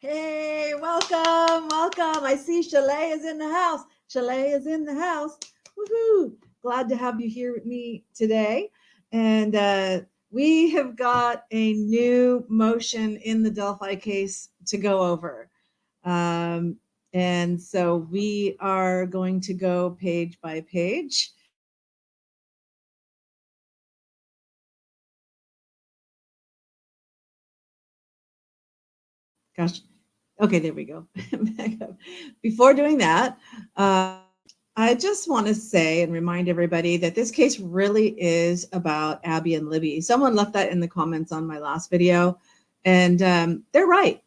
Hey, welcome, welcome. I see Chalet is in the house. Chalet is in the house. Woohoo! Glad to have you here with me today. And we have got a new motion in the Delphi case to go over. Um, and so we are going to go page by page. Gosh, okay, there we go. Back up. Before doing that, I just want to say and remind everybody that this case really is about Abby and Libby. Someone left that in the comments on my last video, and they're right.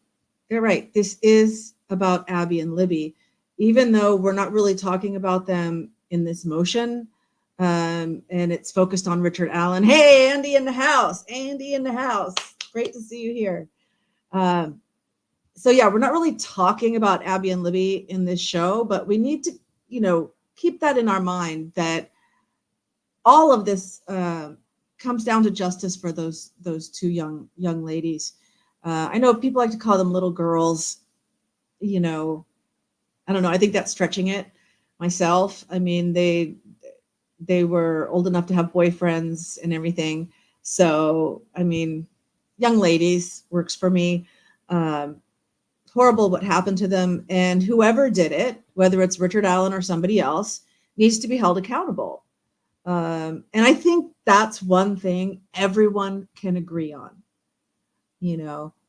They're right. This is about Abby and Libby, even though we're not really talking about them in this motion. And it's focused on Richard Allen. Hey, Andy in the house. Andy in the house. Great to see you here. So yeah, we're not really talking about Abby and Libby in this show, but we need to, keep that in our mind that all of this comes down to justice for those two young ladies. I know people like to call them little girls. I don't know. I think that's stretching it myself. I mean, they were old enough to have boyfriends and everything. So, I mean, young ladies works for me. Horrible what happened to them, and whoever did it, whether it's Richard Allen or somebody else, needs to be held accountable. And I think that's one thing everyone can agree on.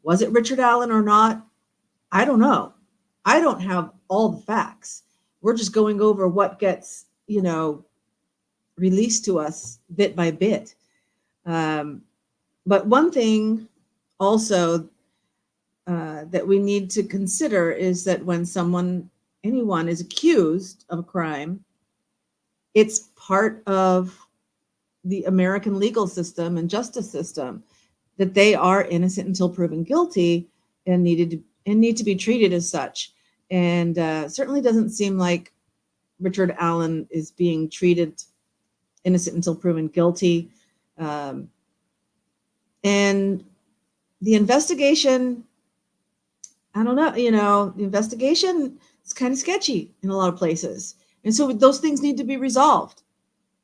Was it Richard Allen or not? I don't know. I don't have all the facts. We're just going over what gets, released to us bit by bit. But one thing also that we need to consider is that when anyone is accused of a crime, it's part of the American legal system and justice system that they are innocent until proven guilty and need to be treated as such. And certainly doesn't seem like Richard Allen is being treated innocent until proven guilty. And the investigation, I don't know, the investigation is kind of sketchy in a lot of places. And so those things need to be resolved,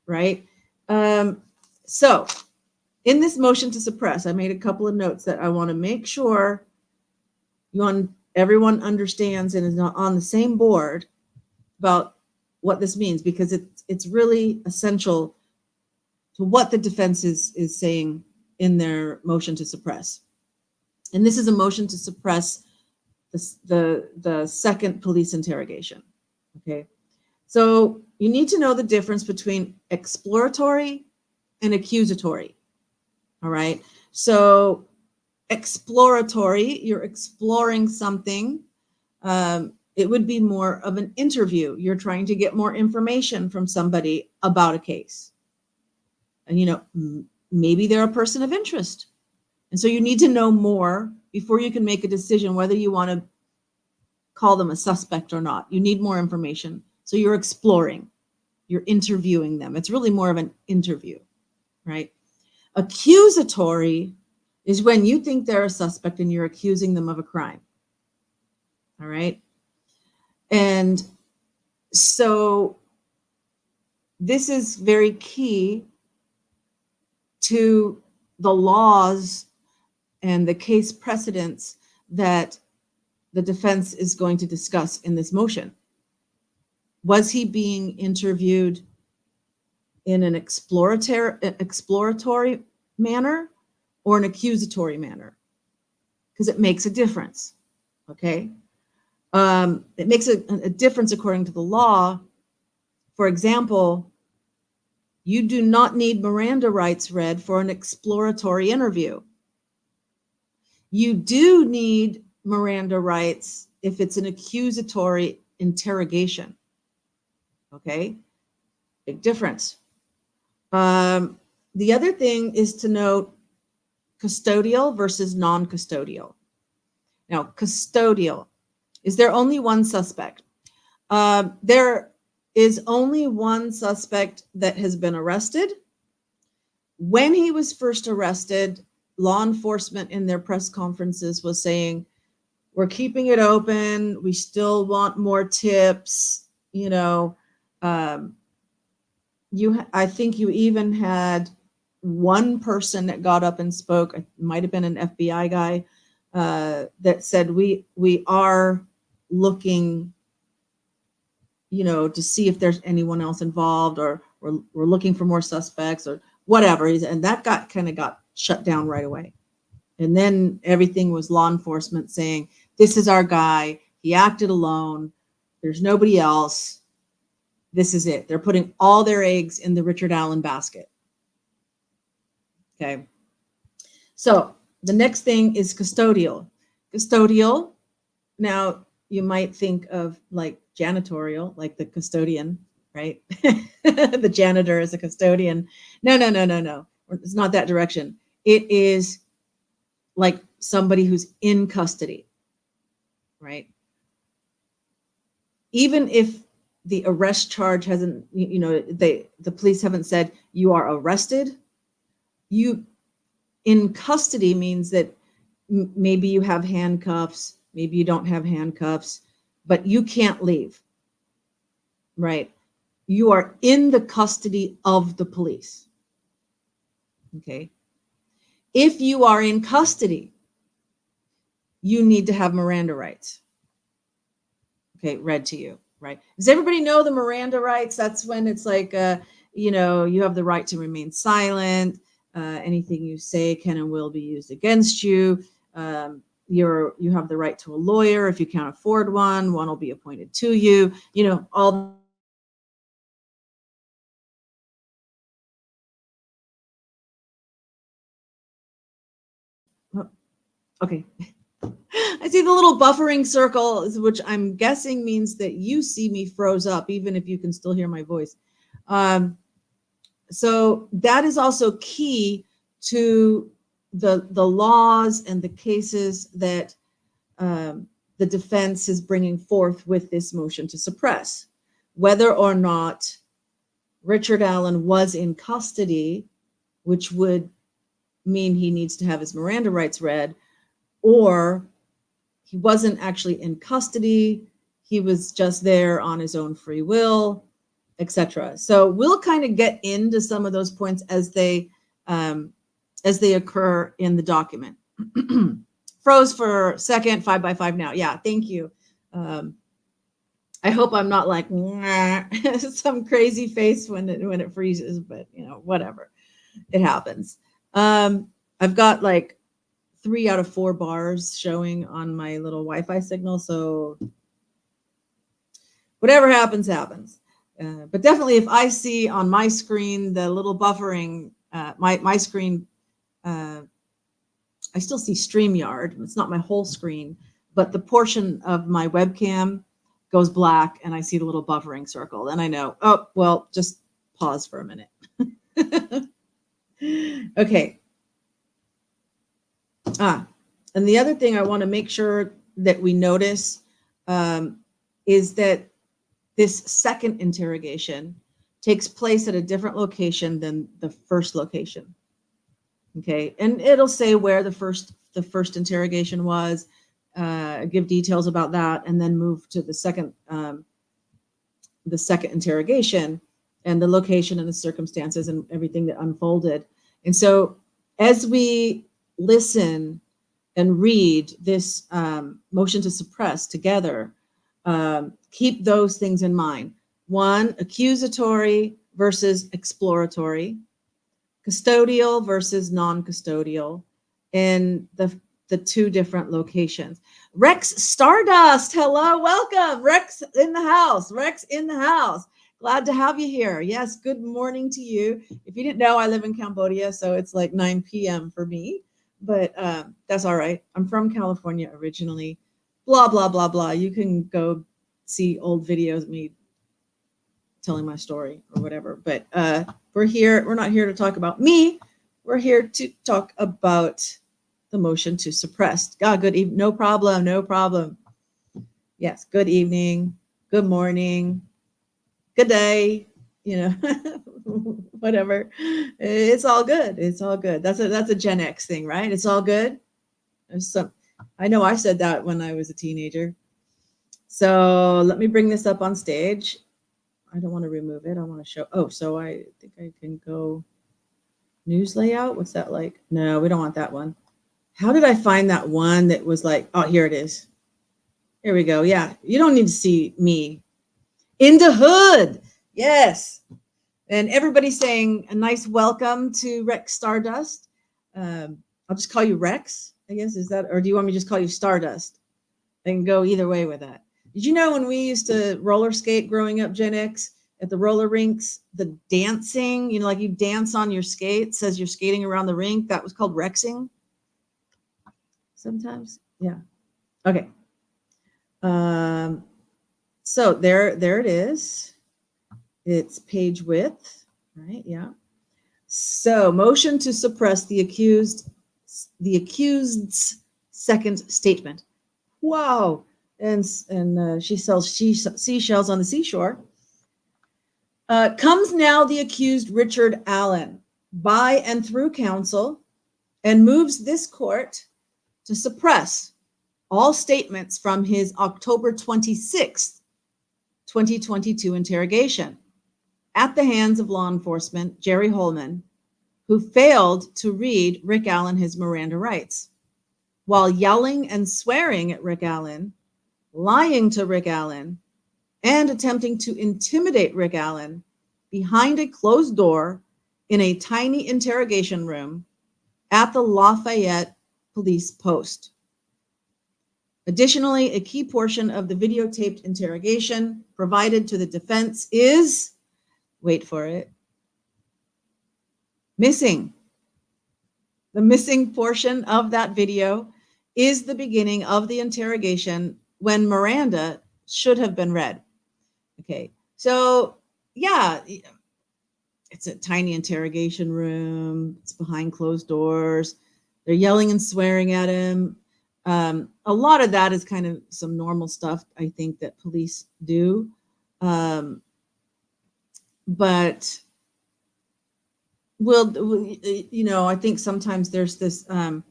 right? So in this motion to suppress, I made a couple of notes that I want to make sure everyone understands and is not on the same board about what this means, because it's really essential to what the defense is saying in their motion to suppress. And this is a motion to suppress the second police interrogation. Okay. So you need to know the difference between exploratory and accusatory. All right. So exploratory, you're exploring something. It would be more of an interview. You're trying to get more information from somebody about a case. And, maybe they're a person of interest. And so you need to know more before you can make a decision whether you want to call them a suspect or not. You need more information. So you're exploring, you're interviewing them. It's really more of an interview, right? Accusatory is when you think they're a suspect and you're accusing them of a crime. All right. And so this is very key to the laws and the case precedents that the defense is going to discuss in this motion. Was he being interviewed in an exploratory manner or an accusatory manner? Because it makes a difference, okay? It makes a difference according to the law. For example, you do not need Miranda rights read for an exploratory interview. You do need Miranda rights if it's an accusatory interrogation. Okay, big difference. The other thing is to note custodial versus non-custodial. Now, custodial, is there only one suspect? There is only one suspect that has been arrested. When he was first arrested, law enforcement in their press conferences was saying, we're keeping it open. We still want more tips. I think you even had one person that got up and spoke. It might have been an FBI guy that said we are looking, to see if there's anyone else involved, or we're looking for more suspects or whatever. And that got shut down right away. And then everything was law enforcement saying, this is our guy. He acted alone. There's nobody else. This is it. They're putting all their eggs in the Richard Allen basket. Okay. So the next thing is custodial. Custodial. Now you might think of like janitorial, like the custodian, right? The janitor is a custodian. No. It's not that direction. It is like somebody who's in custody, right? Even if the arrest charge hasn't, the police haven't said you are arrested, you in custody means that maybe you have handcuffs, maybe you don't have handcuffs, but you can't leave, right? You are in the custody of the police. Okay. If you are in custody, you need to have Miranda rights. Okay, read to you, right? Does everybody know the Miranda rights? That's when it's like, you have the right to remain silent. Anything you say can and will be used against you. You have the right to a lawyer. If you can't afford one will be appointed to you. All. Okay. I see the little buffering circle, which I'm guessing means that you see me froze up, even if you can still hear my voice. So that is also key to the laws and the cases that the defense is bringing forth with this motion to suppress. Whether or not Richard Allen was in custody, which would mean he needs to have his Miranda rights read, or he wasn't actually in custody, he was just there on his own free will, etc. So we'll kind of get into some of those points as they occur in the document. Froze for a second, 5x5 now. Yeah, thank you. I hope I'm not like some crazy face when it freezes, but whatever, it happens. I've got like 3 out of 4 bars showing on my little Wi-Fi signal, so whatever happens. But definitely, if I see on my screen the little buffering, my screen, I still see StreamYard. It's not my whole screen, but the portion of my webcam goes black, and I see the little buffering circle. Then I know, oh, well, just pause for a minute. Okay. And the other thing I want to make sure that we notice is that this second interrogation takes place at a different location than the first location. Okay, and it'll say where the first interrogation was, give details about that, and then move to the second interrogation and the location and the circumstances and everything that unfolded. And so as we listen and read this motion to suppress together, keep those things in mind. 1, accusatory versus exploratory, custodial versus non-custodial, in the 2 different locations. Rex Stardust, hello, welcome. Rex in the house. Glad to have you here. Yes, good morning to you. If you didn't know, I live in Cambodia, so it's like 9 p.m. for me, but that's all right. I'm from California originally. Blah, blah, blah, blah. You can go see old videos of me telling my story or whatever, but we're not here to talk about me. We're here to talk about the motion to suppress. Good evening. No problem. Yes, good evening, good morning, good day, whatever. It's all good. That's a Gen X thing, right? It's all good. I know I said that when I was a teenager. So let me bring this up on stage. I don't want to remove it. I want to show. Oh, so I think I can go news layout. What's that like? No, we don't want that one. How did I find that one that was like, oh, here it is. Here we go. Yeah, you don't need to see me in the hood. Yes. And everybody's saying a nice welcome to Rex Stardust. I'll just call you Rex, I guess. Is that, or do you want me to just call you Stardust? I can go either way with that. Did you know when we used to roller skate growing up, Gen X, at the roller rinks, the dancing, you know, like you dance on your skates as you're skating around the rink, that was called Rexing sometimes? Yeah. Okay. So there it is. It's page width, right? Yeah. So motion to suppress the accused's second statement. Wow. And she sells seashells on the seashore. Comes now the accused Richard Allen by and through counsel and moves this court to suppress all statements from his October 26th, 2022 interrogation at the hands of law enforcement Jerry Holman, who failed to read Rick Allen his Miranda rights, while yelling and swearing at Rick Allen, lying to Rick Allen, and attempting to intimidate Rick Allen behind a closed door in a tiny interrogation room at the Lafayette Police Post. Additionally, a key portion of the videotaped interrogation provided to the defense is, wait for it, missing. The missing portion of that video is the beginning of the interrogation when Miranda should have been read. Okay, so yeah, it's a tiny interrogation room. It's behind closed doors. They're yelling and swearing at him. A lot of that is kind of some normal stuff, I think, that police do. But you know, I think sometimes there's this, you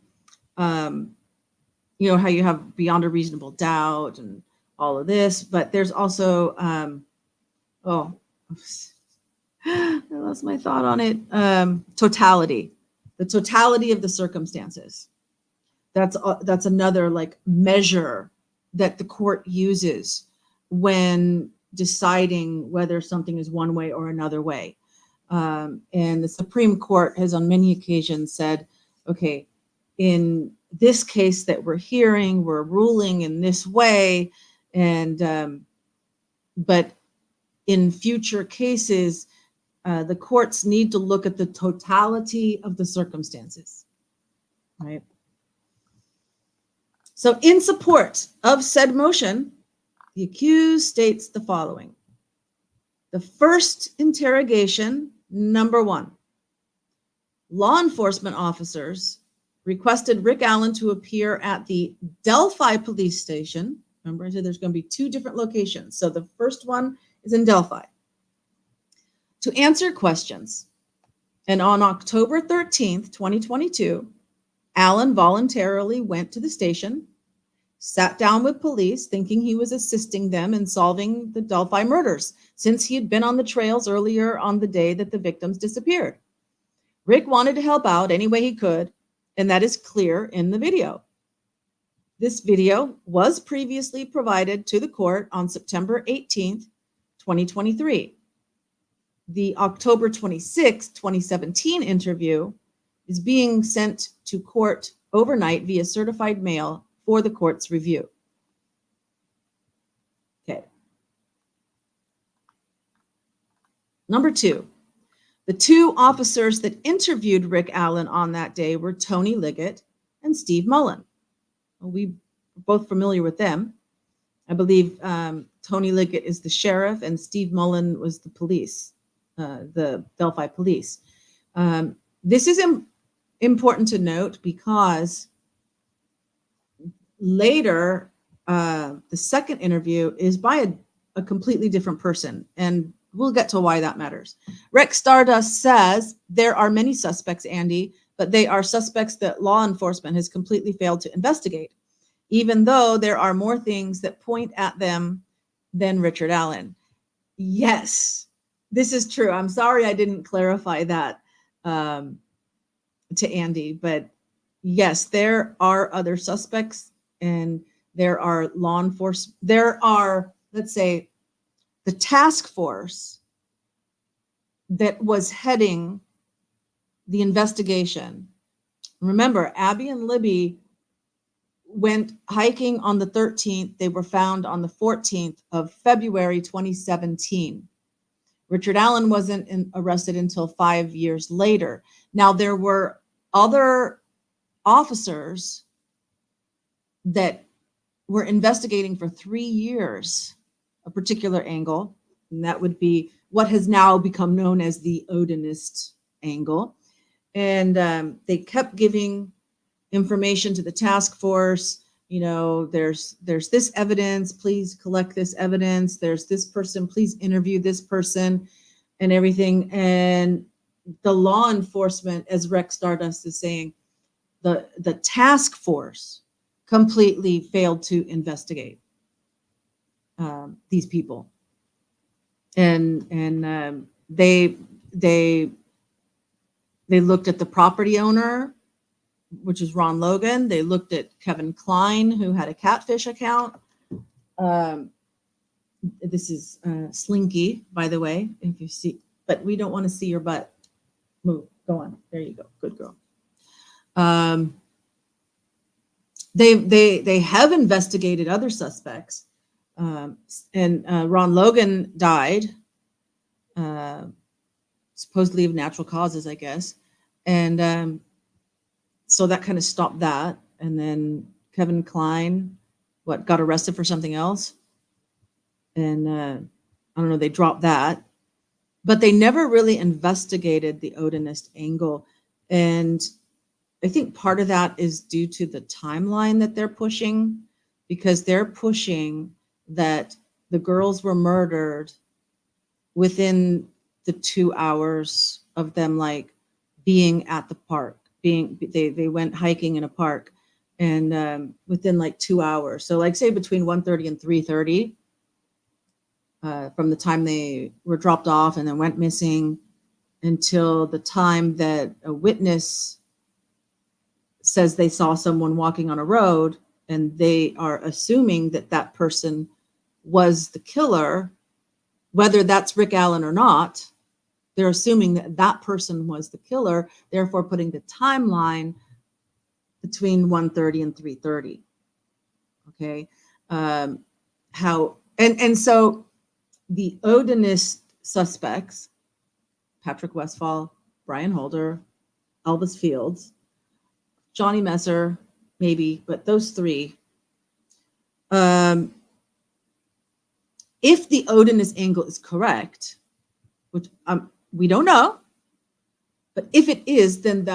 know, how you have beyond a reasonable doubt and all of this, but there's also, oh, I lost my thought on it. Totality, the totality of the circumstances. That's another like measure that the court uses when deciding whether something is one way or another way. And the Supreme Court has on many occasions said, okay, in this case that we're hearing, we're ruling in this way, and but in future cases, the courts need to look at the totality of the circumstances, right? So in support of said motion, the accused states the following. The first interrogation, number 1, law enforcement officers requested Rick Allen to appear at the Delphi police station. Remember, I said there's going to be 2 different locations. So the first one is in Delphi to answer questions. And on October 13th, 2022, Allen voluntarily went to the station, sat down with police, thinking he was assisting them in solving the Delphi murders, since he had been on the trails earlier on the day that the victims disappeared. Rick wanted to help out any way he could, and that is clear in the video. This video was previously provided to the court on September 18th, 2023. The October 26, 2017 interview is being sent to court overnight via certified mail for the court's review. Okay. Number 2, the 2 officers that interviewed Rick Allen on that day were Tony Liggett and Steve Mullen. We're both familiar with them. I believe Tony Liggett is the sheriff and Steve Mullen was the police, the Delphi police. This is important to note because later, the second interview is by a completely different person, and we'll get to why that matters. Rex Stardust says there are many suspects, Andy, but they are suspects that law enforcement has completely failed to investigate. even though there are more things that point at them than Richard Allen. Yes, this is true. I'm sorry I didn't clarify that to Andy, but yes, there are other suspects, and there are law enforcement. There are, let's say, the task force that was heading the investigation. Remember, Abby and Libby went hiking on the 13th. They were found on the 14th of February 2017. Richard Allen wasn't arrested until 5 years later. Now, there were other officers that were investigating for 3 years a particular angle, and that would be what has now become known as the Odinist angle. And they kept giving information to the task force. You know, there's this evidence, please collect this evidence. There's this person, please interview this person, and everything. And the law enforcement, as Rex Stardust is saying, the task force completely failed to investigate these people. And they looked at the property owner, which is Ron Logan. They looked at Kevin Klein, who had a catfish account. This is Slinky, by the way, if you see, but we don't want to see your butt. Move, go on. There you go. Good girl. They have investigated other suspects, and Ron Logan died, supposedly of natural causes, I guess, and so that kind of stopped that. And then Kevin Klein, got arrested for something else, and I don't know, they dropped that, but they never really investigated the Odinist angle. And I think part of that is due to the timeline that they're pushing, because they're pushing that the girls were murdered within the 2 hours of them being at the park. They went hiking in a park, and within 2 hours. So say between 1:30 and 3:30, from the time they were dropped off and then went missing until the time that a witness says they saw someone walking on a road, and they are assuming that that person was the killer, whether that's Rick Allen or not. They're assuming that that person was the killer, therefore putting the timeline between 1:30 and 3:30. Okay. So the Odinist suspects, Patrick Westphal, Brian Holder, Elvis Fields, Johnny Messer, maybe, but those three. If the Odinist angle is correct, which we don't know, but if it is, then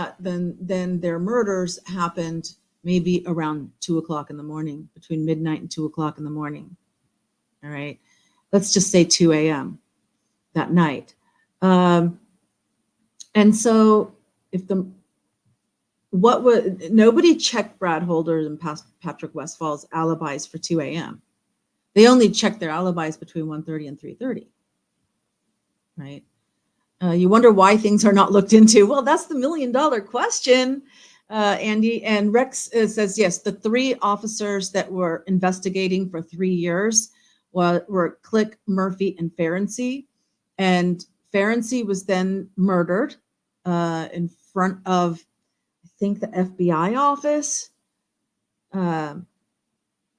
their murders happened maybe around 2 o'clock in the morning, between midnight and 2 o'clock in the morning. All right, let's just say 2 a.m. that night. And so if nobody checked Brad Holder and Patrick Westphal's alibis for 2 a.m. They only checked their alibis between 1:30 and 3:30. Right? You wonder why things are not looked into. Well, that's the $1 million question, Andy. And Rex says, yes, the three officers that were investigating for 3 years were Click, Murphy, and Ferenczi. And Ferenczi was then murdered in front of, I think, the FBI office.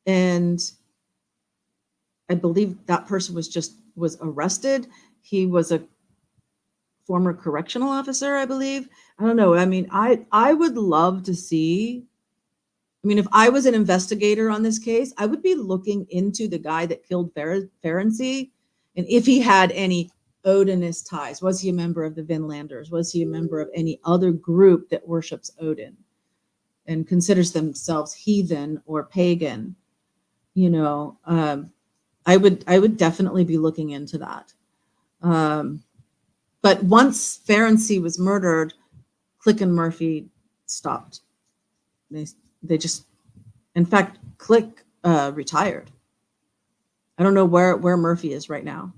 And I believe that person was arrested. He was a former correctional officer, I believe. I don't know. I mean, I would love to see. I mean, if I was an investigator on this case, I would be looking into the guy that killed Ferenczi, and if he had any Odinist ties. Was he a member of the Vinlanders? Was he a member of any other group that worships Odin and considers themselves heathen or pagan? You know, I would definitely be looking into that. But once Ferenczi was murdered, Click and Murphy stopped. They just In fact, Click retired. I don't know where Murphy is right now.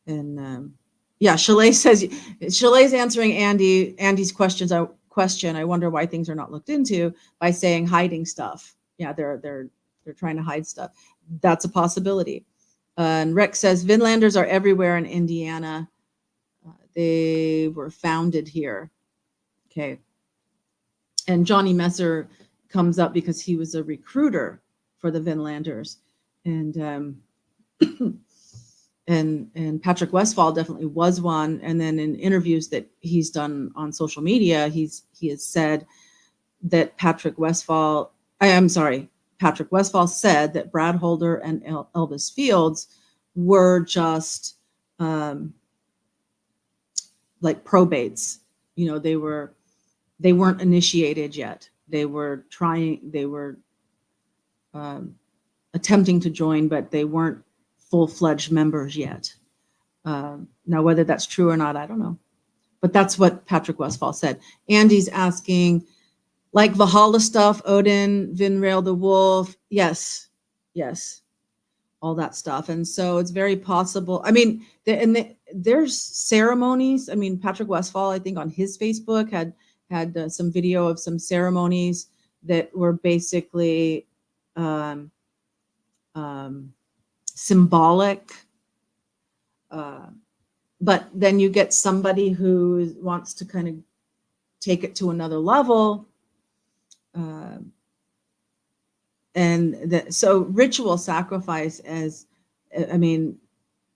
And yeah, Chalet says, Chalet's answering Andy's question. I wonder why things are not looked into, by saying hiding stuff. Yeah, they're trying to hide stuff. That's a possibility. And Rex says Vinlanders are everywhere in Indiana. They were founded here. Okay. And Johnny Messer comes up because he was a recruiter for the Vinlanders. And and Patrick Westphal definitely was one. And then in interviews that he's done on social media, he has said that Patrick Westphal said that Brad Holder and Elvis Fields were just like probates. They weren't initiated yet. They were attempting to join, but they weren't full-fledged members yet. Now, whether that's true or not, I don't know. But that's what Patrick Westphal said. Andy's asking, like Valhalla stuff, Odin, Vinrail the Wolf. Yes. All that stuff. And so it's very possible. I mean, there's ceremonies. I mean, Patrick Westphal, I think on his Facebook had some video of some ceremonies that were basically symbolic. But then you get somebody who wants to kind of take it to another level. So ritual sacrifice,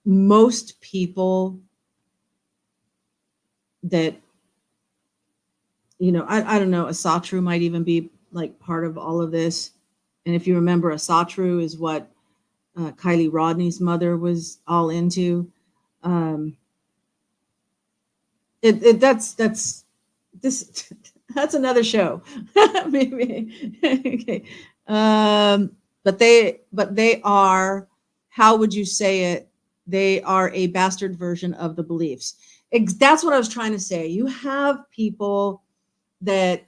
most people that, I don't know, Asatru might even be like part of all of this. And if you remember, Asatru is what Kylie Rodney's mother was all into. That's another show. Maybe. Okay. But they are, how would you say it? They are a bastard version of the beliefs. That's what I was trying to say. You have people that,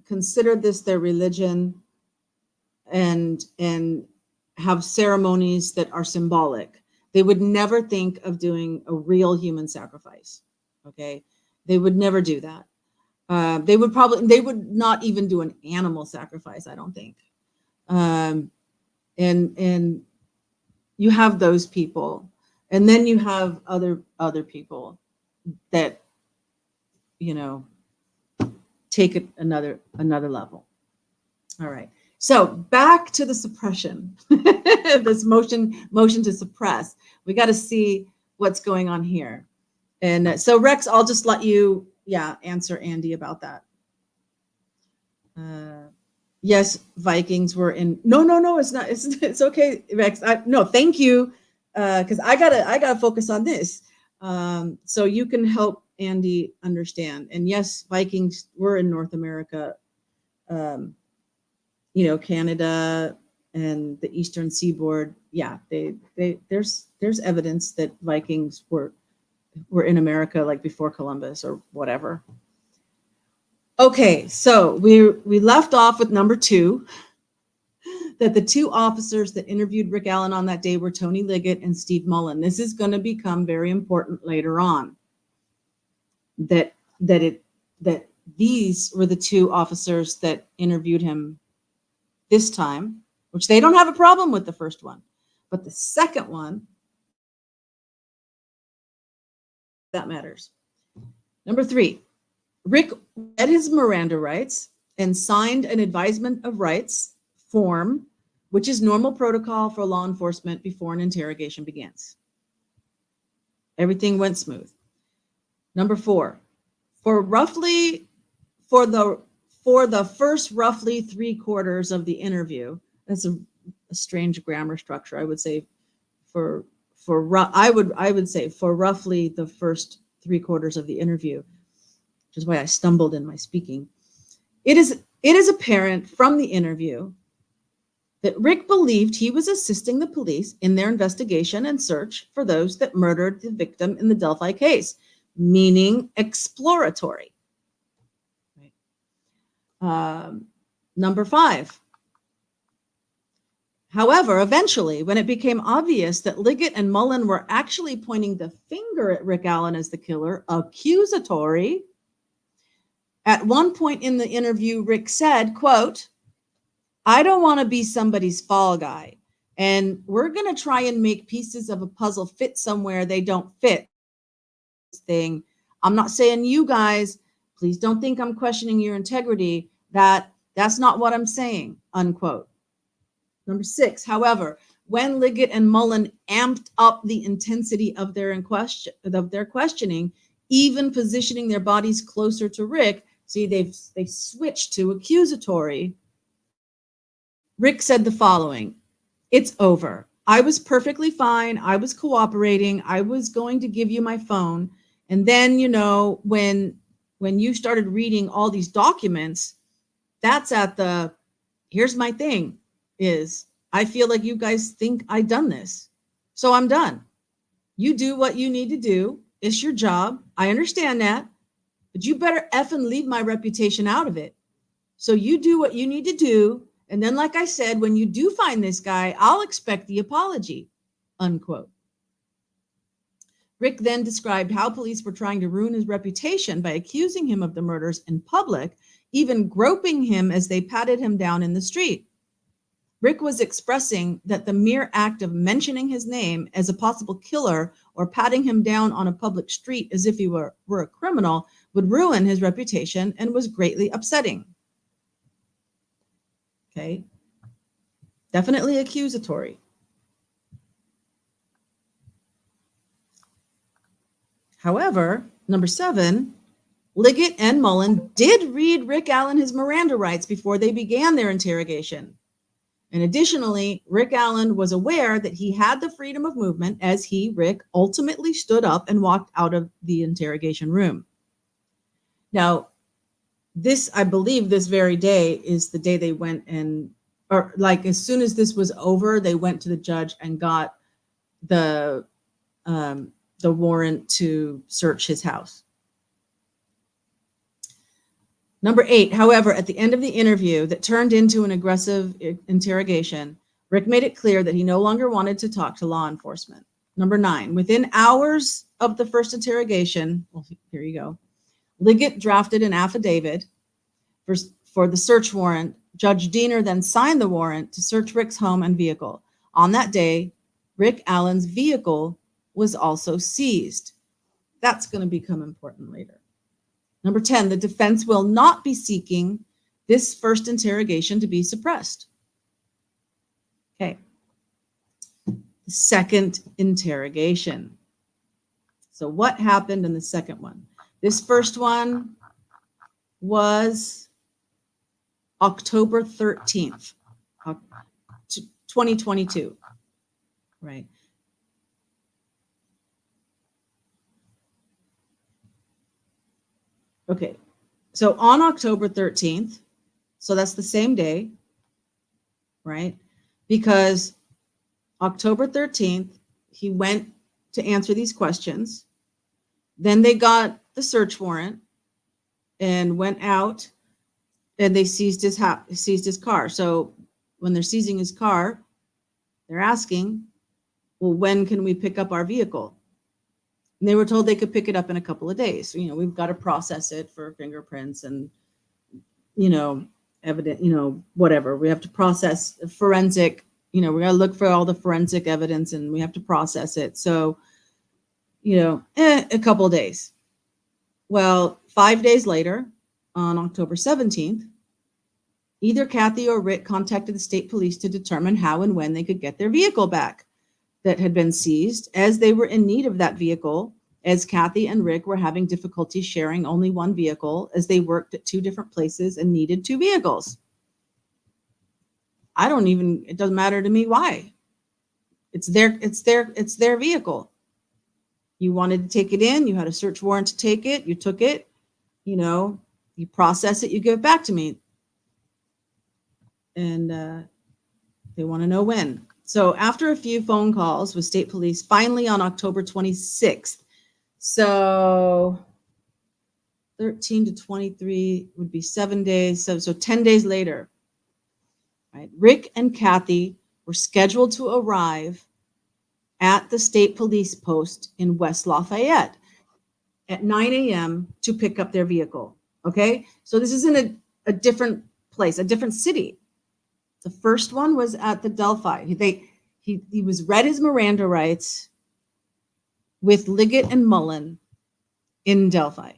consider this their religion and have ceremonies that are symbolic. They would never think of doing a real human sacrifice. Okay. They would never do that. They would not even do an animal sacrifice, I don't think. And you have those people, and then you have other people that, take it another level. All right. So back to the suppression, this motion to suppress. We got to see what's going on here. And so Rex, I'll just let you, answer Andy about that. Yes, Vikings were in. No, it's not. It's okay, Rex. No, thank you, because I gotta focus on this. So you can help Andy understand. And yes, Vikings were in North America. Canada and the Eastern Seaboard. Yeah, there's evidence that Vikings were in America like before Columbus or whatever. Okay, so we left off with number 2, that the 2 officers that interviewed Rick Allen on that day were Tony Liggett and Steve Mullen. This is going to become very important later on. That these were the 2 officers that interviewed him this time, which they don't have a problem with the first one, but the second one, that matters. Number 3, Rick read his Miranda rights and signed an advisement of rights form, which is normal protocol for law enforcement before an interrogation begins. Everything went smooth. Number 4, for the first roughly 3/4 of the interview, that's a strange grammar structure. I would say I would say for roughly the first 3/4 of the interview, which is why I stumbled in my speaking. It is apparent from the interview that Rick believed he was assisting the police in their investigation and search for those that murdered the victim in the Delphi case, meaning exploratory. Right. Number 5. However, eventually, when it became obvious that Liggett and Mullen were actually pointing the finger at Rick Allen as the killer, accusatory, at one point in the interview, Rick said, quote, "I don't want to be somebody's fall guy, and we're going to try and make pieces of a puzzle fit somewhere they don't fit. Thing. I'm not saying you guys, please don't think I'm questioning your integrity. That's not what I'm saying," unquote. Number 6, however, when Liggett and Mullen amped up the intensity of their questioning, even positioning their bodies closer to Rick, see, they switched to accusatory. Rick said the following: "It's over. I was perfectly fine. I was cooperating. I was going to give you my phone. And then, when you started reading all these documents, that's at the, here's my thing, is I feel like you guys think I done this. So I'm done. You do what you need to do. It's your job. I understand that. But you better effing leave my reputation out of it. So you do what you need to do. And then, like I said, when you do find this guy, I'll expect the apology," unquote. Rick then described how police were trying to ruin his reputation by accusing him of the murders in public, even groping him as they patted him down in the street. Rick was expressing that the mere act of mentioning his name as a possible killer or patting him down on a public street as if he were a criminal would ruin his reputation and was greatly upsetting. Okay. Definitely accusatory. However, number 7, Liggett and Mullen did read Rick Allen his Miranda rights before they began their interrogation. And additionally, Rick Allen was aware that he had the freedom of movement as he, Rick, ultimately stood up and walked out of the interrogation room. Now, this, I believe this very day is the day they went or like as soon as this was over, they went to the judge and got the warrant to search his house. Number 8, however, at the end of the interview that turned into an aggressive interrogation, Rick made it clear that he no longer wanted to talk to law enforcement. Number 9, within hours of the first interrogation, well, here you go, Liggett drafted an affidavit for the search warrant. Judge Diener then signed the warrant to search Rick's home and vehicle. On that day, Rick Allen's vehicle was also seized. That's going to become important later. Number 10, the defense will not be seeking this first interrogation to be suppressed. Okay. The second interrogation. So what happened in the second one? This first one was October 13th, 2022, right? Okay, so on October 13th, so that's the same day, right? Because October 13th, he went to answer these questions. Then they got the search warrant and went out and they seized his car. So when they're seizing his car, they're asking, well, when can we pick up our vehicle? And they were told they could pick it up in a couple of days. We've got to process it for fingerprints and, whatever. We have to process forensic, we got to look for all the forensic evidence and we have to process it. So, a couple of days. Well, 5 days later, on October 17th, either Kathy or Rick contacted the state police to determine how and when they could get their vehicle back that had been seized, as they were in need of that vehicle, as Kathy and Rick were having difficulty sharing only one vehicle as they worked at 2 different places and needed 2 vehicles. It doesn't matter to me why. It's their vehicle. You wanted to take it in, you had a search warrant to take it, you took it, you process it, you give it back to me. And they want to know when. So after a few phone calls with state police, finally on October 26th, so 13 to 23 would be 7 days. So 10 days later, right? Rick and Kathy were scheduled to arrive at the state police post in West Lafayette at 9 a.m. to pick up their vehicle. Okay, so this is in a different place, a different city. The first one was at the Delphi. He was read his Miranda rights with Liggett and Mullen in Delphi.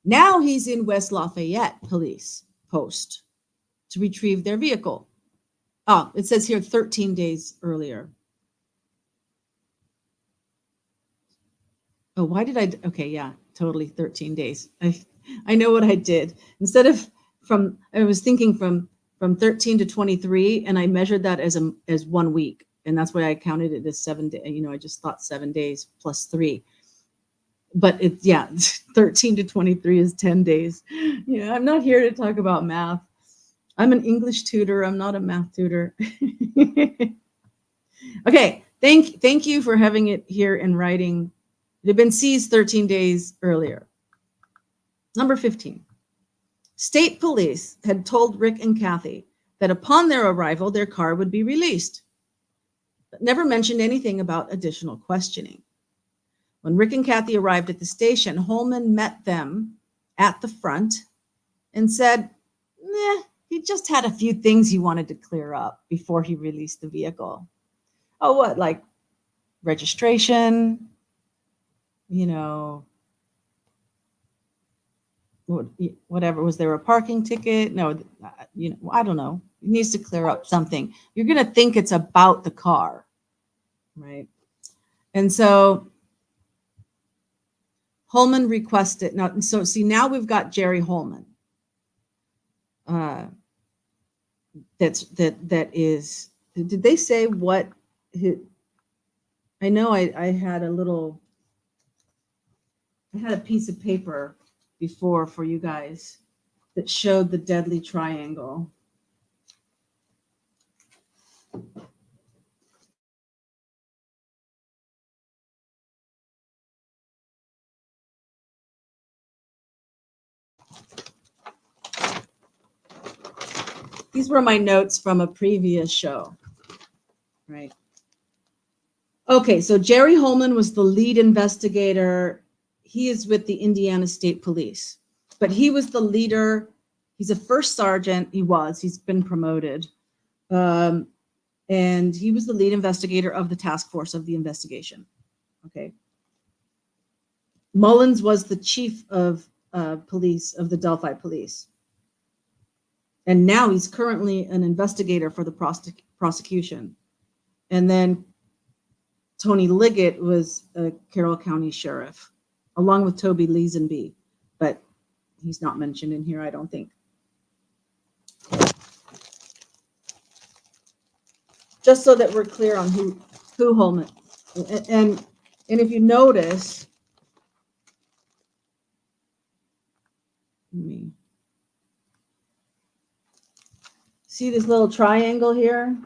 Now he's in West Lafayette police post to retrieve their vehicle. Oh, it says here 13 days earlier. Oh, why did I? Okay, yeah, totally 13 days. I know what I did. Instead of I was thinking from 13 to 23, and I measured that as 1 week, and that's why I counted it as 7 days. I just thought 7 days plus 3. But 13 to 23 is 10 days. Yeah, I'm not here to talk about math. I'm an English tutor. I'm not a math tutor. Okay, thank you for having it here in writing. It had been seized 13 days earlier. Number 15. State police had told Rick and Kathy that upon their arrival, their car would be released, but never mentioned anything about additional questioning. When Rick and Kathy arrived at the station, Holman met them at the front and said, he just had a few things he wanted to clear up before he released the vehicle. Oh, what, like registration? Whatever. Was there a parking ticket? No, I don't know. He needs to clear up something. You're going to think it's about the car, right? And so Holman requested. Now, so see, now we've got Jerry Holman. That is. Did they say what? I know I had a piece of paper before for you guys that showed the deadly triangle. These were my notes from a previous show, right? Okay, so Jerry Holman was the lead investigator. He is with the Indiana State Police, but he was the leader. He's a first sergeant. He's been promoted. And he was the lead investigator of the task force of the investigation. Okay. Mullins was the chief of police of the Delphi police. And now he's currently an investigator for the prosecution. And then Tony Liggett was a Carroll County sheriff, along with Toby Leesenby, but he's not mentioned in here, I don't think. Just so that we're clear on who Holman, and if you notice, see this little triangle here?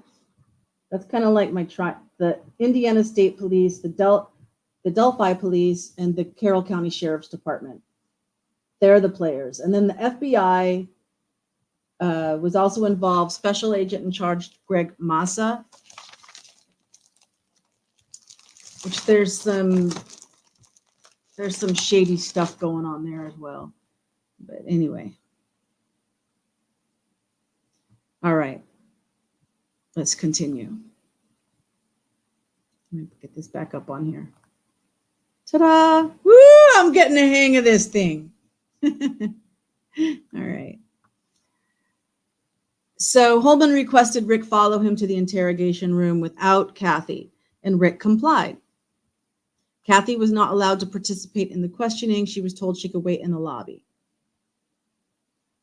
That's kind of like the Indiana State Police, the Delphi Police, and the Carroll County Sheriff's Department. They're the players. And then the FBI was also involved. Special agent in charge, Greg Massa, which there's some shady stuff going on there as well. But anyway. All right. Let's continue. Let me get this back up on here. Ta-da! Woo! I'm getting the hang of this thing. All right. So Holman requested Rick follow him to the interrogation room without Kathy, and Rick complied. Kathy was not allowed to participate in the questioning. She was told she could wait in the lobby.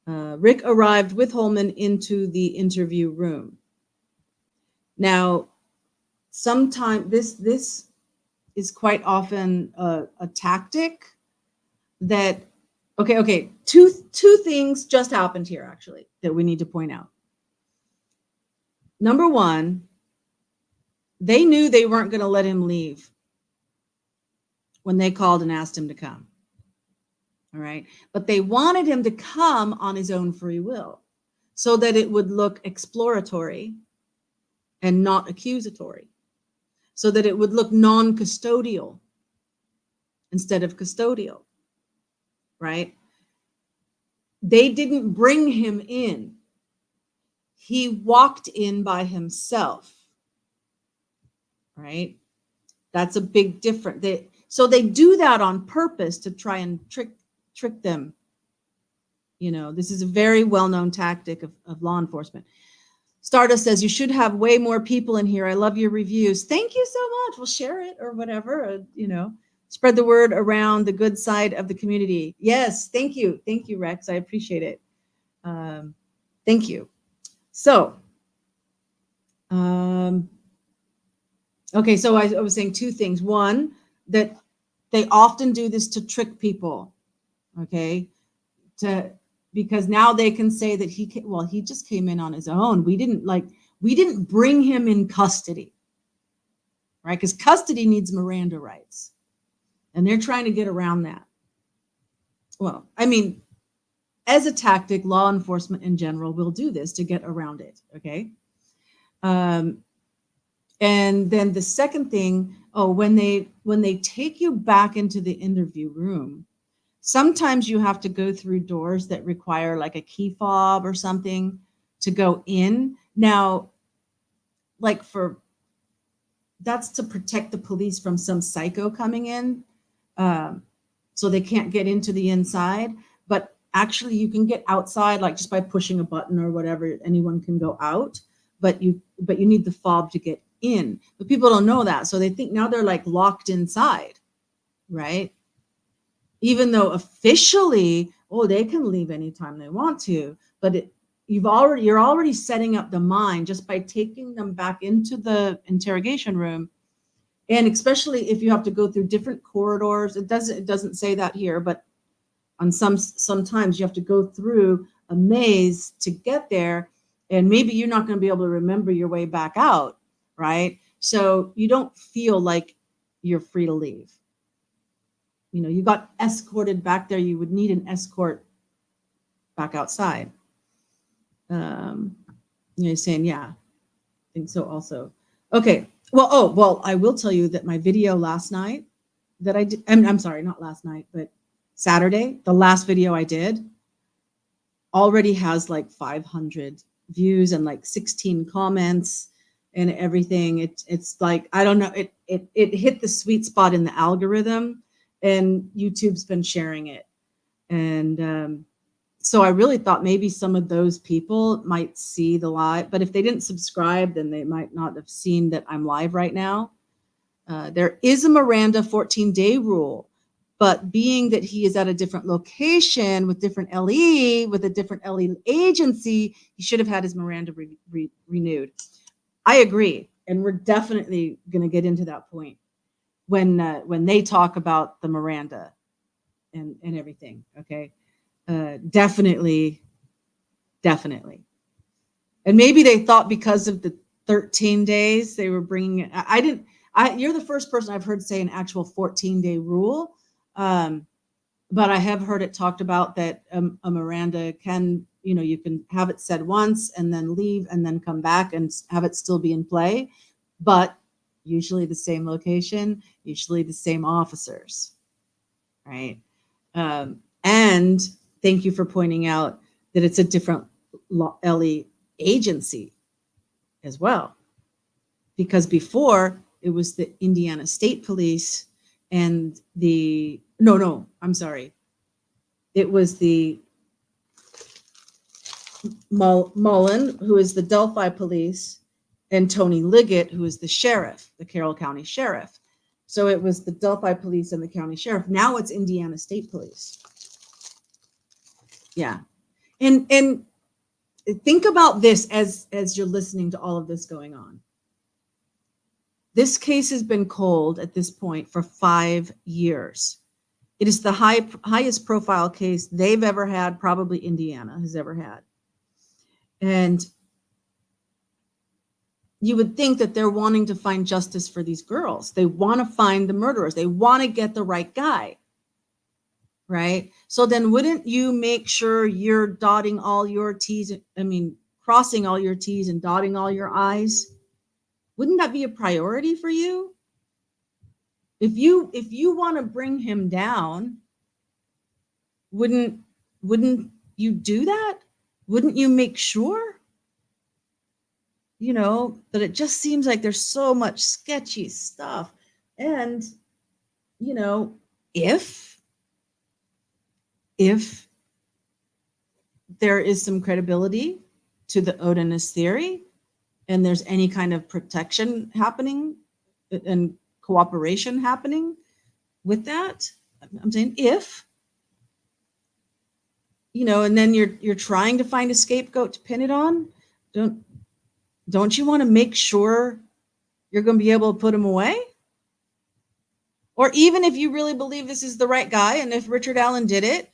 Rick arrived with Holman into the interview room. Now, sometimes this is quite often a tactic that, okay, two things just happened here, actually, that we need to point out. Number one, they knew they weren't going to let him leave when they called and asked him to come. All right. But they wanted him to come on his own free will so that it would look exploratory and not accusatory, so that it would look non-custodial instead of custodial, right? They didn't bring him in. He walked in by himself, right? That's a big difference. So they do that on purpose to try and trick them. You know, this is a very well-known tactic of law enforcement. Stardust says, you should have way more people in here. I love your reviews. Thank you so much. We'll share it or whatever, you know, spread the word around the good side of the community. Yes, thank you. Thank you, Rex. I appreciate it. Thank you. So, okay, so I was saying two things. One, that they often do this to trick people, okay, because now they can say that he just came in on his own. We didn't bring him in custody, right? Because custody needs Miranda rights, and they're trying to get around that. Well, I mean, as a tactic, law enforcement in general will do this to get around it, okay? And then the second thing, when they take you back into the interview room, sometimes you have to go through doors that require like a key fob or something to go in. Now, that's to protect the police from some psycho coming in, so they can't get into the inside. But actually, you can get outside, like just by pushing a button or whatever. Anyone can go out, but you need the fob to get in. But people don't know that, so they think now they're like locked inside, right? Even though officially, they can leave anytime they want to, but you're already setting up the mind just by taking them back into the interrogation room. And especially if you have to go through different corridors, it doesn't say that here, but on sometimes you have to go through a maze to get there, and maybe you're not going to be able to remember your way back out, right? So you don't feel like you're free to leave. You know, you got escorted back there. You would need an escort back outside. You're saying, yeah, I think so also. Okay. Well, I will tell you that my video last night that I did, I'm sorry, not last night, but Saturday, the last video I did already has like 500 views and like 16 comments and everything. It's like, I don't know, it hit the sweet spot in the algorithm, and YouTube's been sharing it. And so I really thought maybe some of those people might see the live, but if they didn't subscribe, then they might not have seen that I'm live right now. There is a Miranda 14-day rule, but being that he is at a different location with different LE, with a different LE agency, he should have had his Miranda renewed. I agree. And we're definitely going to get into that point when they talk about the Miranda and everything. Okay. Definitely. And maybe they thought because of the 13 days they were bringing it. You're the first person I've heard say an actual 14-day rule. But I have heard it talked about that a Miranda can, you can have it said once and then leave and then come back and have it still be in play, but usually the same location, usually the same officers, right? And thank you for pointing out that it's a different LE agency as well, because before it was the Indiana State Police and I'm sorry. It was the Mullen, who is the Delphi Police, and Tony Liggett, who is the sheriff, the Carroll County Sheriff. So it was the Delphi Police and the County Sheriff. Now it's Indiana State Police. Yeah. And think about this as you're listening to all of this going on. This case has been cold at this point for 5 years. It is the highest profile case they've ever had, probably Indiana has ever had. And you would think that they're wanting to find justice for these girls. They want to find the murderers. They want to get the right guy. right? So then wouldn't you make sure you're dotting all your T's, crossing all your T's and dotting all your I's? Wouldn't that be a priority for you? If you want to bring him down, wouldn't you do that? Wouldn't you make sure? But it just seems like there's so much sketchy stuff. And, if there is some credibility to the Odinist theory and there's any kind of protection happening and cooperation happening with that, I'm saying if, and then you're trying to find a scapegoat to pin it on, don't you want to make sure you're going to be able to put him away? Or even if you really believe this is the right guy, and if Richard Allen did it,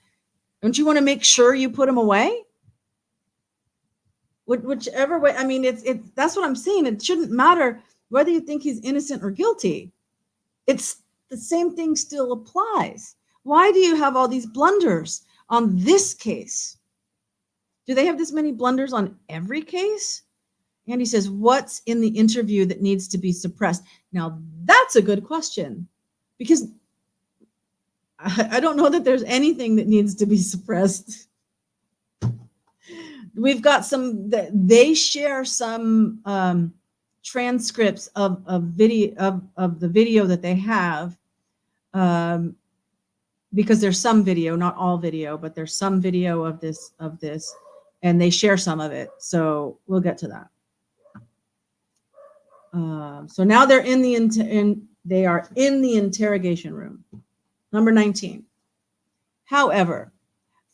don't you want to make sure you put him away? Whichever way, it's that's what I'm saying. It shouldn't matter whether you think he's innocent or guilty. It's the same thing still applies. Why do you have all these blunders on this case? Do they have this many blunders on every case? Andy says, what's in the interview that needs to be suppressed? Now, that's a good question, because I don't know that there's anything that needs to be suppressed. We've got they share some transcripts of video of the video that they have, because there's some video, not all video, but there's some video of this, and they share some of it. So we'll get to that. So now they're they are in the interrogation room. Number 19. However,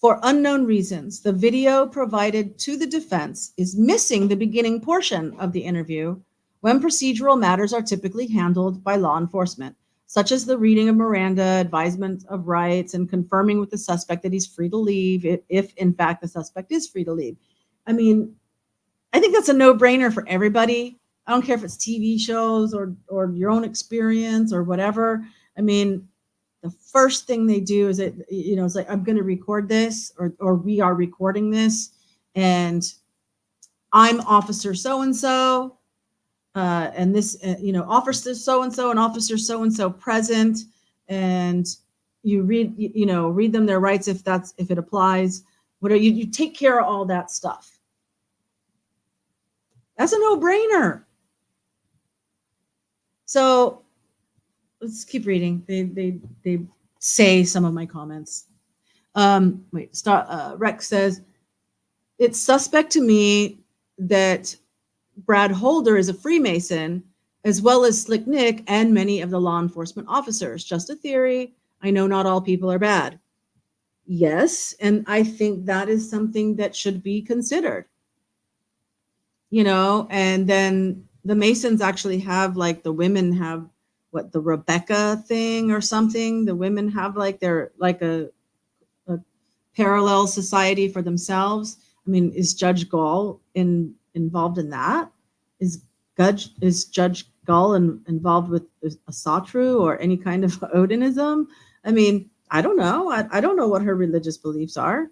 for unknown reasons, the video provided to the defense is missing the beginning portion of the interview, when procedural matters are typically handled by law enforcement, such as the reading of Miranda, advisement of rights, and confirming with the suspect that he's free to leave, if in fact the suspect is free to leave. I think that's a no-brainer for everybody. I don't care if it's TV shows or your own experience or whatever. The first thing they do is it's like, I'm going to record this, or we are recording this, and I'm officer so-and-so, and this, officer so-and-so and officer so-and-so present, and you read them their rights if it applies. Whatever, you take care of all that stuff. That's a no-brainer. So let's keep reading. They say some of my comments. Rex says, it's suspect to me that Brad Holder is a Freemason, as well as Slick Nick and many of the law enforcement officers. Just a theory. I know not all people are bad. Yes, and I think that is something that should be considered. And then the Masons actually have, like, the women have the Rebecca thing or something. The women have they're like a parallel society for themselves. Is Judge Gall involved in that? Is Judge Gall involved with a Satru or any kind of Odinism? I don't know. I don't know what her religious beliefs are.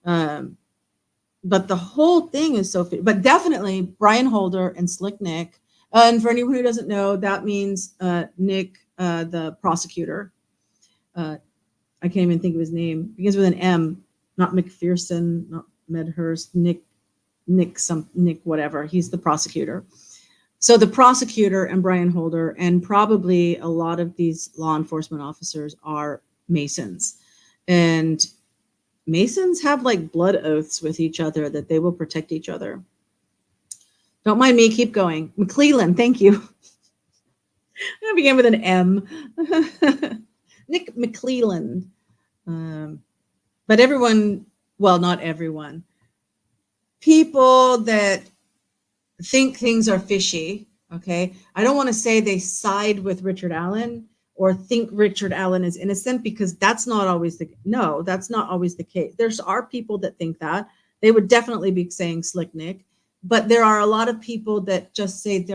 But the whole thing is so, but definitely Brian Holder and Slick Nick. And for anyone who doesn't know, that means Nick, the prosecutor. I can't even think of his name. Begins with an M, not McPherson, not Medhurst, Nick, whatever. He's the prosecutor. So the prosecutor and Brian Holder, and probably a lot of these law enforcement officers, are Masons. And Masons have blood oaths with each other that they will protect each other. Don't mind me, keep going. McClelland, thank you. I began with an M. Nick McClelland. But everyone, well, not everyone. People that think things are fishy, okay? I don't want to say they side with Richard Allen or think Richard Allen is innocent, because that's not always that's not always the case. There are people that think that. They would definitely be saying Slick Nick. But there are a lot of people that just say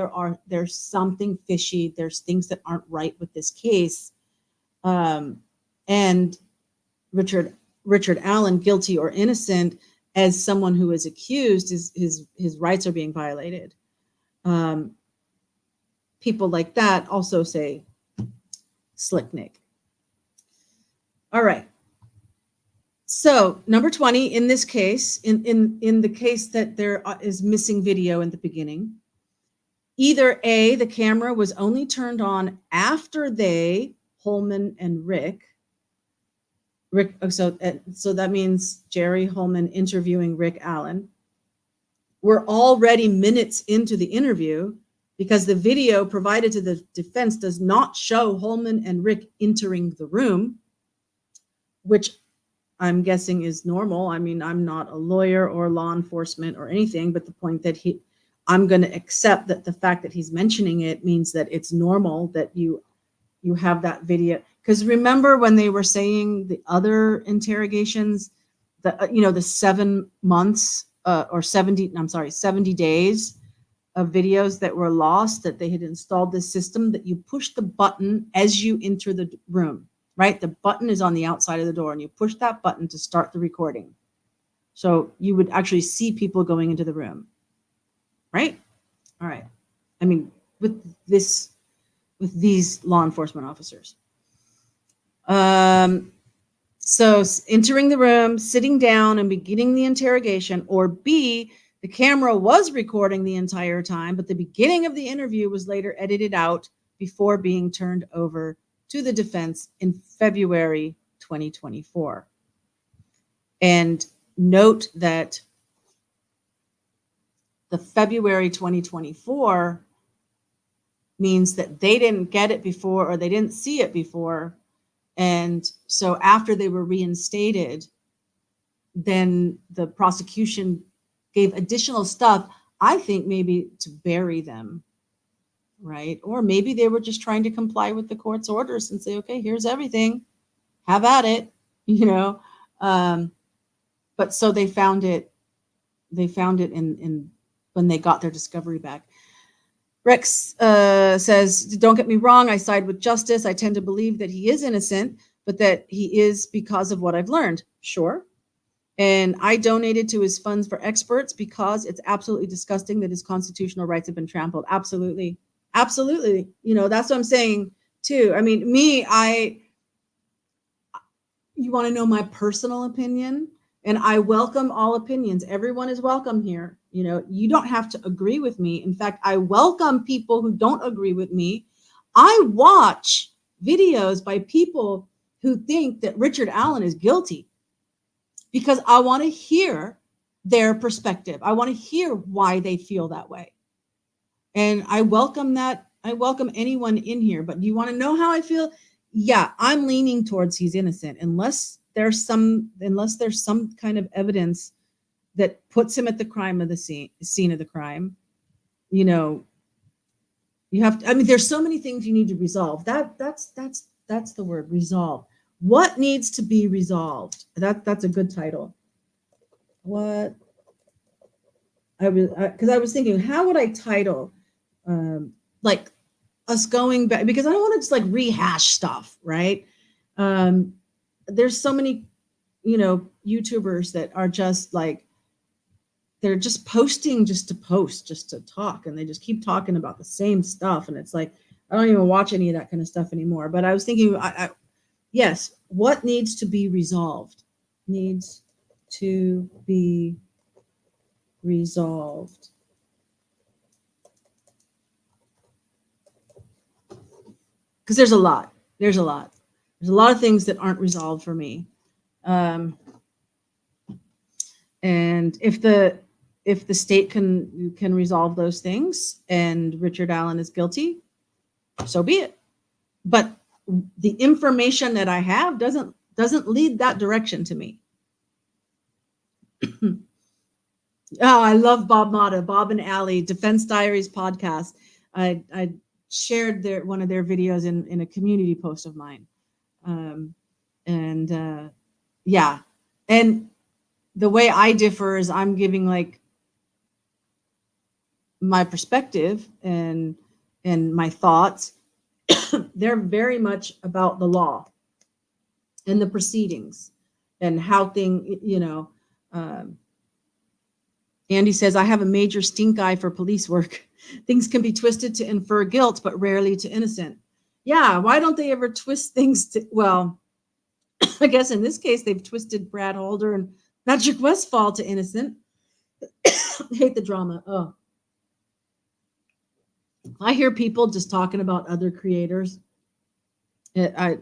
there's something fishy. There's things that aren't right with this case. And Richard Allen guilty or innocent as someone who is accused. His rights are being violated. People like that also say Slick Nick. All right. So number 20, in this case, in the case that there is missing video in the beginning, either A, the camera was only turned on after they, Holman and Rick, so that means Jerry Holman interviewing Rick Allen, were already minutes into the interview, because the video provided to the defense does not show Holman and Rick entering the room, which I'm guessing is normal. I mean, I'm not a lawyer or law enforcement or anything, but the point that I'm going to accept that the fact that he's mentioning it means that it's normal that you have that video. Because remember when they were saying the other interrogations, the 7 months or 70 days of videos that were lost, that they had installed this system that you push the button as you enter the room, right? The button is on the outside of the door and you push that button to start the recording. So you would actually see people going into the room, right? All right. I mean, with these law enforcement officers. So entering the room, sitting down and beginning the interrogation, or B, the camera was recording the entire time, but the beginning of the interview was later edited out before being turned over to the defense in February 2024. And note that the February 2024 means that they didn't get it before, or they didn't see it before. And so after they were reinstated, then the prosecution gave additional stuff, I think maybe to bury them, right? Or maybe they were just trying to comply with the court's orders and say, okay, here's everything, have at it, But so they found it in when they got their discovery back. Rex says, don't get me wrong, I side with justice. I tend to believe that he is innocent, but that he is because of what I've learned. Sure. And I donated to his funds for experts because it's absolutely disgusting that his constitutional rights have been trampled. Absolutely. Absolutely. That's what I'm saying too. I mean, you want to know my personal opinion? And I welcome all opinions. Everyone is welcome here. You don't have to agree with me. In fact, I welcome people who don't agree with me. I watch videos by people who think that Richard Allen is guilty because I want to hear their perspective. I want to hear why they feel that way. And I welcome that. I welcome anyone in here. But do you want to know how I feel? Yeah, I'm leaning towards he's innocent unless there's some kind of evidence that puts him at the scene of the crime. You have to, there's so many things you need to resolve. That's the word, resolve. What needs to be resolved? That's a good title. What because I was thinking, how would I title like us going back, because I don't want to just like rehash stuff, right? There's so many, YouTubers that are just like, they're just posting just to post, just to talk, and they just keep talking about the same stuff. And it's like, I don't even watch any of that kind of stuff anymore. But I was thinking, yes, what needs to be resolved? Needs to be resolved. Because there's a lot of things that aren't resolved for me. And if the state can resolve those things and Richard Allen is guilty, so be it. But the information that I have doesn't lead that direction to me. Oh, I love Bob Mata, Bob and Allie, Defense Diaries podcast. I shared one of their videos in a community post of mine. Yeah. And the way I differ is I'm giving like my perspective and my thoughts. They're very much about the law and the proceedings. and how Andy says, I have a major stink eye for police work. Things can be twisted to infer guilt, but rarely to innocent. Yeah, why don't they ever twist things to, well, I guess in this case, they've twisted Brad Holder and Patrick Westphal to innocent. I hate the drama. Oh, I hear people just talking about other creators. I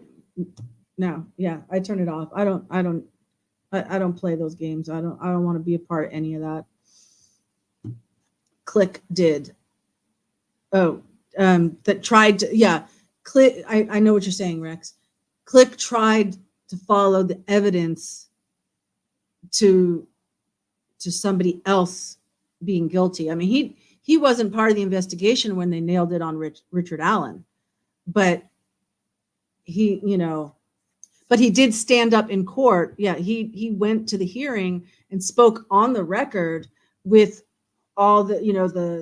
turn it off. I don't play those games. I don't want to be a part of any of that. Click did. Oh, that tried to, yeah. Click, I know what you're saying, Rex. Click tried to follow the evidence to somebody else being guilty. I mean, he wasn't part of the investigation when they nailed it on Richard Allen, but he did stand up in court. Yeah, he went to the hearing and spoke on the record with all the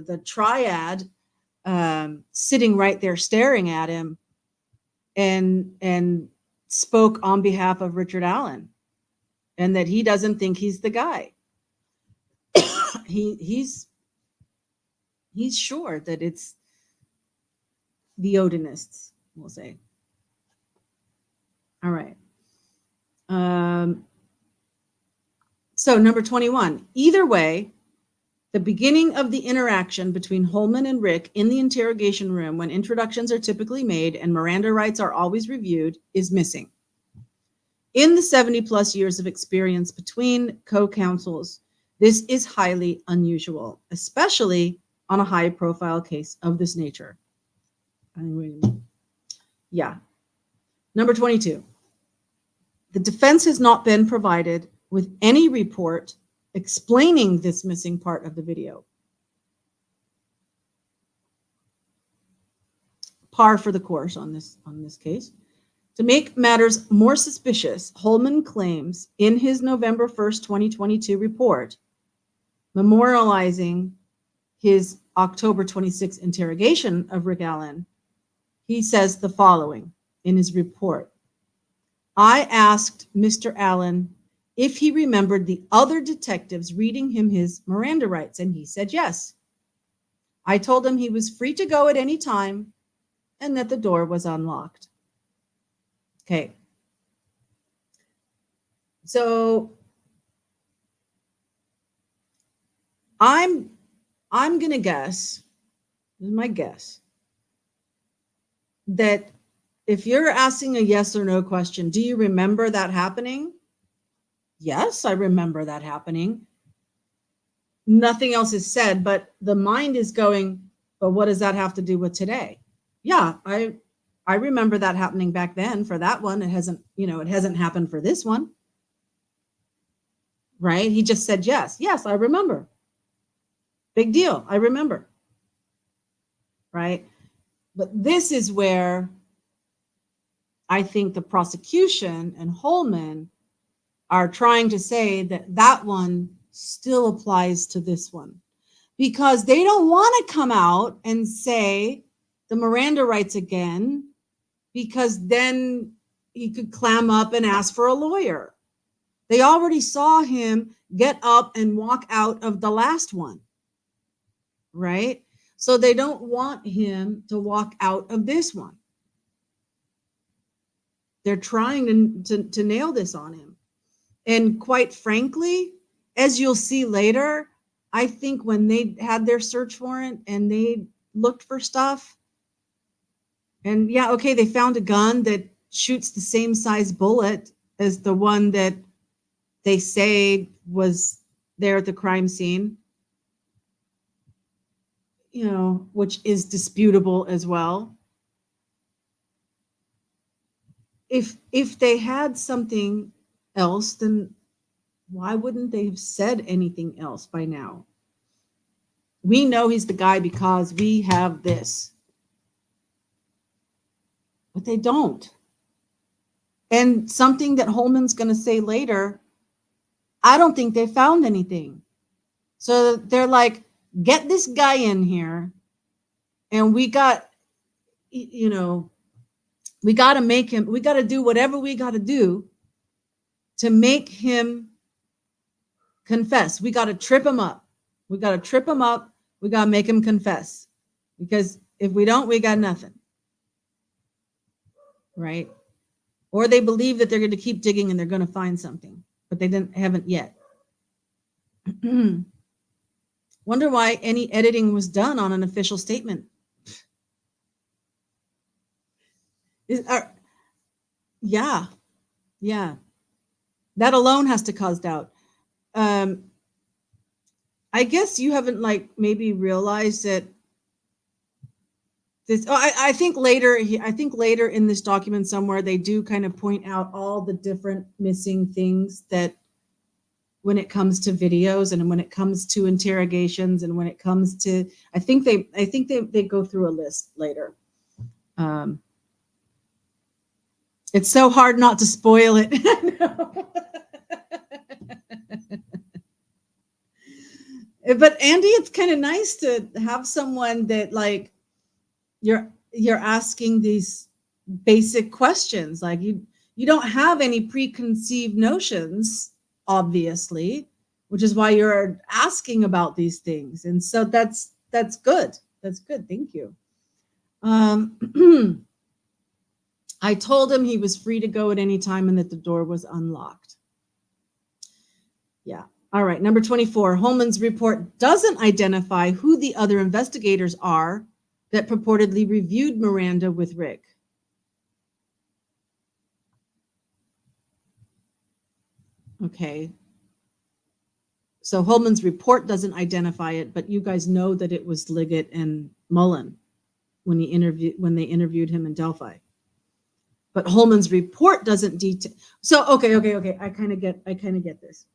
the triad sitting right there staring at him, and spoke on behalf of Richard Allen, and that he doesn't think he's the guy. He's sure that it's the Odinists, we'll say. All right. So number 21, either way, the beginning of the interaction between Holman and Rick in the interrogation room, when introductions are typically made and Miranda rights are always reviewed, is missing. In the 70 plus years of experience between co-counsels, this is highly unusual, especially on a high profile case of this nature. Yeah. Number 22. The defense has not been provided with any report explaining this missing part of the video. Par for the course on this case. To make matters more suspicious, Holman claims in his November 1st, 2022 report, memorializing his October 26th interrogation of Rick Allen, he says the following in his report. I asked Mr. Allen if he remembered the other detectives reading him his Miranda rights, and he said yes. I told him he was free to go at any time and that the door was unlocked. Okay. So I'm going to guess, this is my guess, that if you're asking a yes or no question, do you remember that happening? Yes, I remember that happening. Nothing else is said, but the mind is going, but what does that have to do with today? Yeah, I remember that happening back then for that one. It hasn't happened for this one. Right? He just said yes. Yes, I remember. Big deal. I remember. Right? But this is where I think the prosecution and Holman are trying to say that one still applies to this one, because they don't want to come out and say the Miranda rights again, because then he could clam up and ask for a lawyer. They already saw him get up and walk out of the last one, right? So they don't want him to walk out of this one. They're trying to nail this on him. And quite frankly, as you'll see later, I think when they had their search warrant and they looked for stuff, and yeah, okay, they found a gun that shoots the same size bullet as the one that they say was there at the crime scene, which is disputable as well. If they had something else, then why wouldn't they have said anything else by now? We know he's the guy because we have this. But they don't. And something that Holman's going to say later, I don't think they found anything. So they're like, get this guy in here, and we got to make him, we got to do whatever we got to do to make him confess. We got to trip him up. We got to trip him up. We got to make him confess. Because if we don't, we got nothing. Right? Or they believe that they're going to keep digging and they're going to find something, but they haven't yet. Wonder why any editing was done on an official statement. Yeah. That alone has to cause doubt. I guess you haven't maybe realized that this. Oh, I think later in this document somewhere they do kind of point out all the different missing things that when it comes to videos and when it comes to interrogations and when it comes to, I think they go through a list later. It's so hard not to spoil it. But Andy, it's kind of nice to have someone that you're asking these basic questions. Like you don't have any preconceived notions, obviously, which is why you're asking about these things. And so that's good. That's good. Thank you. I told him he was free to go at any time and that the door was unlocked. Yeah. All right. Number 24, Holman's report doesn't identify who the other investigators are that purportedly reviewed Miranda with Rick. Okay. So Holman's report doesn't identify it, but you guys know that it was Liggett and Mullen when they interviewed him in Delphi. But Holman's report doesn't detail. So okay. I kind of get this.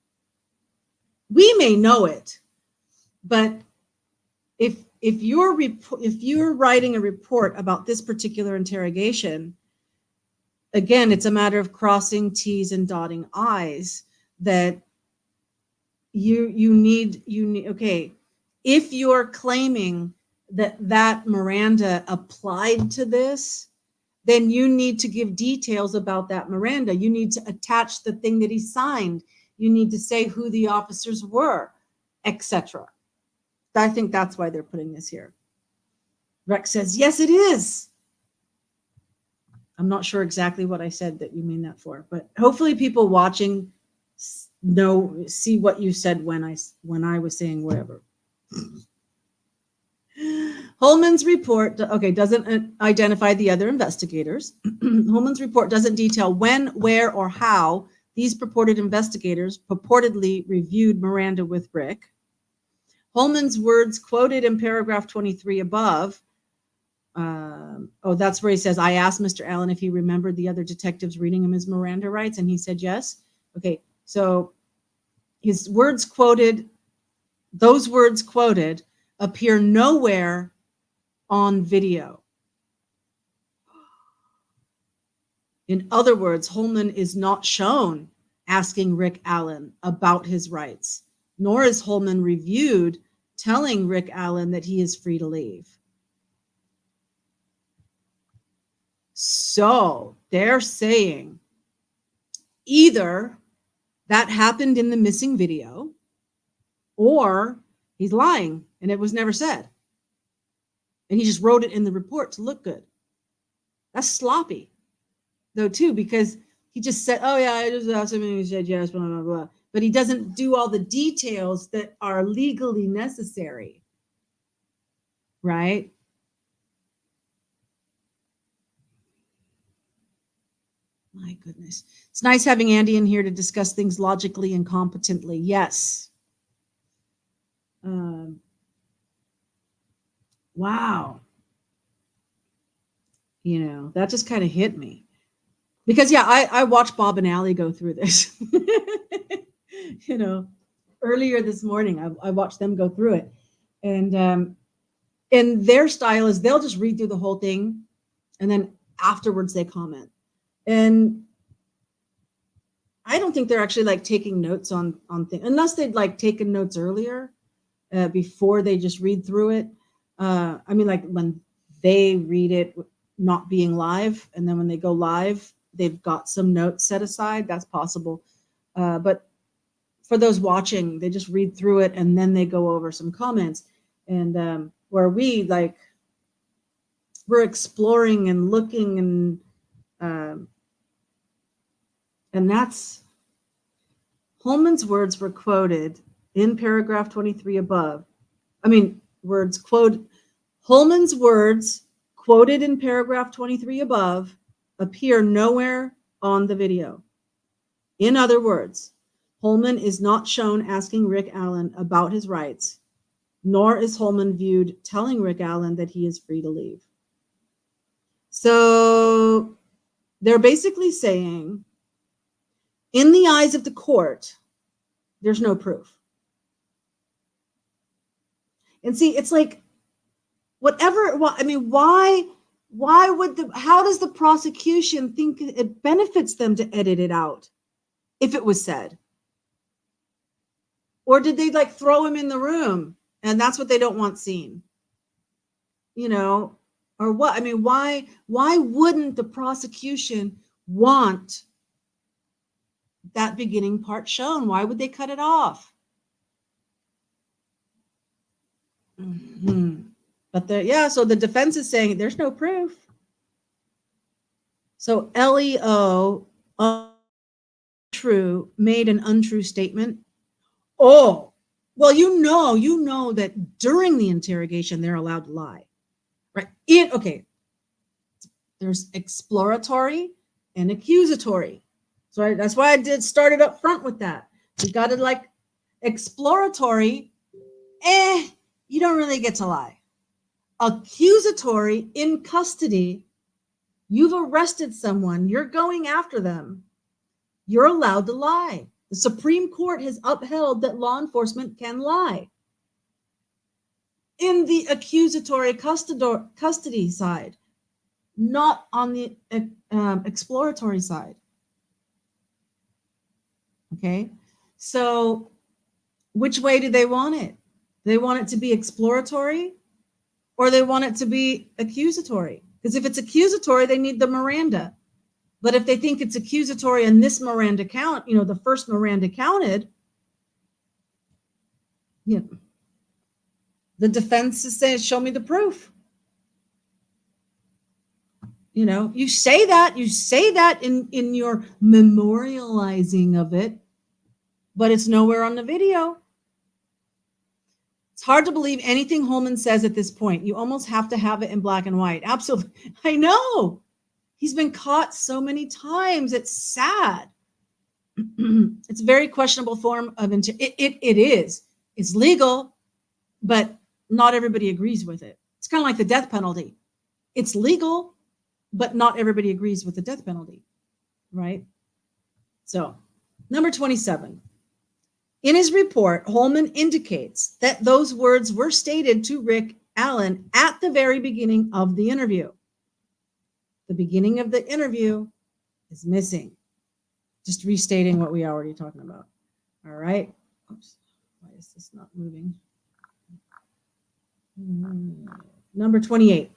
We may know it, but if you're writing a report about this particular interrogation, again, it's a matter of crossing T's and dotting I's. That you need. Okay, if you're claiming that Miranda applied to this, then you need to give details about that Miranda. You need to attach the thing that he signed. You need to say who the officers were, etc. I think that's why they're putting this here. Rex says, yes, it is. I'm not sure exactly what I said that you mean that for, but hopefully people watching see what you said when I was saying whatever. Holman's report, doesn't identify the other investigators. Holman's report doesn't detail when, where, or how these purported investigators purportedly reviewed Miranda with Rick. Holman's words quoted in paragraph 23 above. That's where he says, I asked Mr. Allen if he remembered the other detectives reading him his Miranda rights, and he said yes. Okay, so those words quoted appear nowhere on video. In other words, Holman is not shown asking Rick Allen about his rights, nor is Holman reviewed telling Rick Allen that he is free to leave. So they're saying either that happened in the missing video or he's lying and it was never said. And he just wrote it in the report to look good. That's sloppy, though, too, because he just said, oh, yeah, I just asked him and he said yes, blah, blah, blah. But he doesn't do all the details that are legally necessary, right? My goodness. It's nice having Andy in here to discuss things logically and competently. Yes. Wow. That just kind of hit me. Because, yeah, I watched Bob and Allie go through this. Earlier this morning, I watched them go through it. And their style is they'll just read through the whole thing, and then afterwards they comment. And I don't think they're actually taking notes on things, unless they'd taken notes earlier before they just read through it. When they read it not being live, and then when they go live, they've got some notes set aside. That's possible. But for those watching, they just read through it and then they go over some comments. And where we're exploring and looking, and that's Holman's words were quoted in paragraph 23 above. Holman's words quoted in paragraph 23 above appear nowhere on the video. In other words, Holman is not shown asking Rick Allen about his rights, nor is Holman viewed telling Rick Allen that he is free to leave. So they're basically saying, in the eyes of the court, there's no proof. And see, it's like, how does the prosecution think it benefits them to edit it out if it was said? Or did they like throw him in the room and that's what they don't want seen? Or what? Why wouldn't the prosecution want that beginning part shown? Why would they cut it off? Mm-hmm. But so the defense is saying there's no proof. So LEO made an untrue statement. Oh, well, you know that during the interrogation they're allowed to lie, right? There's exploratory and accusatory. So that's why I started up front with that. You got to exploratory. You don't really get to lie. Accusatory, in custody, you've arrested someone, you're going after them, you're allowed to lie. The Supreme Court has upheld that law enforcement can lie. In the accusatory custody side, not on the exploratory side. Okay, so which way do they want it? They want it to be exploratory, or they want it to be accusatory? Because if it's accusatory, they need the Miranda. But if they think it's accusatory and this Miranda count, the first Miranda counted, the defense is saying, show me the proof. You say that in your memorializing of it, but it's nowhere on the video. It's hard to believe anything Holman says at this point. You almost have to have it in black and white. Absolutely. I know. He's been caught so many times. It's sad. It's a very questionable form of it is. It's legal, but not everybody agrees with it. It's kind of like the death penalty. It's legal, but not everybody agrees with the death penalty, right? So, number 27. In his report, Holman indicates that those words were stated to Rick Allen at the very beginning of the interview. The beginning of the interview is missing. Just restating what we already talking about. All right. Oops. Why is this not moving? Number 28.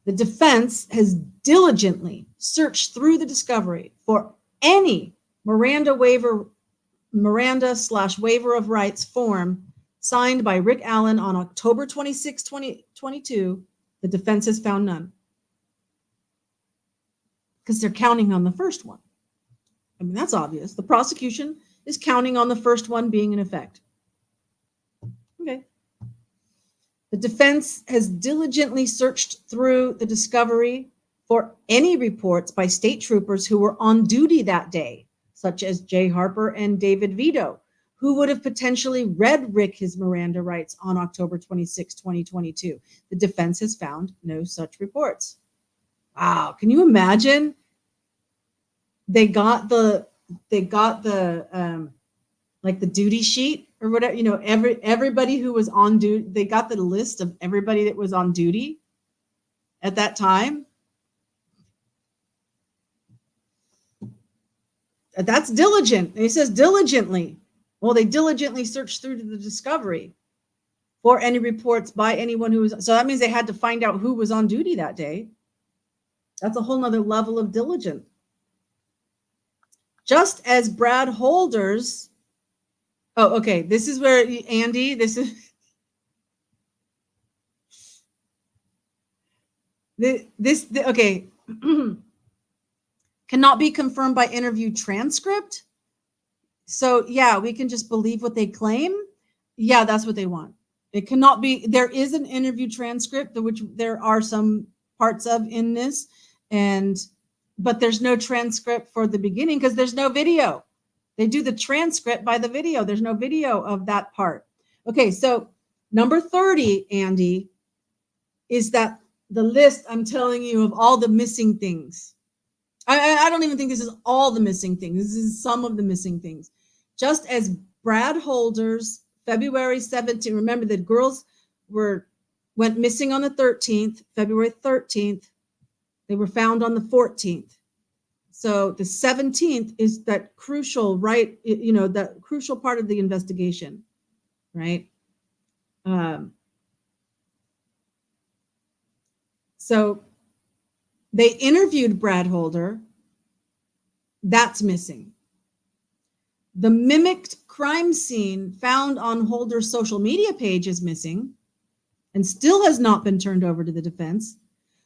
The defense has diligently searched through the discovery for any Miranda/waiver of rights form signed by Rick Allen on October 26, 2022. The defense has found none. Because they're counting on the first one. That's obvious. The prosecution is counting on the first one being in effect. Okay. The defense has diligently searched through the discovery for any reports by state troopers who were on duty that day, such as Jay Harper and David Vito, who would have potentially read Rick his Miranda rights on October 26, 2022. The defense has found no such reports. Wow, can you imagine? They got the like the duty sheet or whatever, everybody who was on duty, they got the list of everybody that was on duty at that time. That's diligent. And he says diligently. Well, they diligently searched through the discovery for any reports by anyone who was, so that means they had to find out who was on duty that day. That's a whole nother level of diligence. Just as Brad Holders, oh, okay, this is where, Andy, this is, okay, cannot be confirmed by interview transcript. So yeah, we can just believe what they claim. Yeah, that's what they want. It cannot be, there is an interview transcript, which there are some parts of in this, but there's no transcript for the beginning because there's no video. They do the transcript by the video. There's no video of that part. Okay, so number 30, Andy, is that the list I'm telling you of all the missing things. I don't even think this is all the missing things. This is some of the missing things. Just as Brad Holders, February 17th, remember the girls went missing on the 13th, February 13th. They were found on the 14th. So the 17th is that crucial, right? That crucial part of the investigation, right? So they interviewed Brad Holder. That's missing. The mimicked crime scene found on Holder's social media page is missing and still has not been turned over to the defense,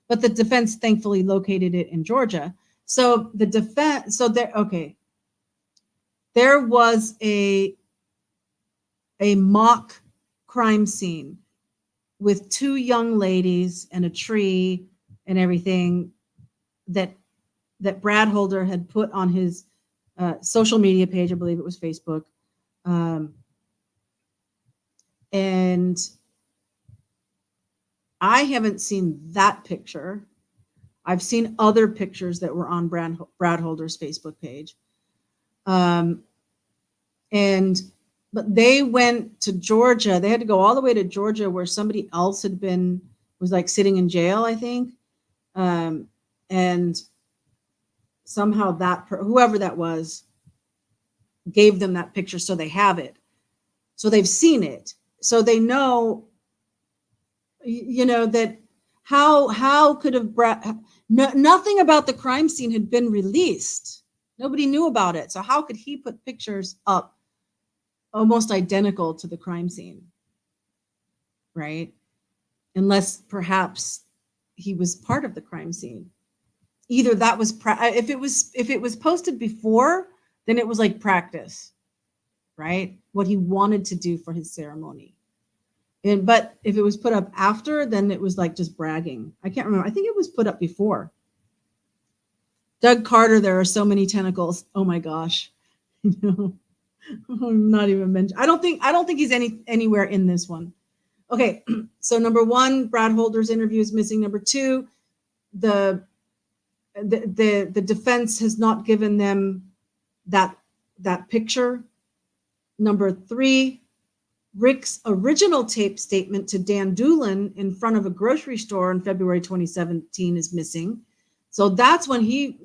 but the defense thankfully located it in Georgia. So the defense, there was a mock crime scene with two young ladies and a tree and everything that Brad Holder had put on his social media page. I believe it was Facebook. And I haven't seen that picture. I've seen other pictures that were on Brad Holder's Facebook page. But they went to Georgia. They had to go all the way to Georgia where somebody else was like sitting in jail, I think. And somehow whoever that was gave them that picture, so they have it. So they've seen it. So they know, that how could have nothing about the crime scene had been released. Nobody knew about it. So how could he put pictures up almost identical to the crime scene, right? Unless perhaps he was part of the crime scene. Either that was if it was posted before, then it was like practice, right? What he wanted to do for his ceremony. But if it was put up after, then it was like just bragging. I can't remember. I think it was put up before. Doug Carter, there are so many tentacles. Oh my gosh. I'm not even mentioning. I don't think he's anywhere in this one. Okay, so number 1, Brad Holder's interview is missing. Number 2, the defense has not given them that picture. Number 3, Rick's original tape statement to Dan Doolin in front of a grocery store in February 2017 is missing. So that's when he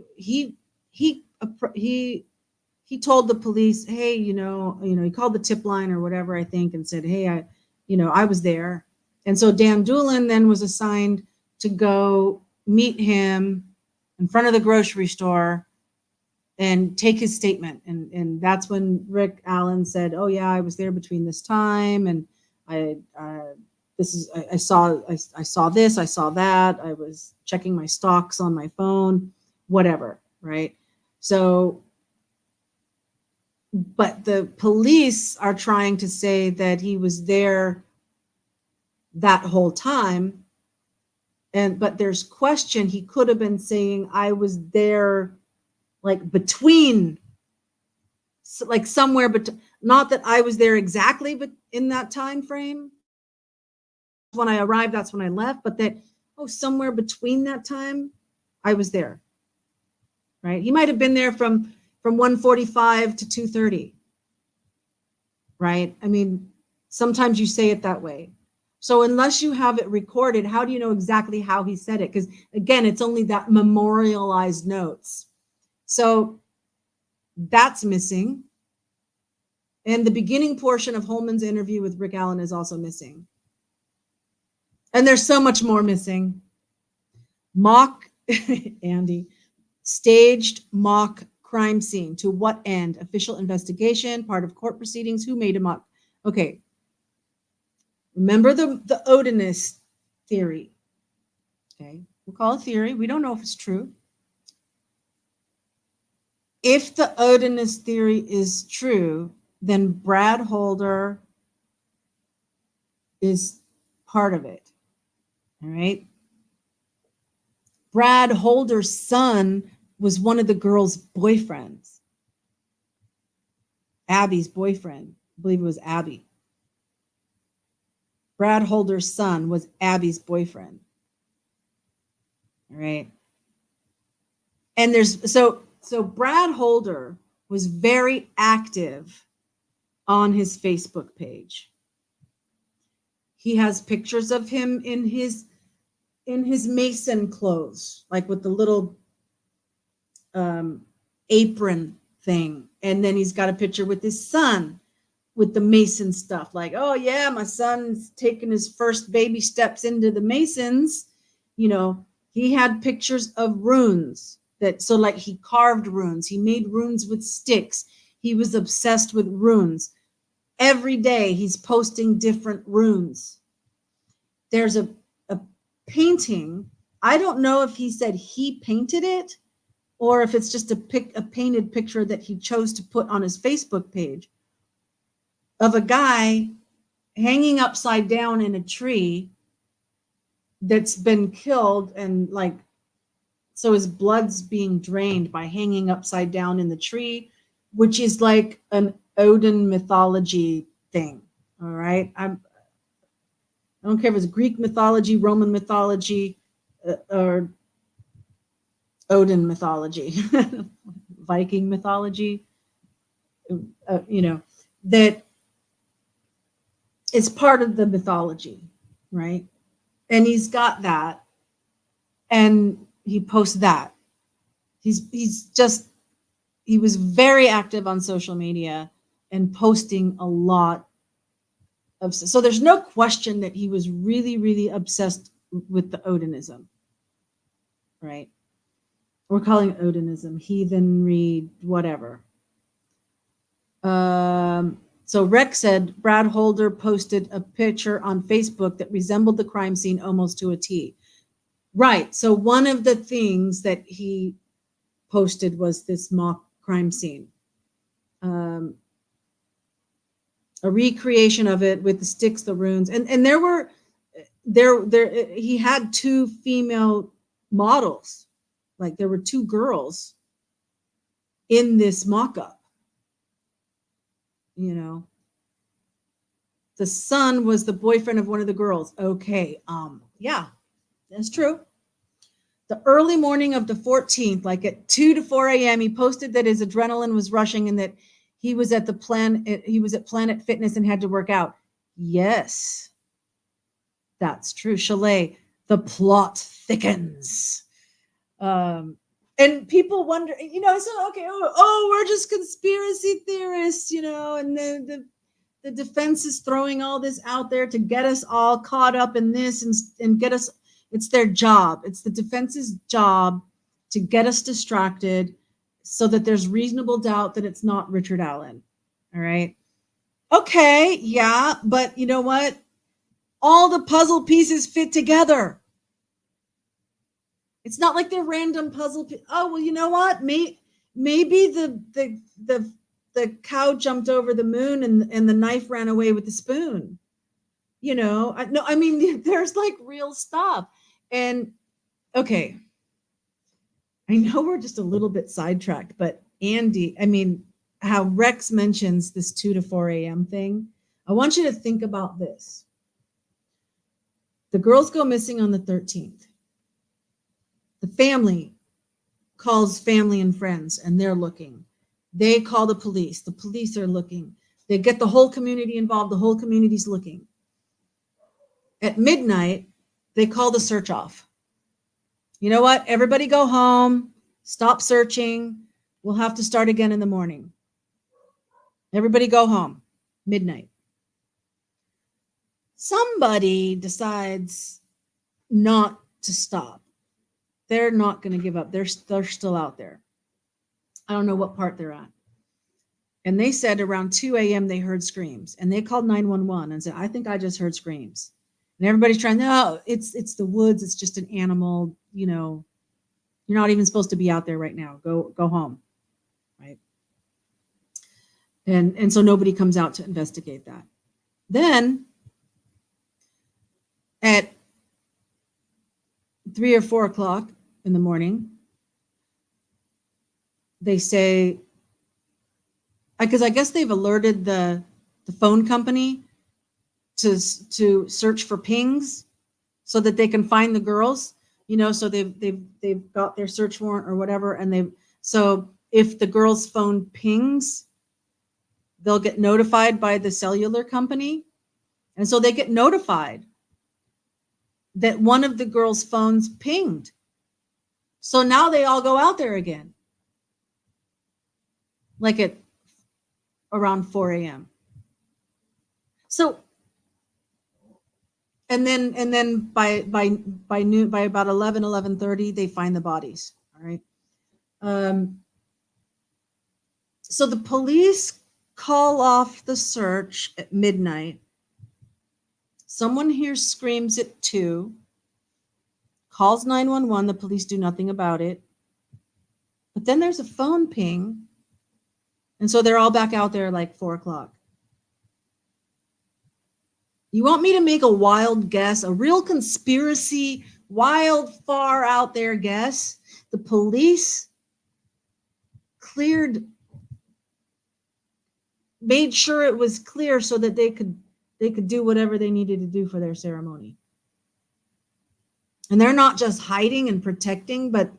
told the police, hey, he called the tip line or whatever, I think, and said, hey, I was there. And so Dan Doolin then was assigned to go meet him in front of the grocery store and take his statement. And that's when Rick Allen said, oh yeah, I was there between this time. And I saw this, I saw that. I was checking my stocks on my phone, whatever. Right. So, but the police are trying to say that he was there that whole time. But there's question, he could have been saying, I was there like between, like somewhere, but not that I was there exactly, but in that time frame. When I arrived, that's when I left, but that, somewhere between that time, I was there. Right? He might have been there from 1:45 to 2:30. Right? I mean, sometimes you say it that way. So unless you have it recorded, how do you know exactly how he said it? Because again, it's only that memorialized notes. So that's missing. And the beginning portion of Holman's interview with Rick Allen is also missing. And there's so much more missing. Staged mock crime scene. To what end? Official investigation, part of court proceedings. Who made him up? Okay. Remember the Odinist theory. Okay. We'll call it theory. We don't know if it's true. If the Odinist theory is true, then Brad Holder is part of it. All right. Brad Holder's son was one of the girl's boyfriends. Abby's boyfriend. I believe it was Abby. Brad Holder's son was Abby's boyfriend. All right. And so Brad Holder was very active on his Facebook page. He has pictures of him in his Mason clothes, like with the little apron thing. And then he's got a picture with his son with the Mason stuff. Like, oh yeah, my son's taking his first baby steps into the Masons. You know, he had pictures of runes so like he carved runes. He made runes with sticks. He was obsessed with runes. Every day he's posting different runes. There's a painting. I don't know if he said he painted it or if it's just a painted picture that he chose to put on his Facebook page of a guy hanging upside down in a tree that's been killed, and like, so his blood's being drained by hanging upside down in the tree, which is like an Odin mythology thing. All right. I don't care if it's Greek mythology, Roman mythology, or Odin mythology, Viking mythology, that it's part of the mythology, right? And he's got that, and he posts that. He was very active on social media and posting a lot of, so there's no question that he was really, really obsessed with the Odinism, right? We're calling it Odinism, heathenry, whatever. So Rex said Brad Holder posted a picture on Facebook that resembled the crime scene almost to a T. Right. So one of the things that he posted was this mock crime scene. A recreation of it with the sticks, the runes, and there he had two female models. Like there were two girls in this mock-up. You know, the son was the boyfriend of one of the girls. Okay. Yeah, that's true. The early morning of the 14th, like at 2 to 4 a.m., he posted that his adrenaline was rushing and that he was at Planet Fitness and had to work out. Yes, that's true. Chalet, the plot thickens. And people wonder, so okay, we're just conspiracy theorists, and the defense is throwing all this out there to get us all caught up in this and get us. It's their job. It's the defense's job to get us distracted so that there's reasonable doubt that it's not Richard Allen. All right. Okay. Yeah. But you know what? All the puzzle pieces fit together. It's not like they're random puzzle. Oh, well, you know what? Maybe the cow jumped over the moon and the knife ran away with the spoon. There's like real stuff. And okay, I know we're just a little bit sidetracked, but Andy, how Rex mentions this 2 to 4 a.m. thing, I want you to think about this. The girls go missing on the 13th. The family calls family and friends, and they're looking. They call the police. The police are looking. They get the whole community involved. The whole community's looking. At midnight, they call the search off. You know what? Everybody go home. Stop searching. We'll have to start again in the morning. Everybody go home. Midnight. Somebody decides not to stop. They're not going to give up. They're still out there. I don't know what part they're at. And they said around 2 a.m. they heard screams, and they called 911 and said, I think I just heard screams. And everybody's trying, no, it's the woods. It's just an animal. You're not even supposed to be out there right now. Go home. Right. And so nobody comes out to investigate that. Then at 3 or 4 o'clock in the morning, they say, because I guess they've alerted the phone company to search for pings so that they can find the girls, so they've got their search warrant or whatever. And so if the girl's phone pings, they'll get notified by the cellular company. And so they get notified that one of the girls' phones pinged. So now they all go out there again, like at around 4 a.m. So, and then by noon, by about 11:30, they find the bodies. All right. So the police call off the search at midnight. Someone hears screams at 2, calls 911. The police do nothing about it. But then there's a phone ping. And so they're all back out there like 4 o'clock. You want me to make a wild guess, a real conspiracy, wild, far out there guess? The police made sure it was clear so that they could do whatever they needed to do for their ceremony. And they're not just hiding and protecting, but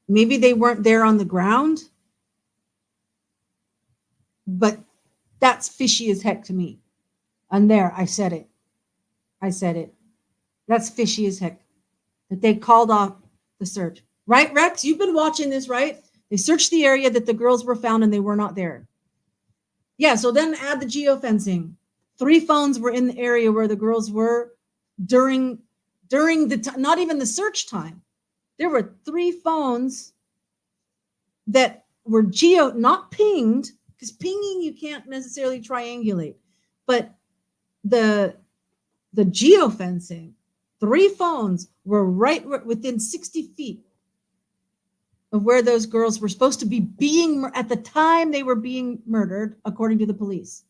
maybe they weren't there on the ground. But that's fishy as heck to me. And there, I said it. That's fishy as heck. That they called off the search. Right, Rex? You've been watching this, right? They searched the area that the girls were found and they were not there. Yeah, so then add the geofencing. 3 phones were in the area where the girls were during the not even the search time. There were 3 phones that were not pinged, because pinging you can't necessarily triangulate, but the geofencing, 3 phones were right within 60 feet of where those girls were supposed to be at the time they were being murdered, according to the police,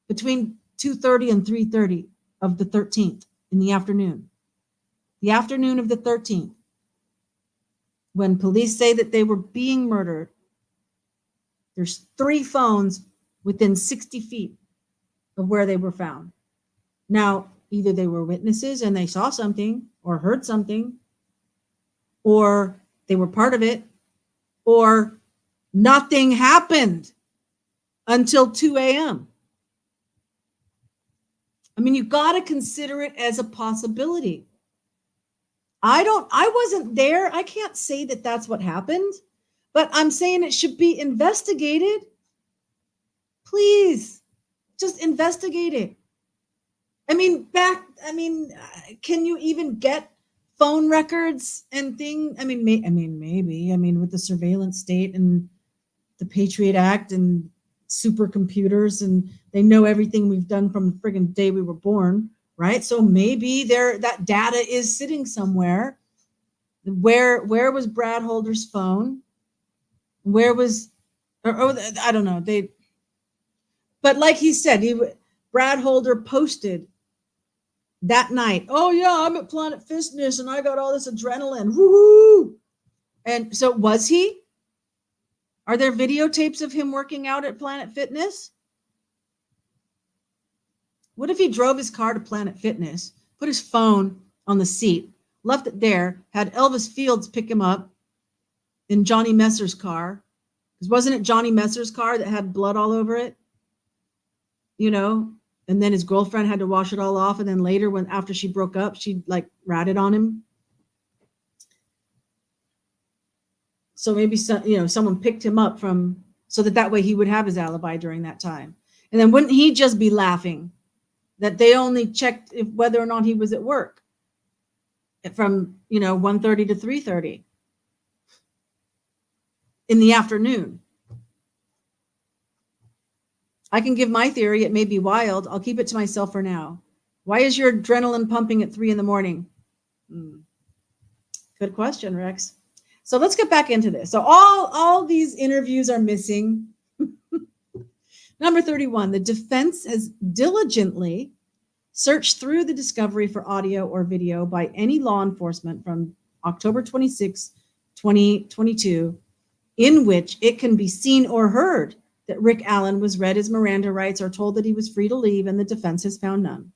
between 2:30 and 3:30 of the 13th in the afternoon. The afternoon of the 13th, when police say that they were being murdered, there's 3 phones within 60 feet of where they were found. Now, either they were witnesses and they saw something or heard something, or they were part of it, or nothing happened until 2 a.m. I mean, you got to consider it as a possibility. I wasn't there. I can't say that that's what happened, but I'm saying it should be investigated. Please, just investigate it. I mean, can you even get phone records and things? I mean, maybe. I mean, with the surveillance state and the Patriot Act and supercomputers, and they know everything we've done from the friggin' day we were born, right? So maybe that data is sitting somewhere. Where was Brad Holder's phone? Where was, I don't know. But like he said, Brad Holder posted that night, oh yeah, I'm at Planet Fitness and I got all this adrenaline. Woo-hoo! And so was he? Are there videotapes of him working out at Planet Fitness? What if he drove his car to Planet Fitness, put his phone on the seat, left it there, had Elvis Fields pick him up in Johnny Messer's car? Because wasn't it Johnny Messer's car that had blood all over it? And then his girlfriend had to wash it all off. And then later, after she broke up, she like ratted on him. So maybe someone picked him up so that way he would have his alibi during that time. And then wouldn't he just be laughing that they only checked whether or not he was at work from 1:30 to 3:30? in the afternoon. I can give my theory. It may be wild. I'll keep it to myself for now. Why is your adrenaline pumping at 3 a.m? Good question, Rex. So let's get back into this. So all these interviews are missing. Number 31, the defense has diligently searched through the discovery for audio or video by any law enforcement from October 26, 2022, in which it can be seen or heard that Rick Allen was read his Miranda rights or told that he was free to leave, and the defense has found none.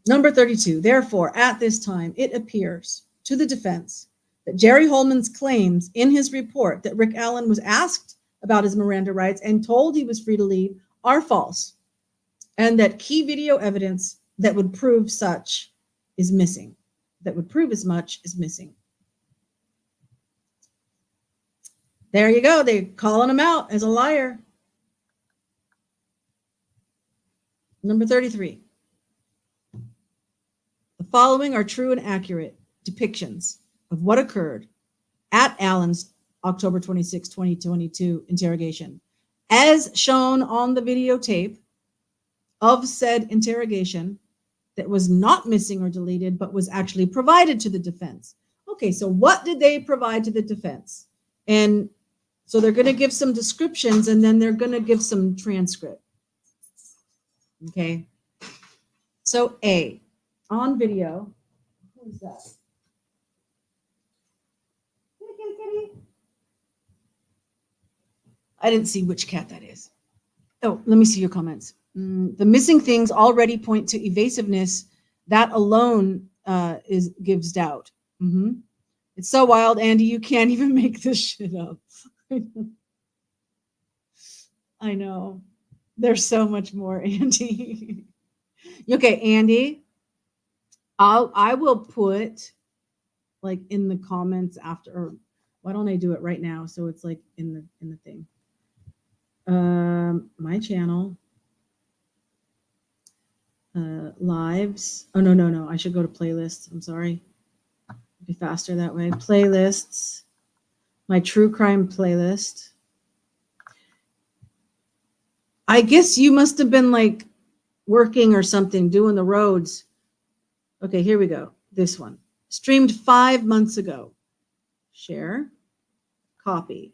Number 32, therefore, at this time, it appears to the defense that Jerry Holman's claims in his report that Rick Allen was asked about his Miranda rights and told he was free to leave are false, and that key video evidence that would prove such is missing. That would prove as much is missing. There you go. They're calling him out as a liar. Number 33. The following are true and accurate depictions of what occurred at Allen's October 26, 2022 interrogation, as shown on the videotape of said interrogation that was not missing or deleted, but was actually provided to the defense. Okay, so what did they provide to the defense? And so they're going to give some descriptions, and then they're going to give some transcript. Okay. So A, on video, who is that? Kitty. I didn't see which cat that is. Oh, let me see your comments. The missing things already point to evasiveness. That alone gives doubt. It's so wild, Andy. You can't even make this shit up. I know. There's so much more, Andy. Okay, Andy. I will put like in the comments after. Or why don't I do it right now? So it's like in the thing. My channel. Lives. Oh, no. I should go to playlists. I'm sorry. Be faster that way. Playlists. My true crime playlist. I guess you must have been like working or something, doing the roads. Okay, here we go. This one. Streamed 5 months ago. Share. Copy.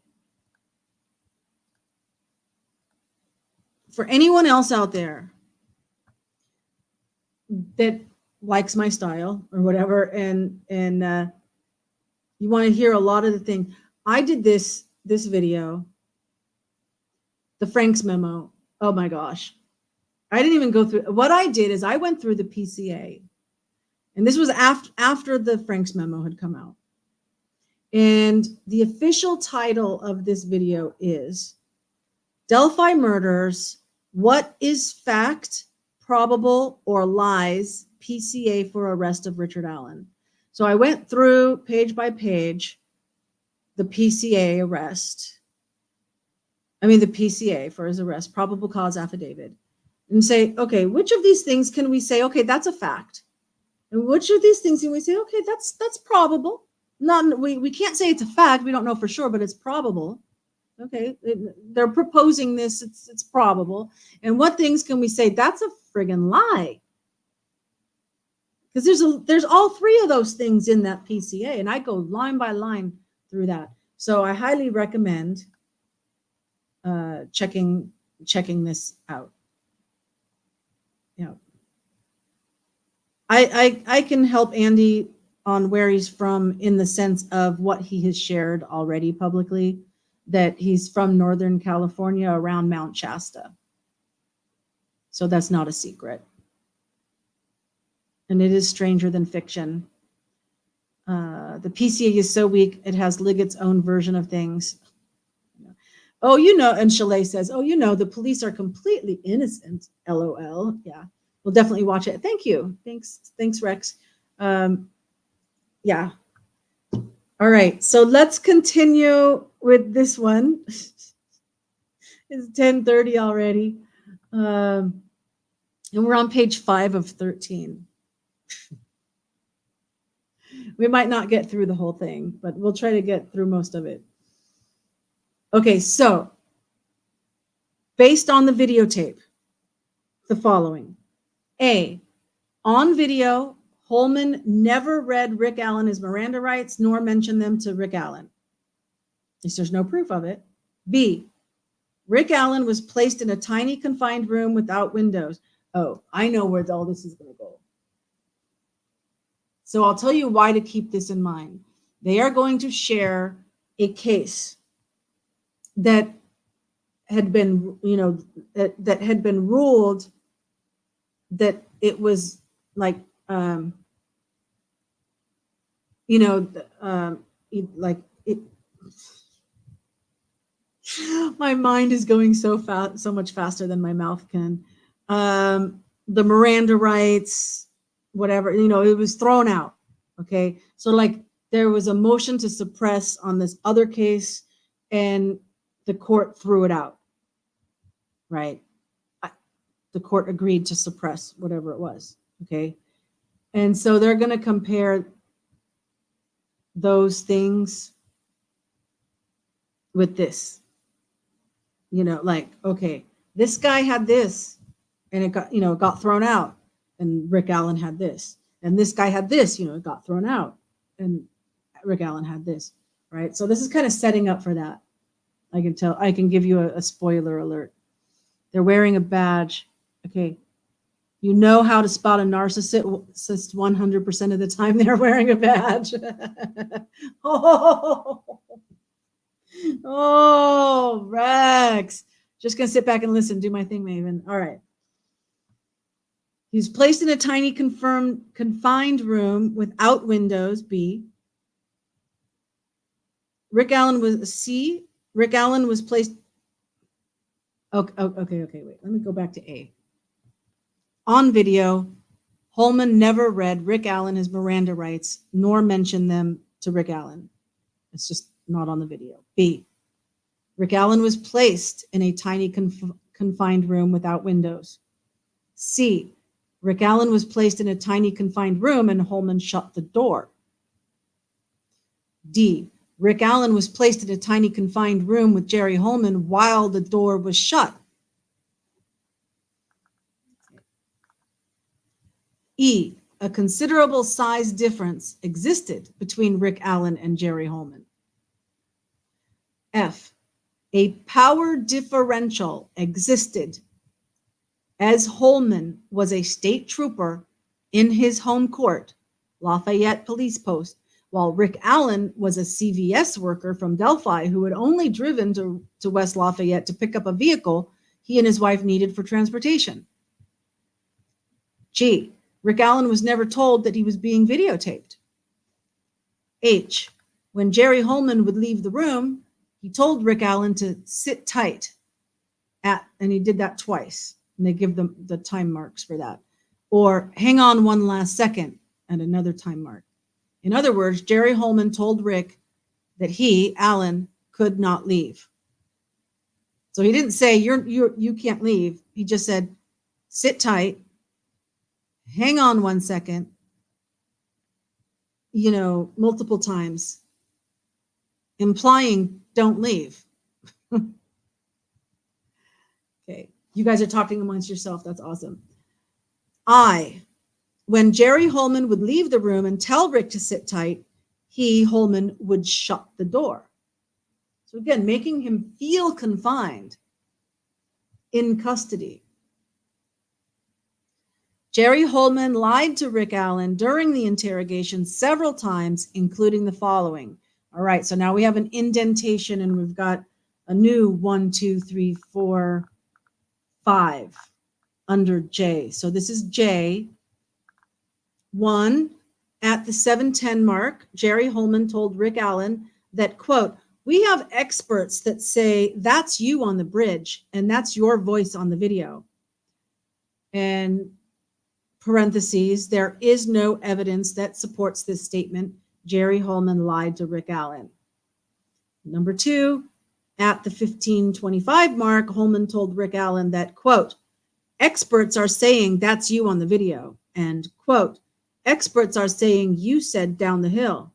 For anyone else out there that likes my style or whatever, and you want to hear a lot of the things. I did this video, the Frank's memo. Oh my gosh. I didn't even go through. What I did is I went through the PCA, and this was after the Frank's memo had come out. And the official title of this video is Delphi Murders, What is Fact, Probable, or Lies, PCA for Arrest of Richard Allen. So I went through page by page the PCA arrest. I mean, the PCA for his arrest, probable cause affidavit, and say, okay, which of these things can we say, okay, that's a fact? And which of these things can we say, okay, that's probable? We can't say it's a fact. We don't know for sure, but it's probable. Okay, they're proposing this. It's probable. And what things can we say that's a friggin' lie? Because there's all three of those things in that PCA, and I go line by line through that. So I highly recommend checking this out. Yeah, I can help Andy on where he's from in the sense of what he has shared already publicly, that he's from Northern California around Mount Shasta. So that's not a secret. And it is stranger than fiction. The PCA is so weak, it has Liggett's own version of things. Oh, and Chalet says, the police are completely innocent, LOL. Yeah, we'll definitely watch it. Thank you. Thanks, Rex. Yeah. All right, so let's continue with this one. It's 10:30 already. And we're on page 5 of 13. We might not get through the whole thing, but we'll try to get through most of it. Okay, so based on the videotape, the following. A, on video, Holman never read Rick Allen his Miranda rights nor mentioned them to Rick Allen. At least there's no proof of it. B, Rick Allen was placed in a tiny confined room without windows. Oh, I know where all this is going to go. So I'll tell you why to keep this in mind. They are going to share a case that had been, that had been ruled that it was like, like it. My mind is going so fast, so much faster than my mouth can. The Miranda rights, whatever, it was thrown out. Okay. So like there was a motion to suppress on this other case and the court threw it out. Right. The court agreed to suppress whatever it was. Okay. And so they're going to compare those things with this. Like, okay, this guy had this and it got, got thrown out, and Rick Allen had this, and this guy had this, it got thrown out, and Rick Allen had this, right? So this is kind of setting up for that. I can give you a spoiler alert. They're wearing a badge. Okay. You know how to spot a narcissist 100% of the time they're wearing a badge. Oh, Rex. Just going to sit back and listen. Do my thing, Maven. All right. He's placed in a tiny confined room without windows, B. Rick Allen was C. Rick Allen was placed. Okay, wait. Let me go back to A. On video, Holman never read Rick Allen his Miranda rights, nor mentioned them to Rick Allen. It's just not on the video. B. Rick Allen was placed in a tiny confined room without windows. C. Rick Allen was placed in a tiny confined room and Holman shut the door. D. Rick Allen was placed in a tiny confined room with Jerry Holman while the door was shut. E. A considerable size difference existed between Rick Allen and Jerry Holman. F. A power differential existed as Holman was a state trooper in his home court, Lafayette Police Post, while Rick Allen was a CVS worker from Delphi who had only driven to West Lafayette to pick up a vehicle he and his wife needed for transportation. G. Rick Allen was never told that he was being videotaped. H. When Jerry Holman would leave the room, he told Rick Allen to sit tight and he did that twice. And they give them the time marks for that. Or hang on one last second and another time mark. In other words, Jerry Holman told Rick that he, Allen, could not leave. So he didn't say you can't leave. He just said, sit tight, hang on one second, multiple times, implying don't leave. Okay. You guys are talking amongst yourself. That's awesome. When Jerry Holman would leave the room and tell Rick to sit tight, Holman, would shut the door. So again, making him feel confined in custody. Jerry Holman lied to Rick Allen during the interrogation several times, including the following. All right, so now we have an indentation and we've got a new 1, 2, 3, 4, 5 under J. So this is J. 1, at the 7:10 mark, Jerry Holman told Rick Allen that, quote, we have experts that say that's you on the bridge and that's your voice on the video. And parentheses, there is no evidence that supports this statement. Jerry Holman lied to Rick Allen. Number 2, at the 15:25 mark, Holman told Rick Allen that, quote, experts are saying that's you on the video, and, quote, experts are saying you said down the hill.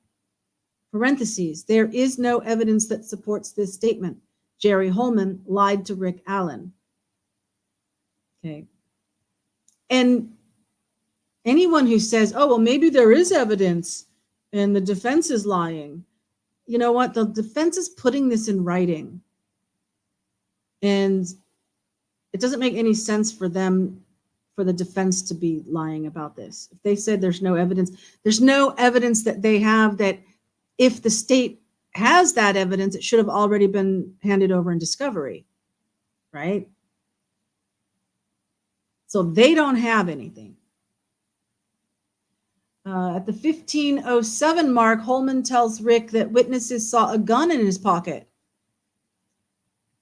Parentheses, there is no evidence that supports this statement. Jerry Holman lied to Rick Allen. Okay. And anyone who says, oh, well, maybe there is evidence and the defense is lying, you know what? The defense is putting this in writing. And it doesn't make any sense for them, for the defense to be lying about this. If they said there's no evidence that they have, that if the state has that evidence, it should have already been handed over in discovery, right? So they don't have anything. At the 1507 mark, Holman tells Rick that witnesses saw a gun in his pocket.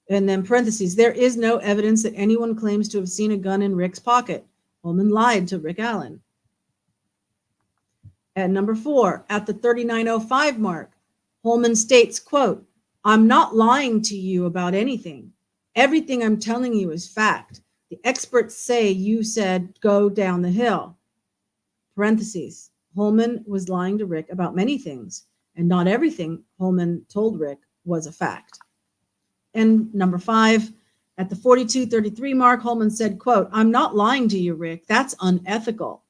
And then parentheses, there is no evidence that anyone claims to have seen a gun in Rick's pocket. Holman lied to Rick Allen. At number 4, at the 3905 mark, Holman states, quote, I'm not lying to you about anything. Everything I'm telling you is fact. The experts say you said go down the hill. Parentheses, Holman was lying to Rick about many things, and not everything Holman told Rick was a fact. And number 5, at the 4233 mark, Holman said, quote, I'm not lying to you, Rick. That's unethical.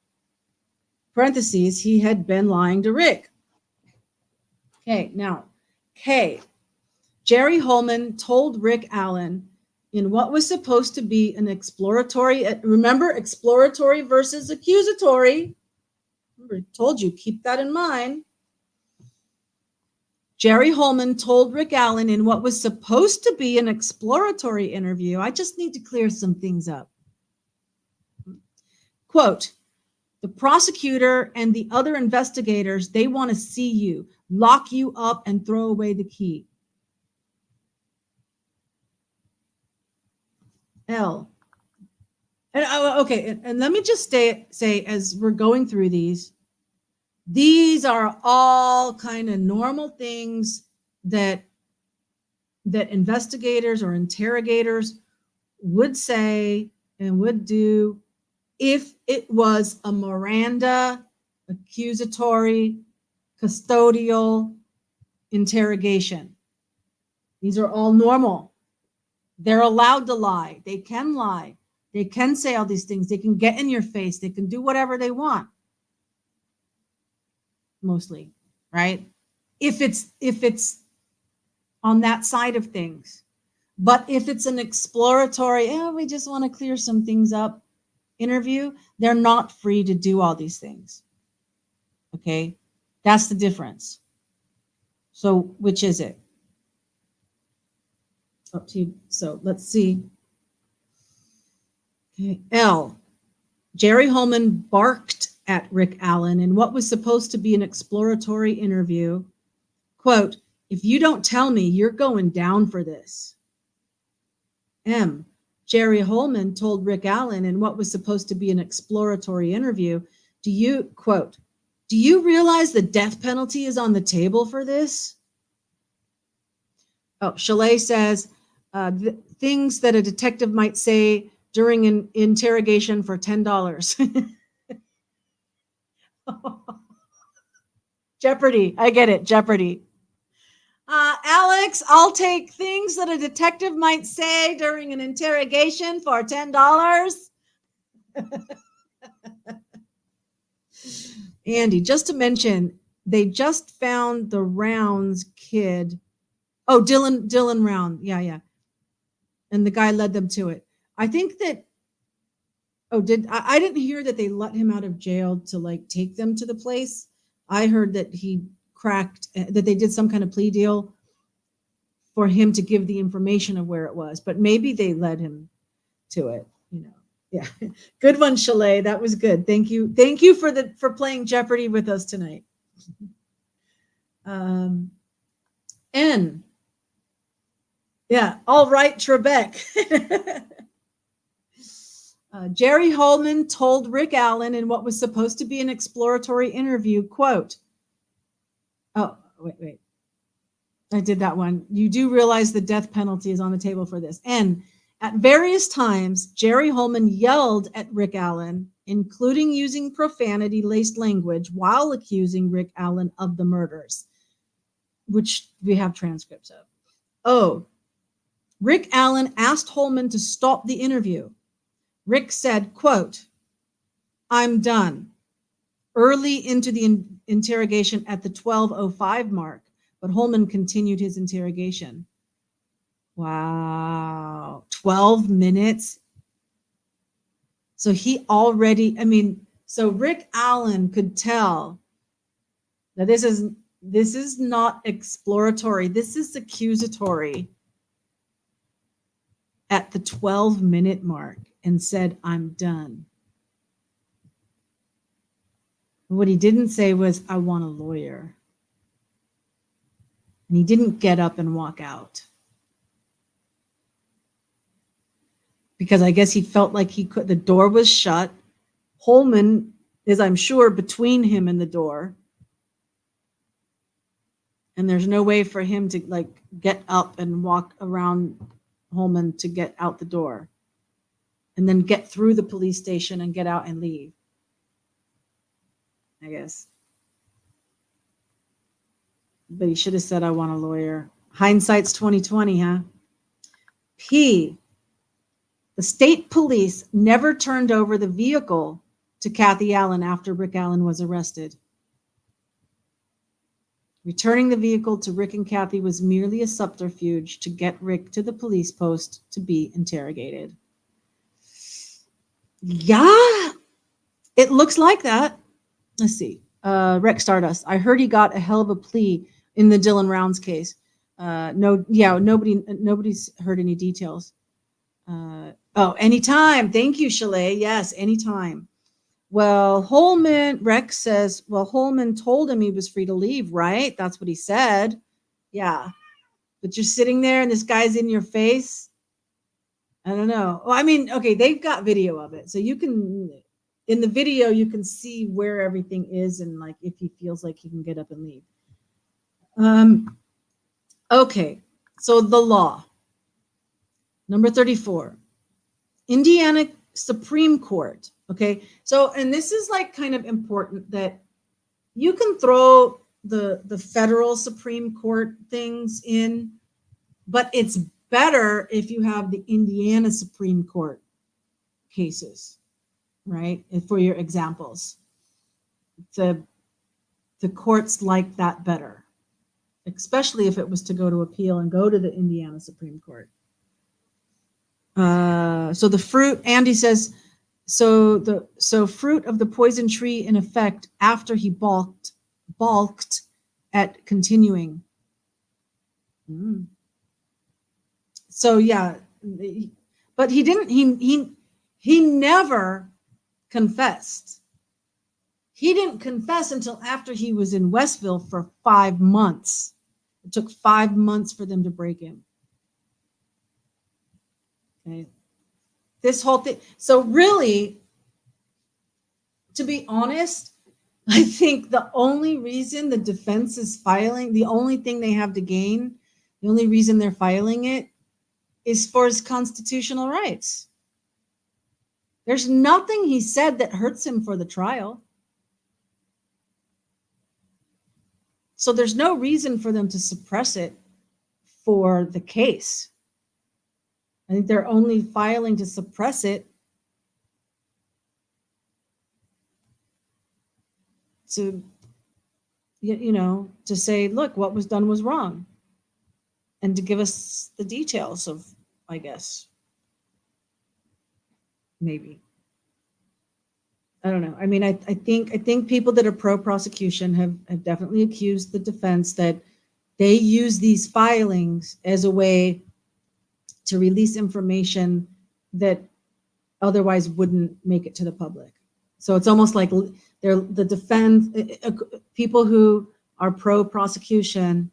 Parentheses, he had been lying to Rick. Okay, now, K. Jerry Holman told Rick Allen in what was supposed to be an exploratory, remember, exploratory versus accusatory. Remember, I told you, keep that in mind. Jerry Holman told Rick Allen in what was supposed to be an exploratory interview. I just need to clear some things up. Quote, the prosecutor and the other investigators, they want to see you, lock you up, and throw away the key. L. And okay, and let me just say, as we're going through these are all kind of normal things that investigators or interrogators would say and would do if it was a Miranda, accusatory, custodial interrogation. These are all normal. They're allowed to lie. They can lie. They can say all these things. They can get in your face. They can do whatever they want. Mostly, right? If it's on that side of things. But if it's an exploratory, we just want to clear some things up interview, they're not free to do all these things. Okay? That's the difference. So which is it? Up to you. So let's see. Okay. L. Jerry Holman barked at Rick Allen in what was supposed to be an exploratory interview. Quote, if you don't tell me, you're going down for this. M. Jerry Holman told Rick Allen in what was supposed to be an exploratory interview, do you realize the death penalty is on the table for this? Oh, Chalet says, things that a detective might say during an interrogation for $10. Jeopardy. I get it. Jeopardy. Alex, I'll take things that a detective might say during an interrogation for $10. Andy, just to mention, they just found the Rounds kid. Oh, Dylan Round. Yeah. And the guy led them to it. I think that, I didn't hear that they let him out of jail to take them to the place. I heard that he cracked, that they did some kind of plea deal for him to give the information of where it was, but maybe they led him to it, Yeah. Good one, Chalet. That was good. Thank you. Thank you for playing Jeopardy with us tonight. N. Yeah. All right, Trebek. Jerry Holman told Rick Allen in what was supposed to be an exploratory interview, quote, oh, wait. I did that one. You do realize the death penalty is on the table for this. And at various times, Jerry Holman yelled at Rick Allen, including using profanity-laced language while accusing Rick Allen of the murders, which we have transcripts of. Oh, Rick Allen asked Holman to stop the interview. Rick said, quote, "I'm done," early into the interrogation at the 12:05 mark, but Holman continued his interrogation. Wow, 12 minutes. So he already, so Rick Allen could tell that this is not exploratory, this is accusatory at the 12-minute mark, and said, "I'm done." What he didn't say was, "I want a lawyer." And he didn't get up and walk out. Because I guess he felt like the door was shut. Holman is, I'm sure, between him and the door. And there's no way for him to get up and walk around Holman to get out the door. And then get through the police station and get out and leave. I guess. But he should have said, "I want a lawyer." Hindsight's 2020, huh? P. The state police never turned over the vehicle to Kathy Allen after Rick Allen was arrested. Returning the vehicle to Rick and Kathy was merely a subterfuge to get Rick to the police post to be interrogated. Yeah, it looks like that. Let's see. Rex Stardust. I heard he got a hell of a plea in the Dylan Rounds case. Nobody's heard any details. Anytime. Thank you, Chalet. Yes, anytime. Well, Rex says, well, Holman told him he was free to leave, right? That's what he said. Yeah. But you're sitting there and this guy's in your face. I don't know. Well, okay, they've got video of it. So in the video, you can see where everything is and if he feels like he can get up and leave. Okay, so the law. Number 34, Indiana Supreme Court. Okay, so, and this is kind of important that you can throw the federal Supreme Court things in, but it's better if you have the Indiana Supreme Court cases, right? For your examples. The courts like that better, especially if it was to go to appeal and go to the Indiana Supreme Court. So the fruit, Andy says, so fruit of the poison tree in effect after he balked at continuing. So yeah, but he didn't. He never confessed. He didn't confess until after he was in Westville for 5 months. It took 5 months for them to break him. Okay. This whole thing. So really, to be honest, I think the only reason the defense is filing, the only thing they have to gain, the only reason they're filing it is for his constitutional rights. There's nothing he said that hurts him for the trial. So there's no reason for them to suppress it for the case. I think they're only filing to suppress it to, to say, look, what was done was wrong. And to give us the details of, I guess, maybe. I don't know. I think people that are pro-prosecution have definitely accused the defense that they use these filings as a way to release information that otherwise wouldn't make it to the public. So it's almost like they're the defense, people who are pro-prosecution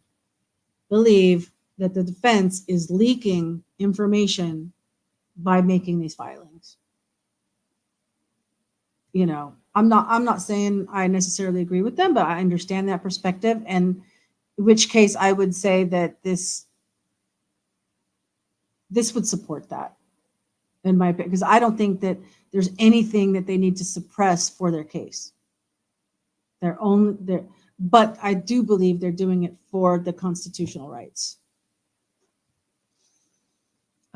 believe that the defense is leaking information by making these filings. I'm not saying I necessarily agree with them, but I understand that perspective. And in which case I would say that this would support that, in my opinion, because I don't think that there's anything that they need to suppress for their case. But I do believe they're doing it for the constitutional rights.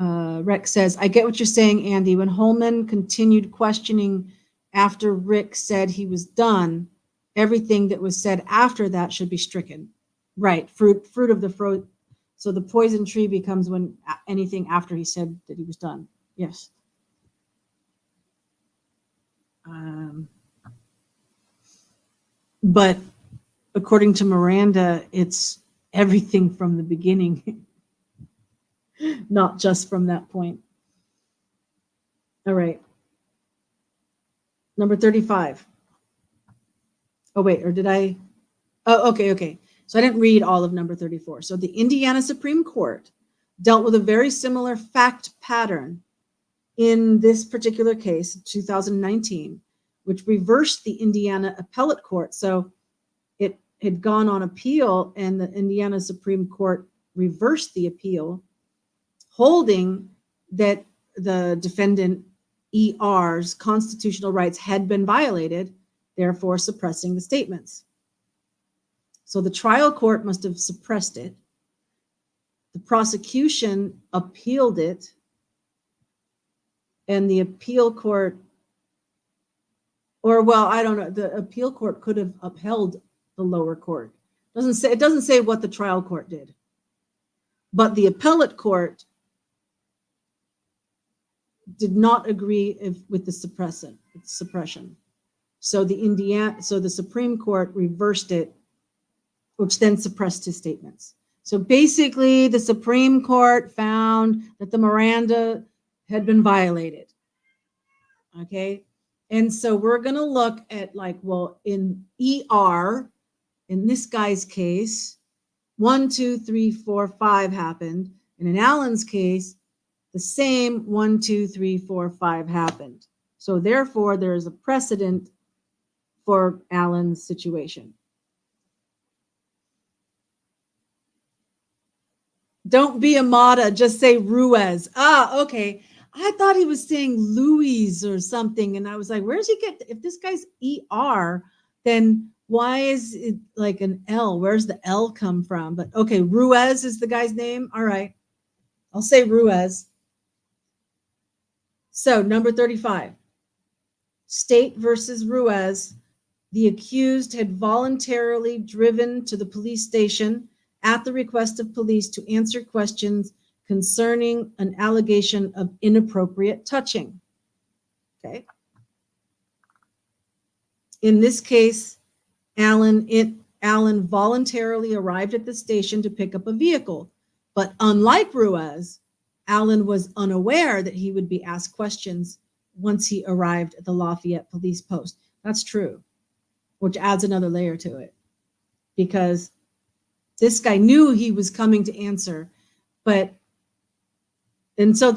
Rex says, I get what you're saying, Andy. When Holman continued questioning after Rick said he was done, everything that was said after that should be stricken. Right, fruit of the fruit. So the poison tree becomes when anything after he said that he was done. Yes. But according to Miranda, it's everything from the beginning, not just from that point. All right. Number 35. Oh, wait, or did I? Oh, okay. So I didn't read all of number 34. So the Indiana Supreme Court dealt with a very similar fact pattern in this particular case, 2019, which reversed the Indiana Appellate Court. So it had gone on appeal, and the Indiana Supreme Court reversed the appeal, holding that the defendant ER's constitutional rights had been violated, therefore suppressing the statements. So the trial court must have suppressed it. The prosecution appealed it, and the appeal court, or well, I don't know, the appeal court could have upheld the lower court. It doesn't say what the trial court did, but the appellate court did not agree with the suppression. So the Supreme Court reversed it, which then suppressed his statements. So basically, the Supreme Court found that the Miranda had been violated. Okay. And so we're going to look at in ER, in this guy's case, 1, 2, 3, 4, 5 happened. And in Alan's case, the same 1, 2, 3, 4, 5 happened. So therefore, there is a precedent for Alan's situation. Don't be Amada, just say Ruiz. Okay. I thought he was saying Louise or something. And I was like, where's he get? If this guy's ER, then why is it like an L? Where's the L come from? But okay, Ruiz is the guy's name. All right. I'll say Ruiz. So number 35, State versus Ruiz. The accused had voluntarily driven to the police station at the request of police to answer questions concerning an allegation of inappropriate touching. Okay. In this case, Alan voluntarily arrived at the station to pick up a vehicle, but unlike Ruiz, Alan was unaware that he would be asked questions once he arrived at the Lafayette police post. That's true, which adds another layer to it, because this guy knew he was coming to answer, and so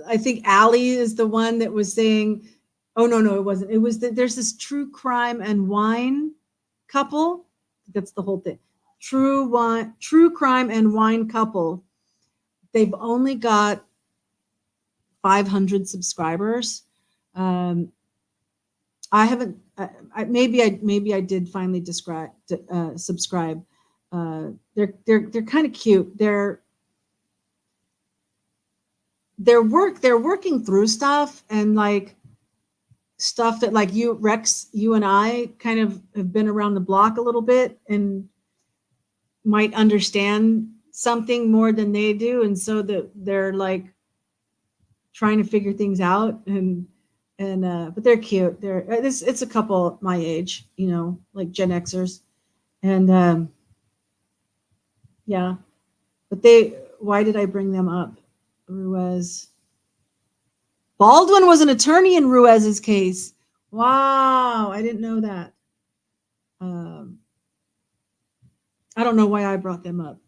I think Allie is the one that was saying, oh, no, it wasn't. It was there's this true crime and wine couple. That's the whole thing. True crime and wine couple. They've only got 500 subscribers. I haven't. Maybe I did finally subscribe. They're kind of cute. They're working through stuff, and stuff that Rex, you and I kind of have been around the block a little bit and might understand something more than they do, and so that they're trying to figure things out, but they're cute. It's a couple my age, like Gen Xers, and yeah. But why did I bring them up? Ruiz. Baldwin was an attorney in Ruiz's case. Wow, I didn't know that. I don't know why I brought them up.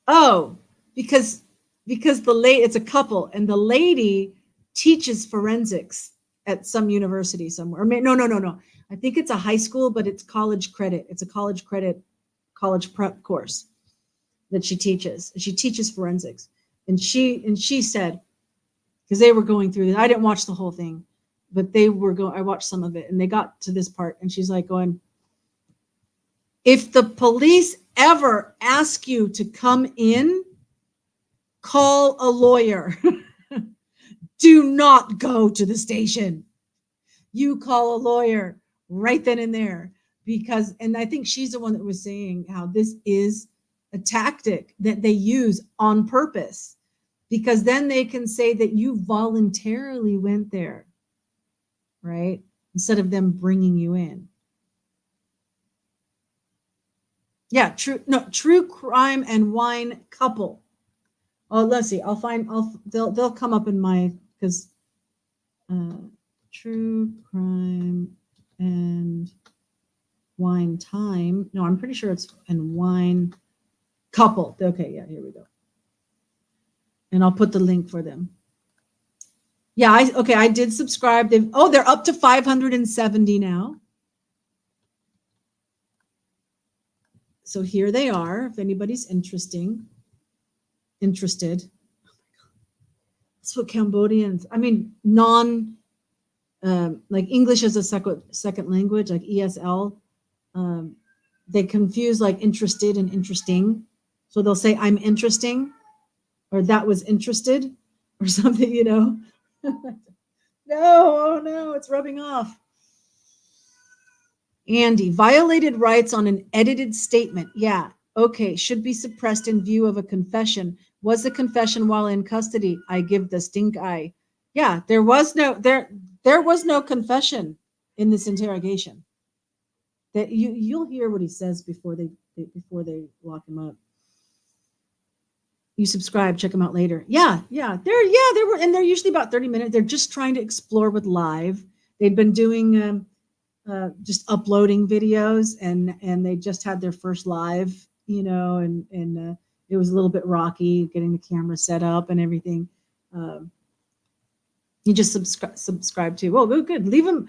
Oh, because it's a couple, and the lady teaches forensics at some university somewhere. No. I think it's a high school, but it's college credit. It's a college prep course that she teaches. She teaches forensics, and she said, because they were going through it. I didn't watch the whole thing, but I watched some of it, and they got to this part, and she's like going, if the police ever ask you to come in, call a lawyer. Do not go to the station. You call a lawyer right then and there, because, and I think she's the one that was saying how this is a tactic that they use on purpose, because then they can say that you voluntarily went there, right? Instead of them bringing you in. Yeah, true crime and wine couple. Oh, let's see. They'll come up in my, because true crime and wine time. No, I'm pretty sure it's and wine couple. Okay, yeah, here we go. And I'll put the link for them. Yeah, I did subscribe. They're up to 570 now. So here they are, if anybody's interested. That's what Cambodians, I mean, like English as a second language, like ESL, they confuse like interested and interesting. So they'll say, I'm interesting, or that was interested, or something, you know. No, it's rubbing off. Andy, violated rights on an edited statement. Yeah, okay, should be suppressed in view of a confession. Was the confession while in custody? I give the stink eye. Yeah, there was no confession in this interrogation. That you'll hear what he says before they lock him up. You subscribe, check them out later. Yeah, they're usually about 30 minutes. They're just trying to explore with live. They've been doing just uploading videos, and they just had their first live, you know, and it was a little bit rocky getting the camera set up and everything. You just subscribe to. Oh, good. Leave them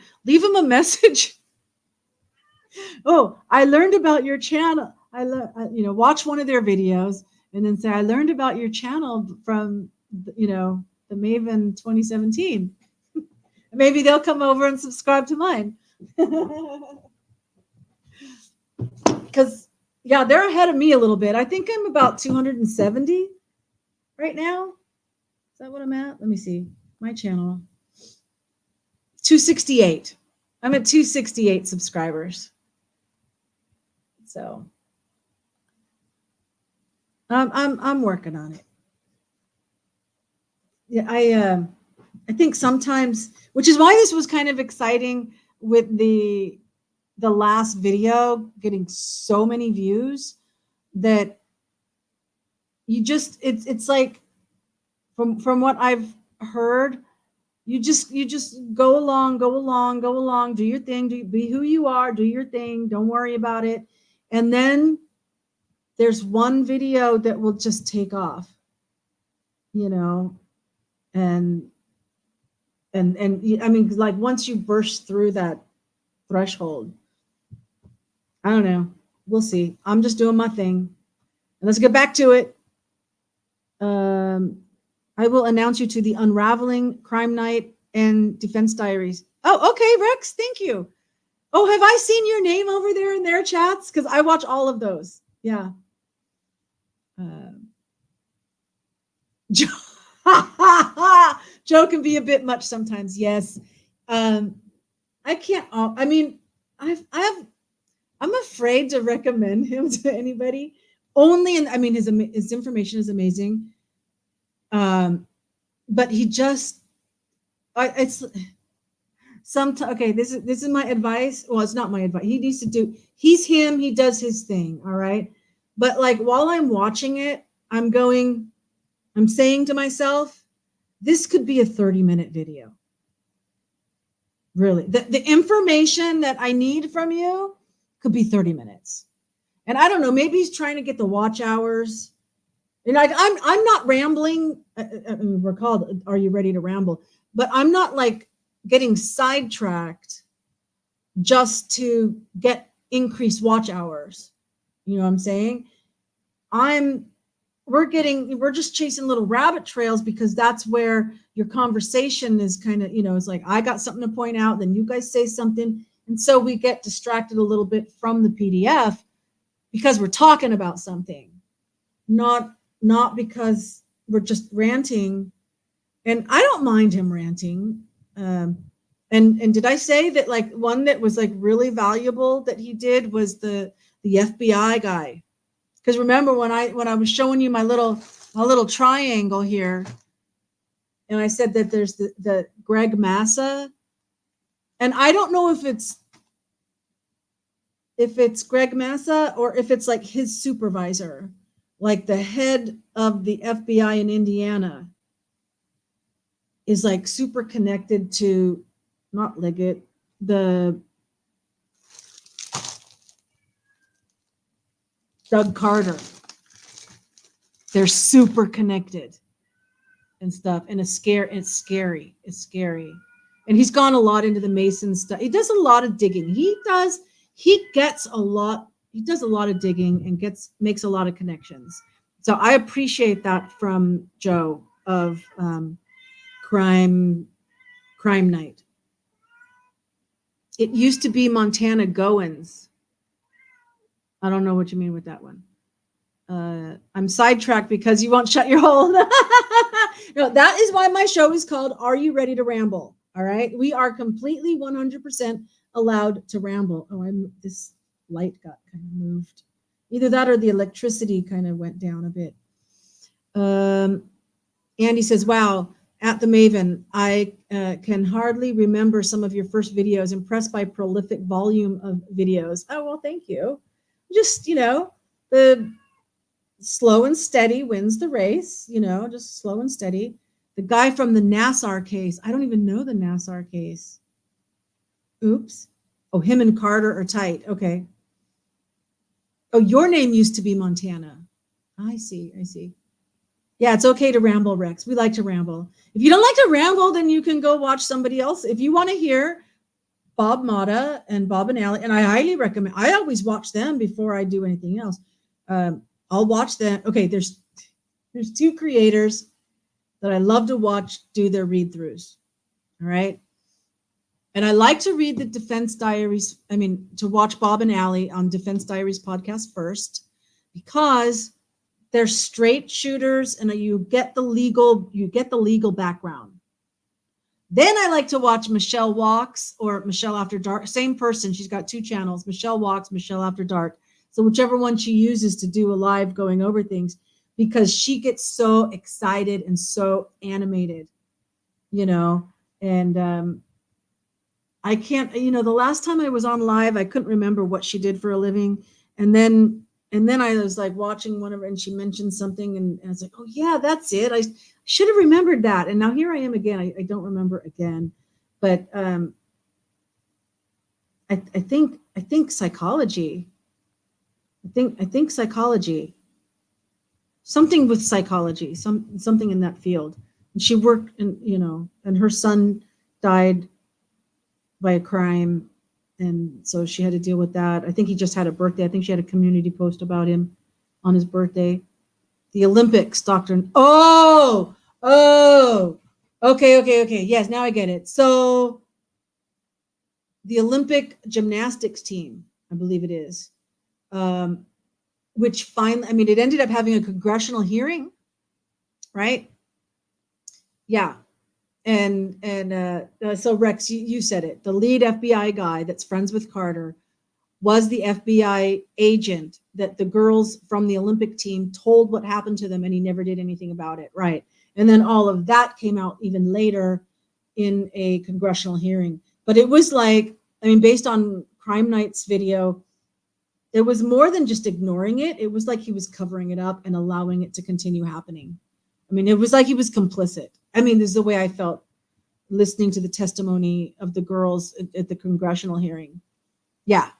a message. Oh, I learned about your channel. Watch one of their videos and then say, I learned about your channel from, the Maven 2017. Maybe they'll come over and subscribe to mine. Because, yeah, they're ahead of me a little bit. I think I'm about 270 right now. Is that what I'm at? Let me see. My channel. 268. I'm at 268 subscribers. So I'm working on it. Yeah, I think sometimes, which is why this was kind of exciting with the last video getting so many views, that you just it's like from what I've heard, you just go along, do your thing, be who you are, do your thing, don't worry about it. And then there's one video that will just take off, and I mean, like, once you burst through that threshold, I don't know, we'll see. I'm just doing my thing, and let's get back to it. I will announce you to the Unraveling, Crime Night, and Defense Diaries. Oh, okay, Rex, thank you. Oh, have I seen your name over there in their chats? Because I watch all of those. Yeah. Joe can be a bit much sometimes. Yes. I can't. I mean, I'm afraid to recommend him to anybody. His information is amazing. But he just, it's sometimes, okay, this is my advice. Well, it's not my advice. He needs to do, he's him, he does his thing. All right. But like, while I'm watching it, I'm saying to myself, this could be a 30-minute video. Really, the information that I need from you could be 30 minutes. And I don't know, maybe he's trying to get the watch hours. And I'm not rambling. We're called Are You Ready to Ramble? But I'm not like getting sidetracked just to get increased watch hours. You know what I'm saying? We're just chasing little rabbit trails, because that's where your conversation is kind of, it's like, I got something to point out, then you guys say something. And so we get distracted a little bit from the PDF. because we're talking about something, not because we're just ranting. And I don't mind him ranting. And did I say that like one that was like really valuable that he did was the FBI guy? Because remember when I was showing you my little triangle here, and I said that there's the Greg Massa, and I don't know if it's Greg Massa or if it's like his supervisor, like the head of the FBI in Indiana is like super connected to, not Liggett, the Doug Carter. They're super connected and stuff. And it's scary. It's scary. And he's gone a lot into the Mason stuff. He does a lot of digging. He does a lot of digging and makes a lot of connections. So I appreciate that from Joe of Crime Night. It used to be Montana Goins. I don't know what you mean with that one. I'm sidetracked because you won't shut your hole. No, that is why my show is called Are You Ready to Ramble? All right. We are completely 100% allowed to ramble. Oh, this light got kind of moved. Either that or the electricity kind of went down a bit. Andy says, wow, at the Maven, I can hardly remember some of your first videos. Impressed by prolific volume of videos. Oh, well, thank you. Just, the slow and steady wins the race, just slow and steady. The guy from the Nassar case, I don't even know the Nassar case. Oops. Oh, him and Carter are tight. Okay. Oh, your name used to be Montana. I see. Yeah, it's okay to ramble, Rex. We like to ramble. If you don't like to ramble, then you can go watch somebody else. If you want to hear Bob Mata and Bob and Allie, and I highly recommend, I always watch them before I do anything else. I'll watch them. Okay, there's two creators that I love to watch do their read-throughs. All right. And I like to read the Defense Diaries. To watch Bob and Allie on Defense Diaries podcast first, because they're straight shooters and you get the legal background. Then I like to watch Michelle Walks or Michelle After Dark. Same person. She's got two channels, Michelle Walks, Michelle After Dark. So whichever one she uses to do a live going over things, because she gets so excited and so animated, and I can't, the last time I was on live, I couldn't remember what she did for a living. And then I was like watching one of her and she mentioned something and I was like, oh yeah, that's it. I should have remembered that. And now here I am again. I don't remember again, but I think psychology. I think psychology, something with psychology, something in that field. And she worked and her son died by a crime. And so she had to deal with that. I think he just had a birthday. I think she had a community post about him on his birthday. The Olympics doctrine. Oh, okay. Yes, now I get it. So the Olympic gymnastics team, I believe it is, which finally, it ended up having a congressional hearing, right? Yeah. And so Rex, you said it. The lead FBI guy that's friends with Carter was the FBI agent that the girls from the Olympic team told what happened to them, and he never did anything about it, right? And then all of that came out even later in a congressional hearing. But it was like, based on Crime Night's video, it was more than just ignoring it. It was like he was covering it up and allowing it to continue happening. It was like he was complicit. This is the way I felt listening to the testimony of the girls at the congressional hearing. Yeah.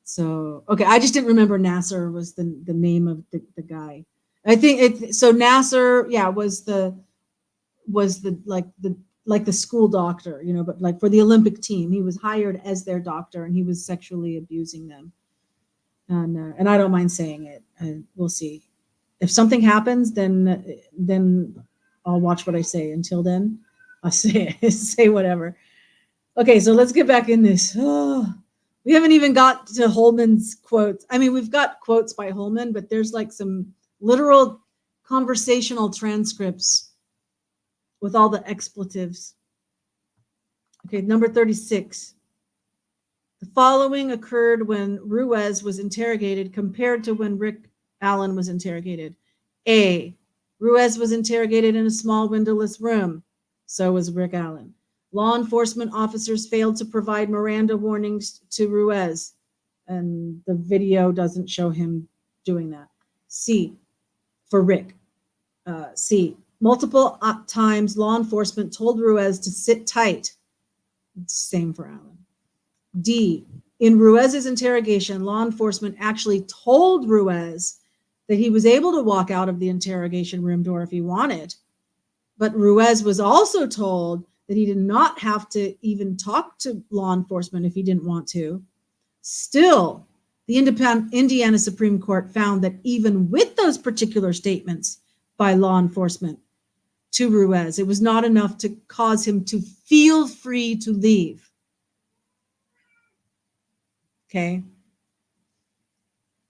So, okay, I just didn't remember Nasser was the name of the guy. I think so Nasser, was the school doctor, but like for the Olympic team, he was hired as their doctor and he was sexually abusing them. And I don't mind saying it. We'll see. If something happens, then I'll watch what I say. Until then, I'll say whatever. Okay, so let's get back in this. Oh, We haven't even got to Holman's quotes. I mean, we've got quotes by Holman, but there's like some literal conversational transcripts with all the expletives. Okay, number 36. The following occurred when Ruiz was interrogated compared to when Rick Allen was interrogated. A. Ruiz was interrogated in a small windowless room. So was Rick Allen. Law enforcement officers failed to provide Miranda warnings to Ruiz, and the video doesn't show him doing that. C. For Rick. C. Multiple times law enforcement told Ruiz to sit tight. Same for Allen. D. In Ruiz's interrogation, law enforcement actually told Ruiz that he was able to walk out of the interrogation room door if he wanted. But Ruiz was also told that he did not have to even talk to law enforcement if he didn't want to. Still, the Indiana Supreme Court found that even with those particular statements by law enforcement to Ruiz, it was not enough to cause him to feel free to leave. Okay.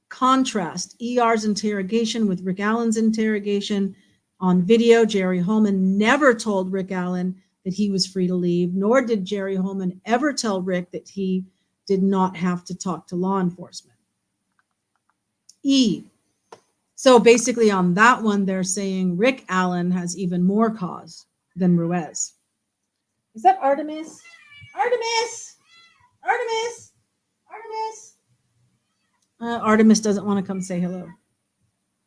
Contrast ER's interrogation with Rick Allen's interrogation. On video, Jerry Holman never told Rick Allen that he was free to leave, nor did Jerry Holman ever tell Rick that he did not have to talk to law enforcement. E. So basically on that one, they're saying Rick Allen has even more cause than Ruiz. Is that Artemis? Artemis! Artemis! Artemis! Artemis doesn't want to come say hello.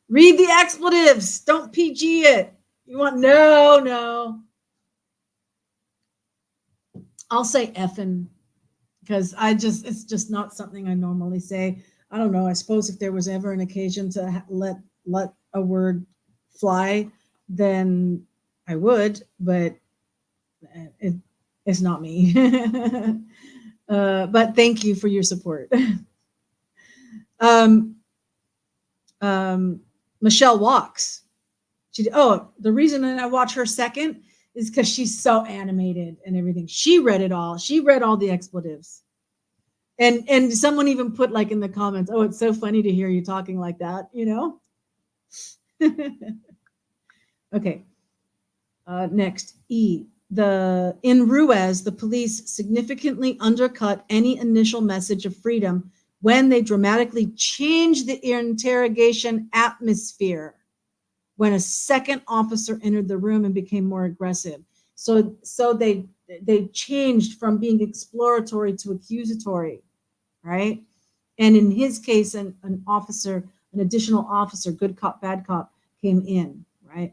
Read the expletives. Don't PG it. You want no. I'll say effing because it's just not something I normally say. I don't know. I suppose if there was ever an occasion to let a word fly, then I would, but it's not me. But thank you for your support. Michelle Walks. The reason that I watch her second is because she's so animated and everything. She read it all. She read all the expletives. And someone even put like in the comments, oh, it's so funny to hear you talking like that, you know? Okay. Next, E. In Ruiz, the police significantly undercut any initial message of freedom when they dramatically changed the interrogation atmosphere when a second officer entered the room and became more aggressive. So they changed from being exploratory to accusatory, right? And in his case, an additional officer, good cop, bad cop, came in, right?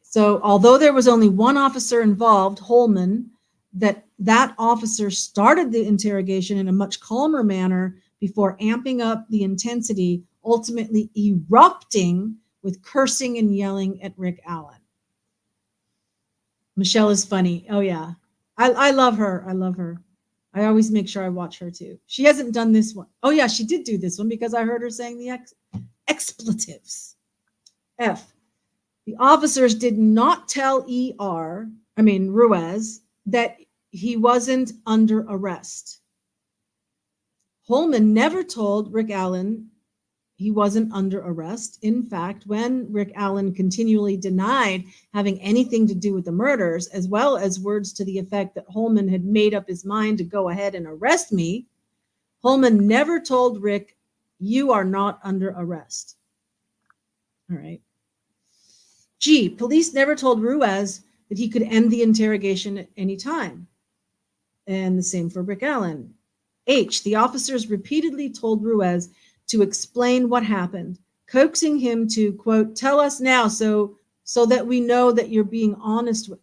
So although there was only one officer involved, Holman, that officer started the interrogation in a much calmer manner before amping up the intensity, ultimately erupting with cursing and yelling at Rick Allen. Michelle is funny. Oh, yeah. I love her. I love her. I always make sure I watch her, too. She hasn't done this one. Oh, yeah, she did do this one because I heard her saying the expletives. F. The officers did not tell Ruiz, that he wasn't under arrest. Holman never told Rick Allen he wasn't under arrest. In fact, when Rick Allen continually denied having anything to do with the murders, as well as words to the effect that Holman had made up his mind to go ahead and arrest me, Holman never told Rick, you are not under arrest. All right. G, police never told Ruiz that he could end the interrogation at any time. And the same for Rick Allen. H, the officers repeatedly told Ruiz to explain what happened, coaxing him to, quote, tell us now so that we know that you're being honest with.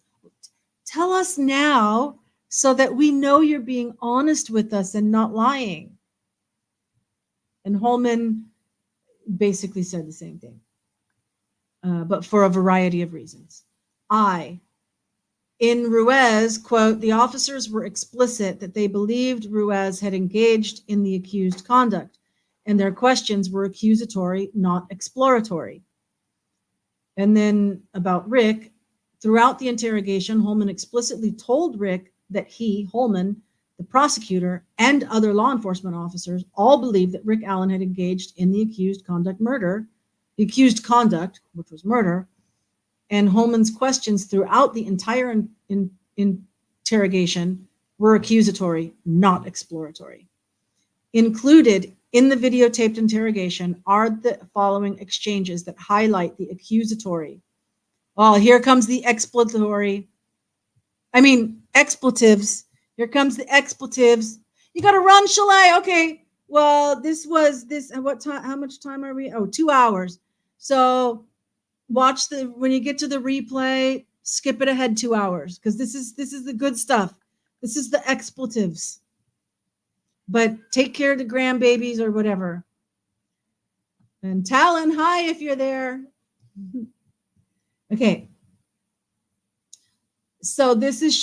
Tell us now so that we know you're being honest with us and not lying. And Holman basically said the same thing, but for a variety of reasons. I, in Ruiz, quote, the officers were explicit that they believed Ruiz had engaged in the accused conduct, and their questions were accusatory, not exploratory. And then about Rick, throughout the interrogation, Holman explicitly told Rick that Holman, the prosecutor, and other law enforcement officers all believed that Rick Allen had engaged in the accused conduct, which was murder, and Holman's questions throughout the entire interrogation were accusatory, not exploratory. Included in the videotaped interrogation are the following exchanges that highlight the accusatory. Oh, here comes the expletives. Here comes the expletives. You got to run, Chalet. Okay. Well, this was this. And what time? How much time are we? Oh, 2 hours. So watch when you get to the replay, skip it ahead 2 hours because this is the good stuff. This is the expletives. But take care of the grandbabies or whatever. And Talon, hi if you're there. Okay. So this is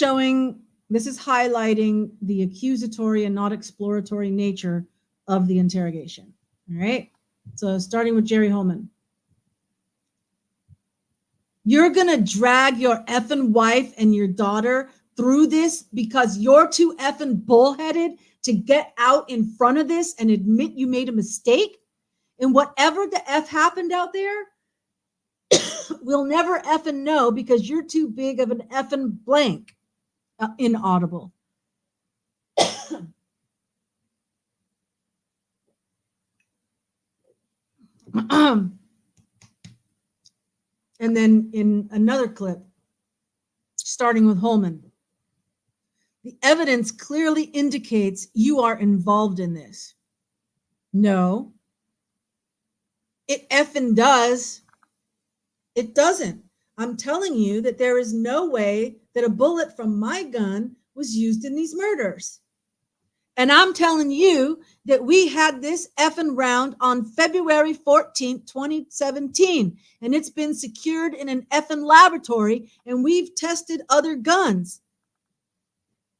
highlighting the accusatory and not exploratory nature of the interrogation. All right. So starting with Jerry Holman. You're going to drag your effing wife and your daughter through this because you're too effing bullheaded to get out in front of this and admit you made a mistake? And whatever the F happened out there, we'll never effing know because you're too big of an effing blank. Inaudible. And then in another clip, starting with Holman, the evidence clearly indicates you are involved in this. No, it effing does. It doesn't. I'm telling you that there is no way that a bullet from my gun was used in these murders. And I'm telling you that we had this effing round on February 14th, 2017, and it's been secured in an effing laboratory, and we've tested other guns.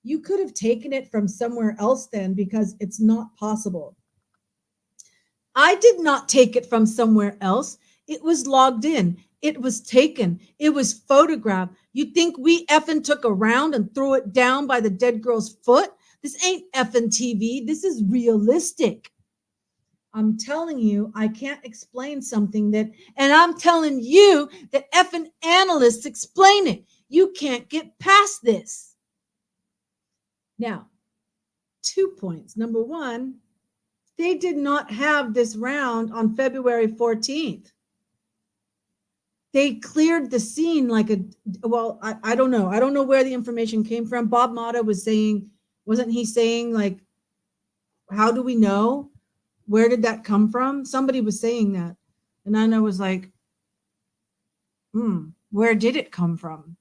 You could have taken it from somewhere else then because it's not possible. I did not take it from somewhere else. It was logged in. It was taken. It was photographed. You think we effing took a round and threw it down by the dead girl's foot? This ain't effing TV. This is realistic. I'm telling you, I can't explain something and I'm telling you that effing analysts explain it. You can't get past this. Now, 2 points. Number one, they did not have this round on February 14th. They cleared the scene I don't know. I don't know where the information came from. Bob Motta was saying, wasn't he saying like, how do we know? Where did that come from? Somebody was saying that. And then I was like, where did it come from?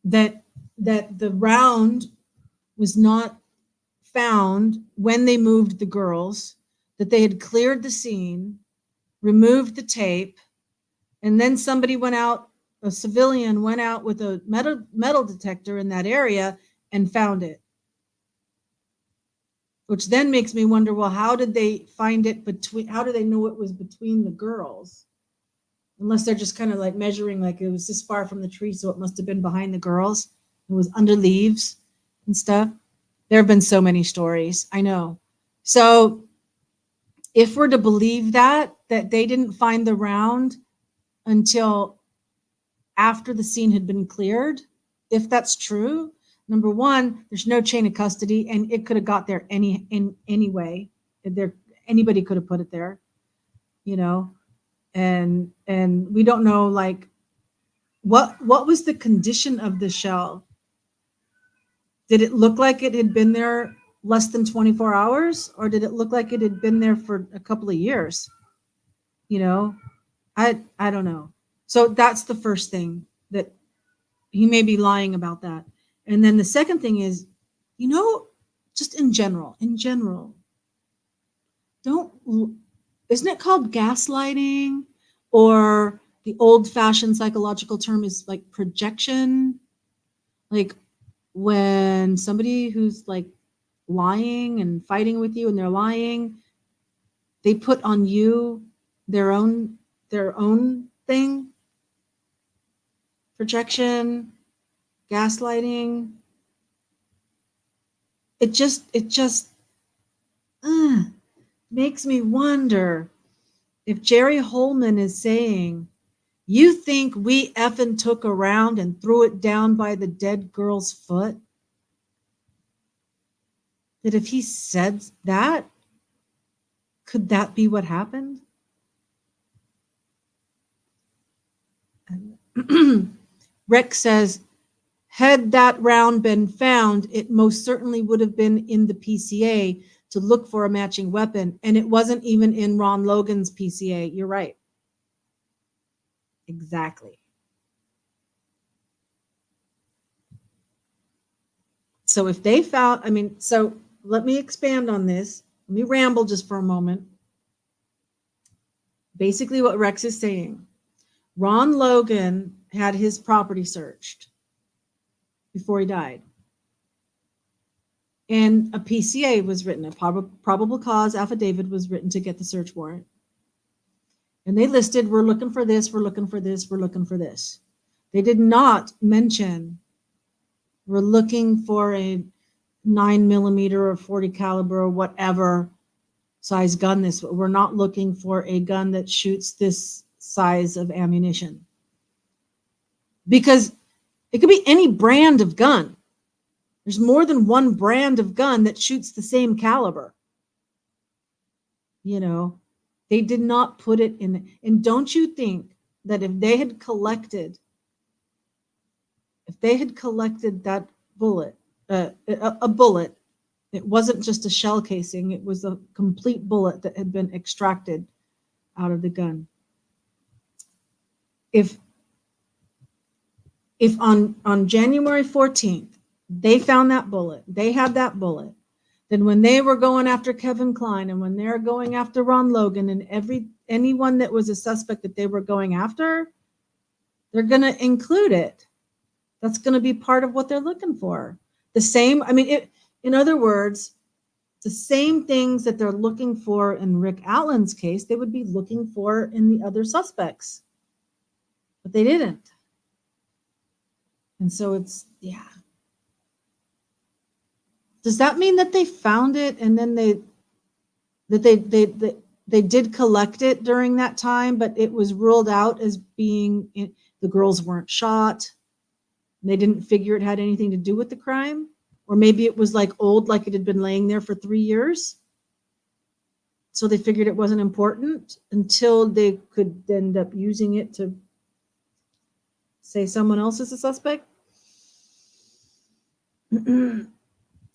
That the round was not found when they moved the girls, that they had cleared the scene, removed the tape, and then somebody went out, a civilian went out with a metal detector in that area and found it. Which then makes me wonder, well, how did they find it how do they know it was between the girls? Unless they're just kind of like measuring, like it was this far from the tree, so it must have been behind the girls. It was under leaves and stuff. There have been so many stories, I know. So if we're to believe that they didn't find the round until after the scene had been cleared, if that's true, number one, there's no chain of custody, and it could have got there anyway. Anybody could have put it there, and we don't know like what was the condition of the shell. Did it look like it had been there less than 24 hours, or did it look like it had been there for a couple of years? I don't know. So that's the first thing, that he may be lying about that. And then the second thing is, just in general, isn't it called gaslighting? Or the old-fashioned psychological term is like projection. Like when somebody who's like lying and fighting with you and they're lying, they put on you their own thing. Projection, gaslighting. it just makes me wonder if Jerry Holman is saying, you think we effing took a round and threw it down by the dead girl's foot? That if he said that, could that be what happened? Rick says, had that round been found, it most certainly would have been in the PCA to look for a matching weapon, and it wasn't even in Ron Logan's PCA. You're right. Exactly. So if they found, so let me expand on this. Let me ramble just for a moment. Basically what Rex is saying, Ron Logan had his property searched before he died. And a PCA was written, a probable cause affidavit was written to get the search warrant. And they listed, we're looking for this, we're looking for this, we're looking for this. They did not mention, we're looking for a 9mm or 40 caliber or whatever size gun this. We're not looking for a gun that shoots this size of ammunition. Because it could be any brand of gun. There's more than one brand of gun that shoots the same caliber. You know, they did not put it in. And don't you think that if they had collected that bullet, a bullet, it wasn't just a shell casing, it was a complete bullet that had been extracted out of the gun. If on January 14th, they found that bullet, they had that bullet, then when they were going after Kevin Kline and when they're going after Ron Logan and anyone that was a suspect that they were going after, they're going to include it. That's going to be part of what they're looking for. The same, in other words, the same things that they're looking for in Rick Allen's case, they would be looking for in the other suspects. But they didn't. And so it's, yeah. Does that mean that they found it and then they did collect it during that time, but it was ruled out as being, the girls weren't shot. They didn't figure it had anything to do with the crime? Or maybe it was like old, like it had been laying there for 3 years. So they figured it wasn't important until they could end up using it to say someone else is a suspect.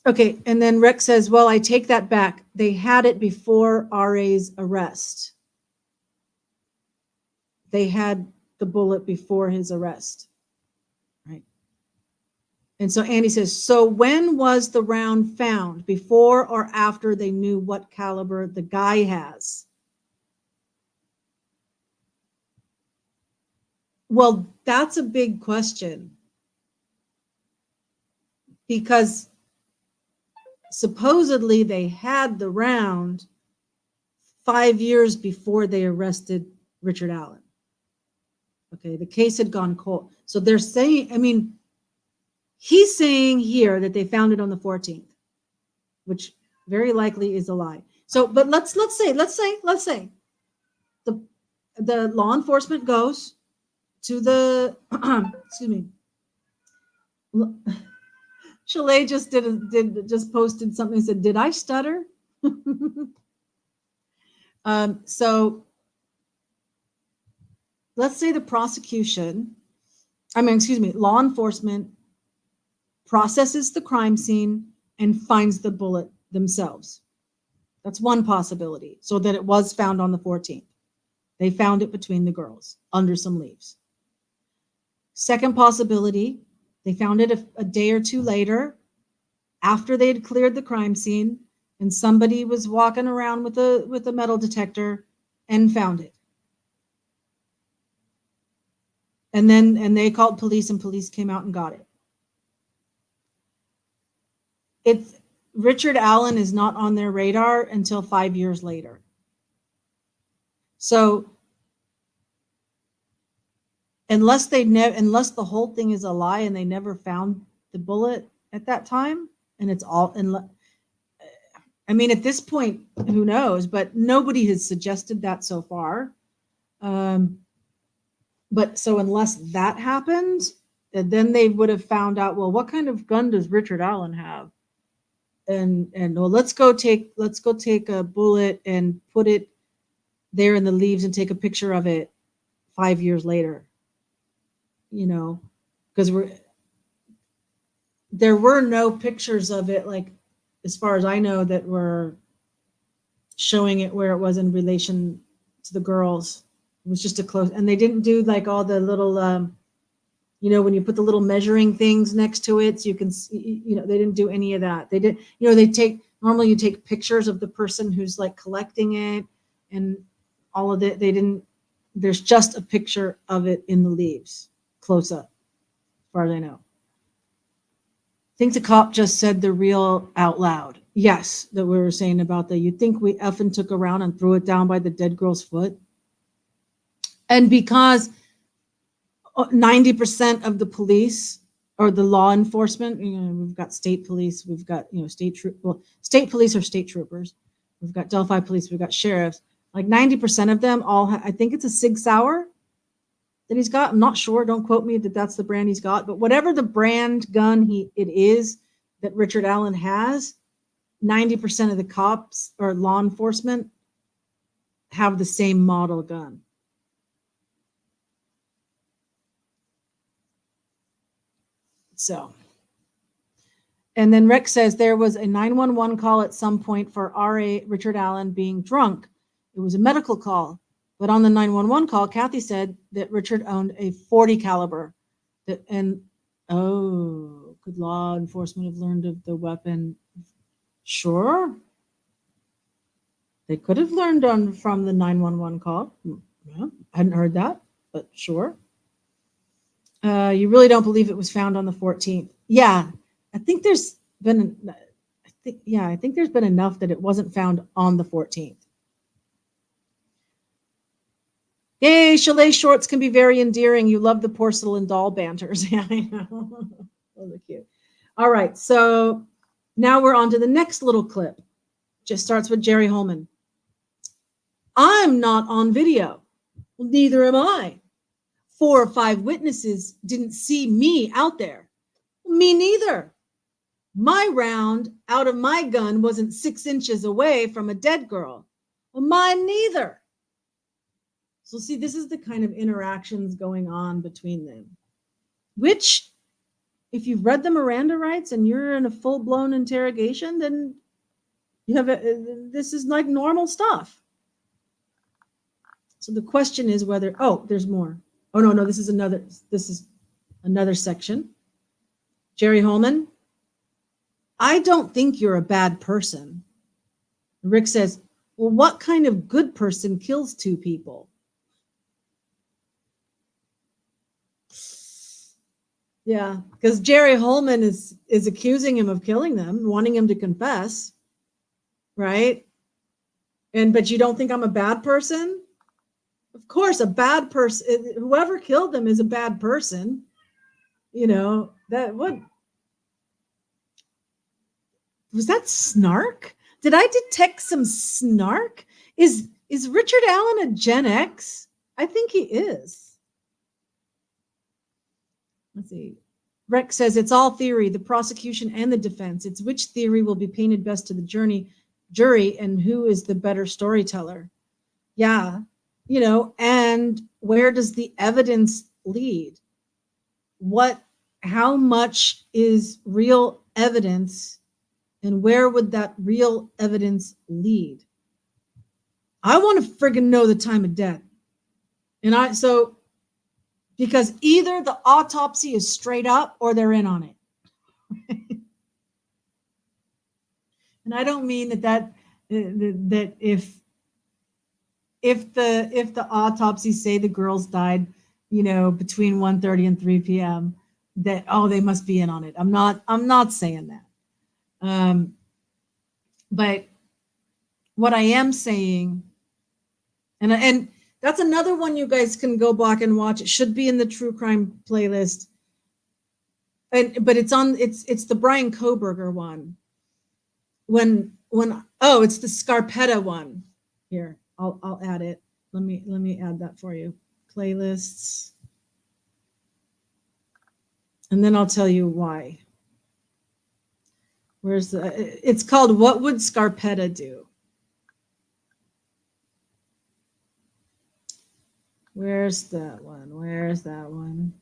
Okay, and then Rex says, well, I take that back. They had it before RA's arrest. They had the bullet before his arrest. Right. And so Andy says, so when was the round found? Before or after they knew what caliber the guy has? Well, that's a big question. Because supposedly they had the round 5 years before they arrested Richard Allen. Okay, the case had gone cold. So they're saying, he's saying here that they found it on the 14th, which very likely is a lie. So, but let's say the law enforcement goes to the excuse me. Chalet just just posted something and said, "Did I stutter?" So let's say the law enforcement processes the crime scene and finds the bullet themselves. That's one possibility, so that it was found on the 14th. They found it between the girls under some leaves. Second possibility, they found it a day or two later after they had cleared the crime scene and somebody was walking around with a metal detector and found it. And they called police and police came out and got it. Richard Allen is not on their radar until 5 years later. So unless the whole thing is a lie and they never found the bullet at that time, and it's all I mean, at this point, who knows? But nobody has suggested that so far. But so unless that happened, then they would have found out, well, what kind of gun does Richard Allen have? And well, let's go take a bullet and put it there in the leaves and take a picture of it 5 years later. You know, because there were no pictures of it, like, as far as I know, that were showing it where it was in relation to the girls. It was just a close, and they didn't do like all the little, you know, when you put the little measuring things next to it, so you can see, you know, they didn't do any of that. They did, you know, normally you take pictures of the person who's like collecting it and all of it. They didn't, there's just a picture of it in the leaves, close up, as far as I know. I think the cop just said the real out loud. Yes, that we were saying about you think we effing took around and threw it down by the dead girl's foot? And because 90% of the police or the law enforcement, you know, we've got state police, we've got, you know, state police or state troopers, we've got Delphi police, we've got sheriffs, like 90% of them all, I think it's a Sig Sauer that he's got. I'm not sure. Don't quote me that that's the brand he's got, but whatever the brand gun it is that Richard Allen has, 90% of the cops or law enforcement have the same model gun. So, and then Rick says there was a 911 call at some point for RA Richard Allen being drunk. It was a medical call, but on the 911 call, Kathy said that Richard owned a .40 caliber. Could law enforcement have learned of the weapon? Sure. They could have learned from the 911 call. Yeah, I hadn't heard that, but sure. You really don't believe it was found on the 14th? Yeah, I think there's been enough that it wasn't found on the 14th. Yay, chalet shorts can be very endearing. You love the porcelain doll banters. Yeah, I know. Those are cute. All right, so now we're on to the next little clip. Just starts with Jerry Holman. I'm not on video. Well, neither am I. 4 or 5 witnesses didn't see me out there. Me neither. My round out of my gun wasn't 6 inches away from a dead girl. Well, mine neither. So see, this is the kind of interactions going on between them, which, if you've read the Miranda rights and you're in a full-blown interrogation, then you have this is like normal stuff. So the question is whether, there's more. Oh, no, this is another section. Jerry Holman, I don't think you're a bad person. Rick says, well, what kind of good person kills 2 people? Yeah, because Jerry Holman is accusing him of killing them, wanting him to confess, right? But you don't think I'm a bad person? Of course, a bad person, whoever killed them is a bad person. You know, was that snark? Did I detect some snark? Is Richard Allen a Gen X? I think he is. Let's see. Rex says it's all theory, the prosecution and the defense. It's which theory will be painted best to the jury and who is the better storyteller. Yeah. You know, and where does the evidence lead? How much is real evidence, and where would that real evidence lead? I want to friggin' know the time of death. Because either the autopsy is straight up or they're in on it. And I don't mean that if the autopsy say the girls died, you know, between 1:30 and 3 p.m., that they must be in on it. I'm not saying that. But what I am saying, and that's another one you guys can go back and watch. It should be in the true crime playlist. But it's the Brian Kohberger one. When it's the Scarpetta one. Here, I'll add it. Let me add that for you. Playlists. And then I'll tell you why. It's called What Would Scarpetta Do? Where's that one?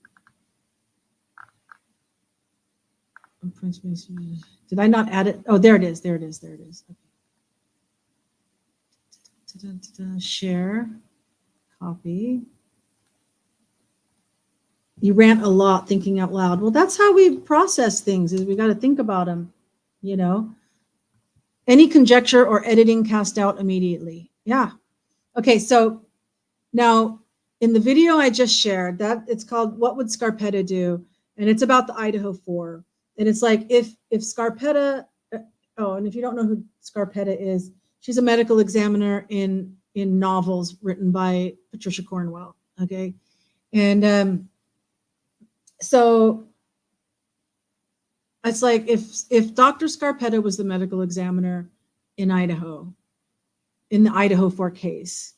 Did I not add it? Oh, there it is. Okay. Share, copy. You rant a lot thinking out loud. Well, that's how we process things, is we got to think about them, you know. Any conjecture or editing cast out immediately. Yeah. Okay, so now in the video I just shared, that it's called What Would Scarpetta Do? And it's about the Idaho 4. And it's like if Scarpetta, and if you don't know who Scarpetta is, she's a medical examiner in novels written by Patricia Cornwell. Okay. And so it's like if Dr. Scarpetta was the medical examiner in Idaho, in the Idaho 4 case,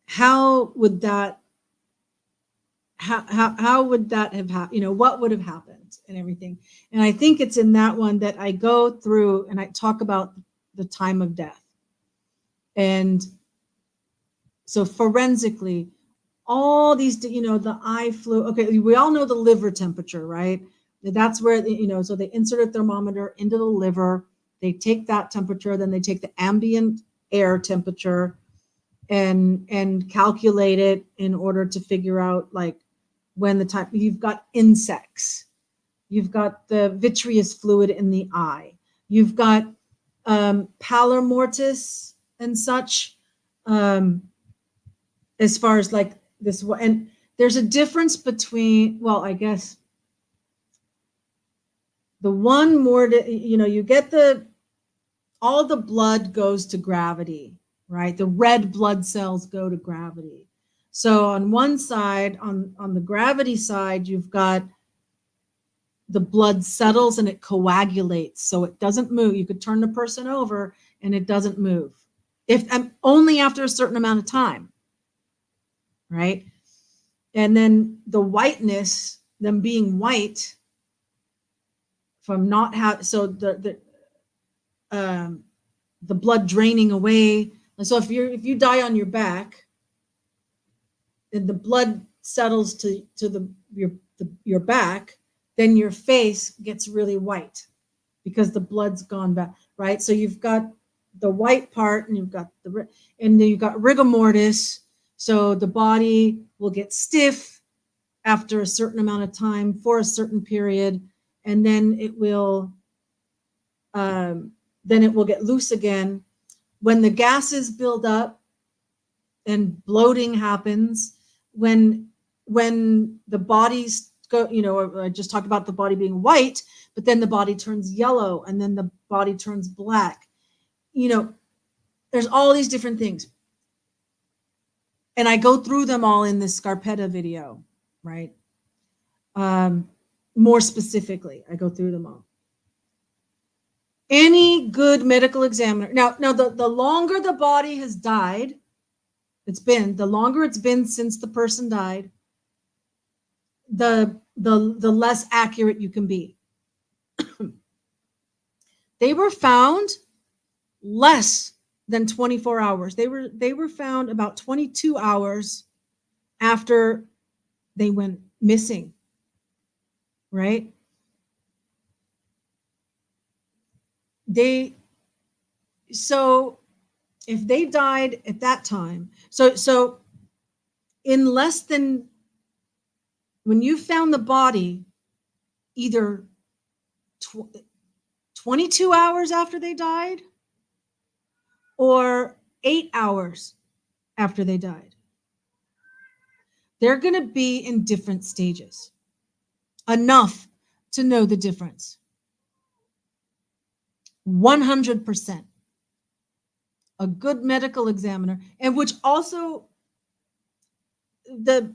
how would that have happened? You know, what would have happened and everything? And I think it's in that one that I go through and I talk about the time of death. And so forensically, all these, you know, the eye fluid. Okay, we all know the liver temperature, right? That's where, you know, so they insert a thermometer into the liver. They take that temperature, then they take the ambient air temperature and calculate it in order to figure out like when the time. You've got insects, you've got the vitreous fluid in the eye, you've got pallor mortis and such, as far as like this. And there's a difference between, well, I guess the one more, you know, you get all the blood goes to gravity, right? The red blood cells go to gravity. So on one side, on the gravity side, you've got the blood settles and it coagulates, so it doesn't move. You could turn the person over and it doesn't move, if only after a certain amount of time, right? And then the whiteness, them being white from not have, so the blood draining away. And so if you die on your back, and the blood settles to your back, then your face gets really white because the blood's gone back, right? So you've got the white part, and you've got and then you've got rigor mortis. So the body will get stiff after a certain amount of time for a certain period, and then it will get loose again. When the gases build up and bloating happens, when the bodies go, you know, I just talked about the body being white, but then the body turns yellow, and then the body turns black. You know, there's all these different things. And I go through them all in this Scarpetta video, right? More specifically, I go through them all. Any good medical examiner. Now the longer the body has died, the longer it's been since the person died, the less accurate you can be. They were found less than 24 hours. They were found about 22 hours after they went missing, right? So if they died at that time, so in less than, when you found the body, either 22 hours after they died or 8 hours after they died, they're going to be in different stages, enough to know the difference. 100%. A good medical examiner, and which also the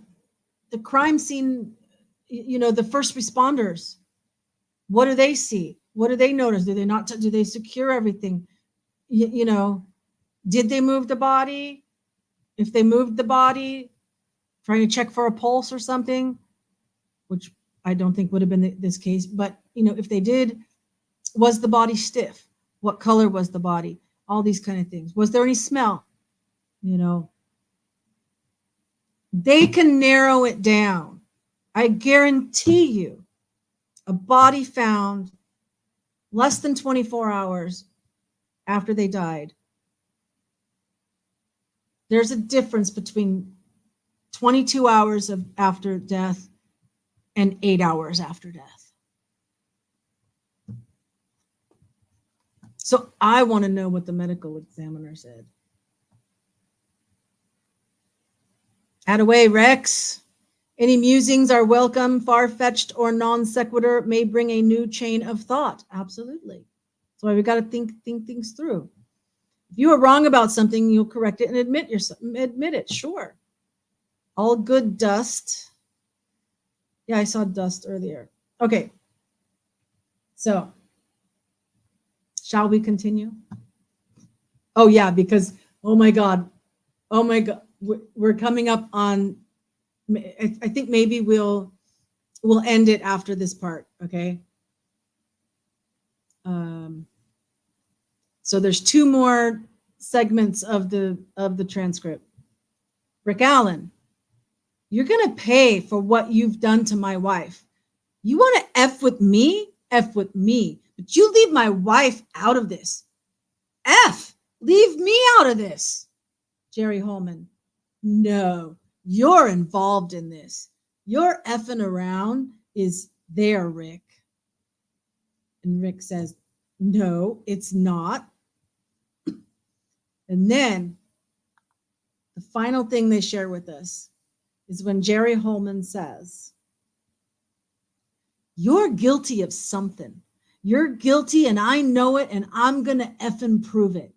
crime scene, you know, the first responders, what do they see? What do they notice? Do they not? Do they secure everything? You know, did they move the body? If they moved the body, trying to check for a pulse or something, which I don't think would have been this case. But, you know, if they did, was the body stiff? What color was the body? All these kind of things. Was there any smell? You know, they can narrow it down. I guarantee you, a body found less than 24 hours after they died, there's a difference between 22 hours after death and 8 hours after death. So I want to know what the medical examiner said. Attaway, Rex. Any musings are welcome. Far-fetched or non sequitur may bring a new chain of thought. Absolutely. That's why we got to think things through. If you are wrong about something, you'll correct it and admit it. Sure. All good, Dust. Yeah, I saw Dust earlier. Okay. So, shall we continue? Oh yeah, because oh my God, we're coming up on. I think maybe we'll end it after this part. Okay. So there's 2 more segments of the transcript. Rick Allen, you're gonna pay for what you've done to my wife. You want to F with me? F with me. But you leave my wife out of this. F, leave me out of this. Jerry Holman, no, you're involved in this. Your effing around is there, Rick. And Rick says, no, it's not. And then the final thing they share with us is when Jerry Holman says, you're guilty of something. You're guilty and I know it and I'm going to effing prove it.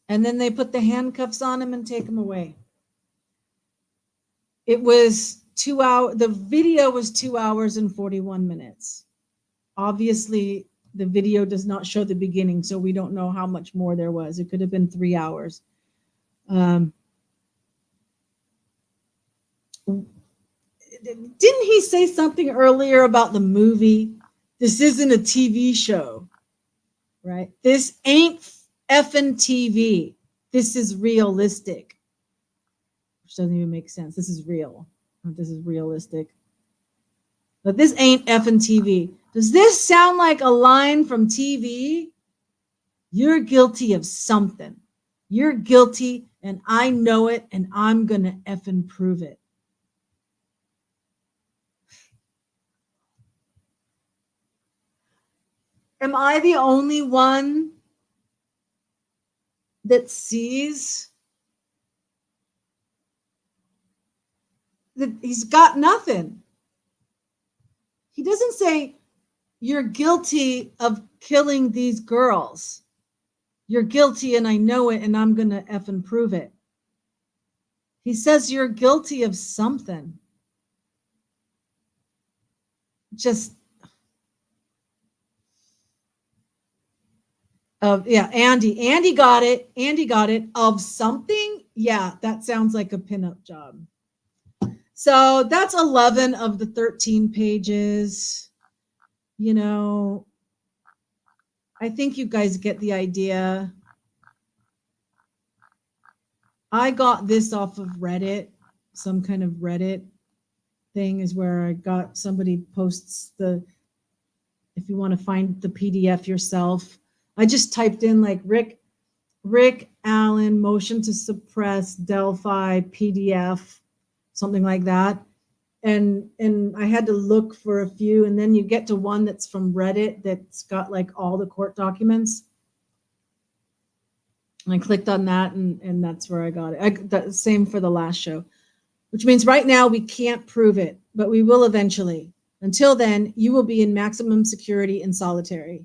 And then they put the handcuffs on him and take him away. It was 2 hours. The video was 2 hours and 41 minutes. Obviously, the video does not show the beginning, so we don't know how much more there was. It could have been 3 hours. Didn't he say something earlier about the movie? This isn't a TV show, right? This ain't effing TV. This is realistic. Which doesn't even make sense. This is real. This is realistic. But this ain't effing TV. Does this sound like a line from TV? You're guilty of something. You're guilty and I know it and I'm going to effing prove it. Am I the only one that sees that he's got nothing? He doesn't say, you're guilty of killing these girls. You're guilty and I know it and I'm going to effing prove it. He says you're guilty of something. Just, yeah, Andy got it. Andy got it. Of something? Yeah, that sounds like a pinup job. So that's 11 of the 13 pages. You know, I think you guys get the idea. I got this off of Reddit. Some kind of Reddit thing is where I got somebody posts if you want to find the PDF yourself. I just typed in like Rick Allen motion to suppress Delphi PDF, something like that. And I had to look for a few, and then you get to one that's from Reddit that's got like all the court documents. And I clicked on that, and that's where I got it. Same for the last show, which means right now we can't prove it, but we will eventually. Until then, you will be in maximum security in solitary.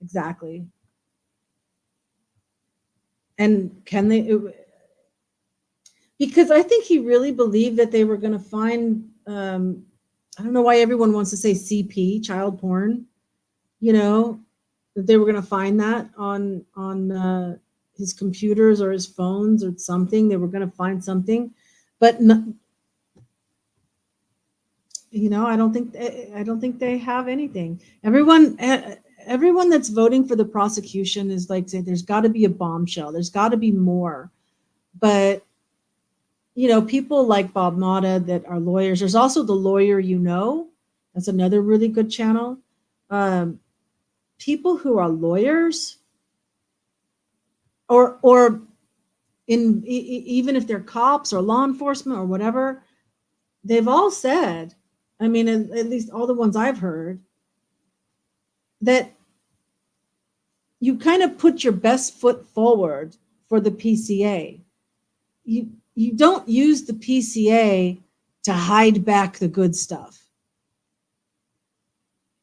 Exactly. And can they? Because I think he really believed that they were going to find I don't know why everyone wants to say CP, child porn. That they were going to find that on his computers or his phones or something. They were going to find something, but no, I don't think they have anything. Everyone that's voting for the prosecution is like saying there's got to be a bombshell. There's got to be more. But people like Bob Mata that are lawyers. There's also The Lawyer That's another really good channel. People who are lawyers, or even if they're cops or law enforcement or whatever, they've all said, I mean, at least all the ones I've heard, that you kind of put your best foot forward for the PCA. You don't use the PCA to hide back the good stuff.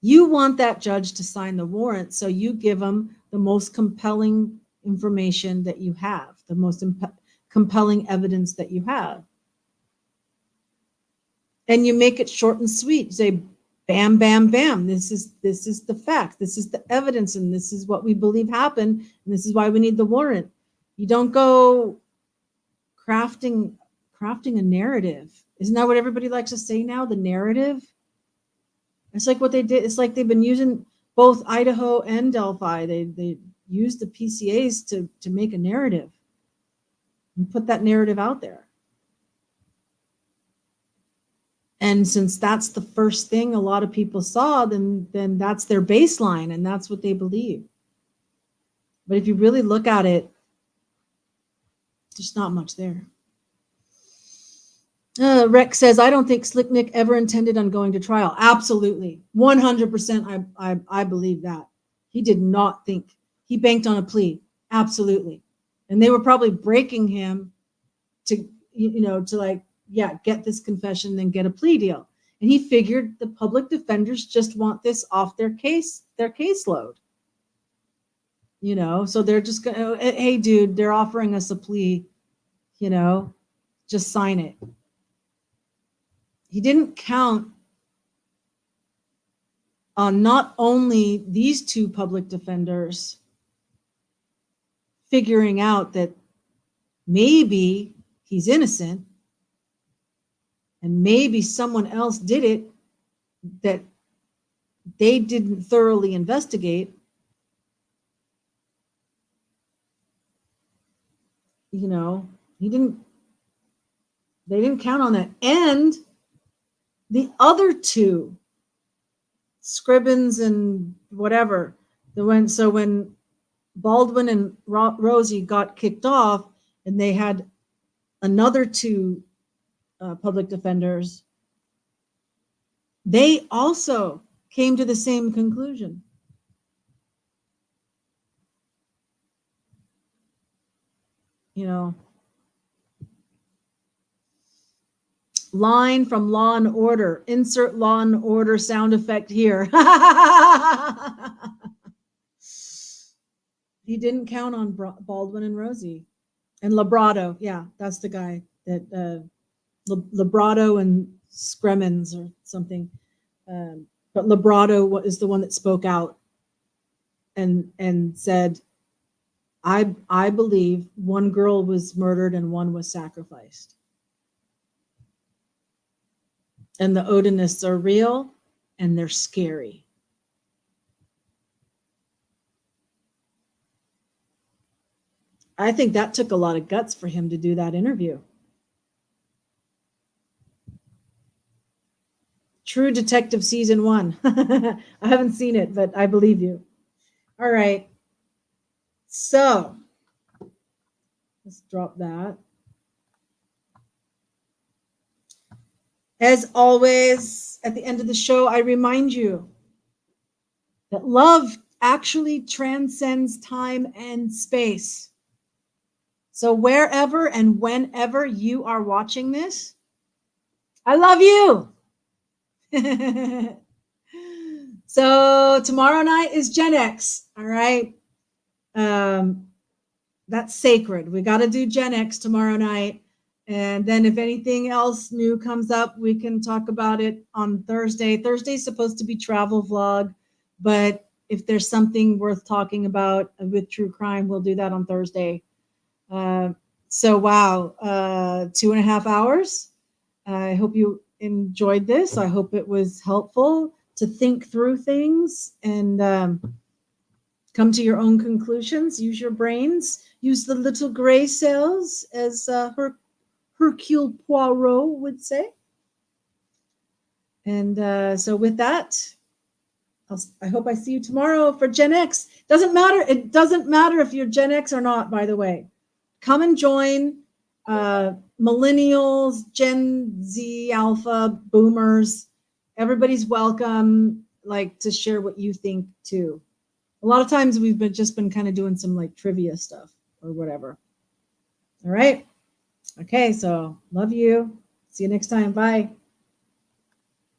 You want that judge to sign the warrant, so you give them the most compelling information that you have, the most compelling evidence that you have. And you make it short and sweet. Say, bam, bam, bam. This is the fact. This is the evidence, and this is what we believe happened, and this is why we need the warrant. You don't go crafting a narrative. Isn't that what everybody likes to say now? The narrative. It's like what they did. It's like they've been using both Idaho and Delphi. They used the PCAs to make a narrative and put that narrative out there. And since that's the first thing a lot of people saw, then that's their baseline, and that's what they believe. But if you really look at it, there's not much there. Rex says, I don't think Slick Nick ever intended on going to trial. Absolutely. 100% I believe that. He did not think. He banked on a plea. Absolutely. And they were probably breaking him to get this confession, then get a plea deal. And he figured the public defenders just want this off their caseload. So they're just going to, hey, dude, they're offering us a plea, just sign it. He didn't count on not only these two public defenders figuring out that maybe he's innocent and maybe someone else did it that they didn't thoroughly investigate. They didn't count on that. And the other two, Scribbins and whatever, when Baldwin and Rosie got kicked off and they had another two public defenders, they also came to the same conclusion. Line from Law and Order. Insert Law and Order sound effect here. He didn't count on Baldwin and Rosie. And Labrado. Yeah, that's the guy that Labrado and Scremmins or something. But Labrado is the one that spoke out and said, I believe one girl was murdered and one was sacrificed. And the Odinists are real and they're scary. I think that took a lot of guts for him to do that interview. True Detective Season 1. I haven't seen it, but I believe you. All right. So let's drop that. As always, at the end of the show, I remind you that love actually transcends time and space. So wherever and whenever you are watching this, I love you. So tomorrow night is Gen X. All right. That's sacred. We got to do Gen X tomorrow night. And then if anything else new comes up, we can talk about it on Thursday. Thursday's supposed to be travel vlog, but if there's something worth talking about with true crime, we'll do that on Thursday. So wow, 2.5 hours. I hope you enjoyed this. I hope it was helpful to think through things and come to your own conclusions. Use your brains. Use the little gray cells, as Hercule Poirot would say. And so with that, I hope I see you tomorrow for Gen X. Doesn't matter. It doesn't matter if you're Gen X or not, by the way. Come and join. Millennials, Gen Z, Alpha, Boomers. Everybody's welcome, like, to share what you think too. A lot of times we've just been kind of doing some like trivia stuff or whatever. All right. Okay, so love you. See you next time. Bye.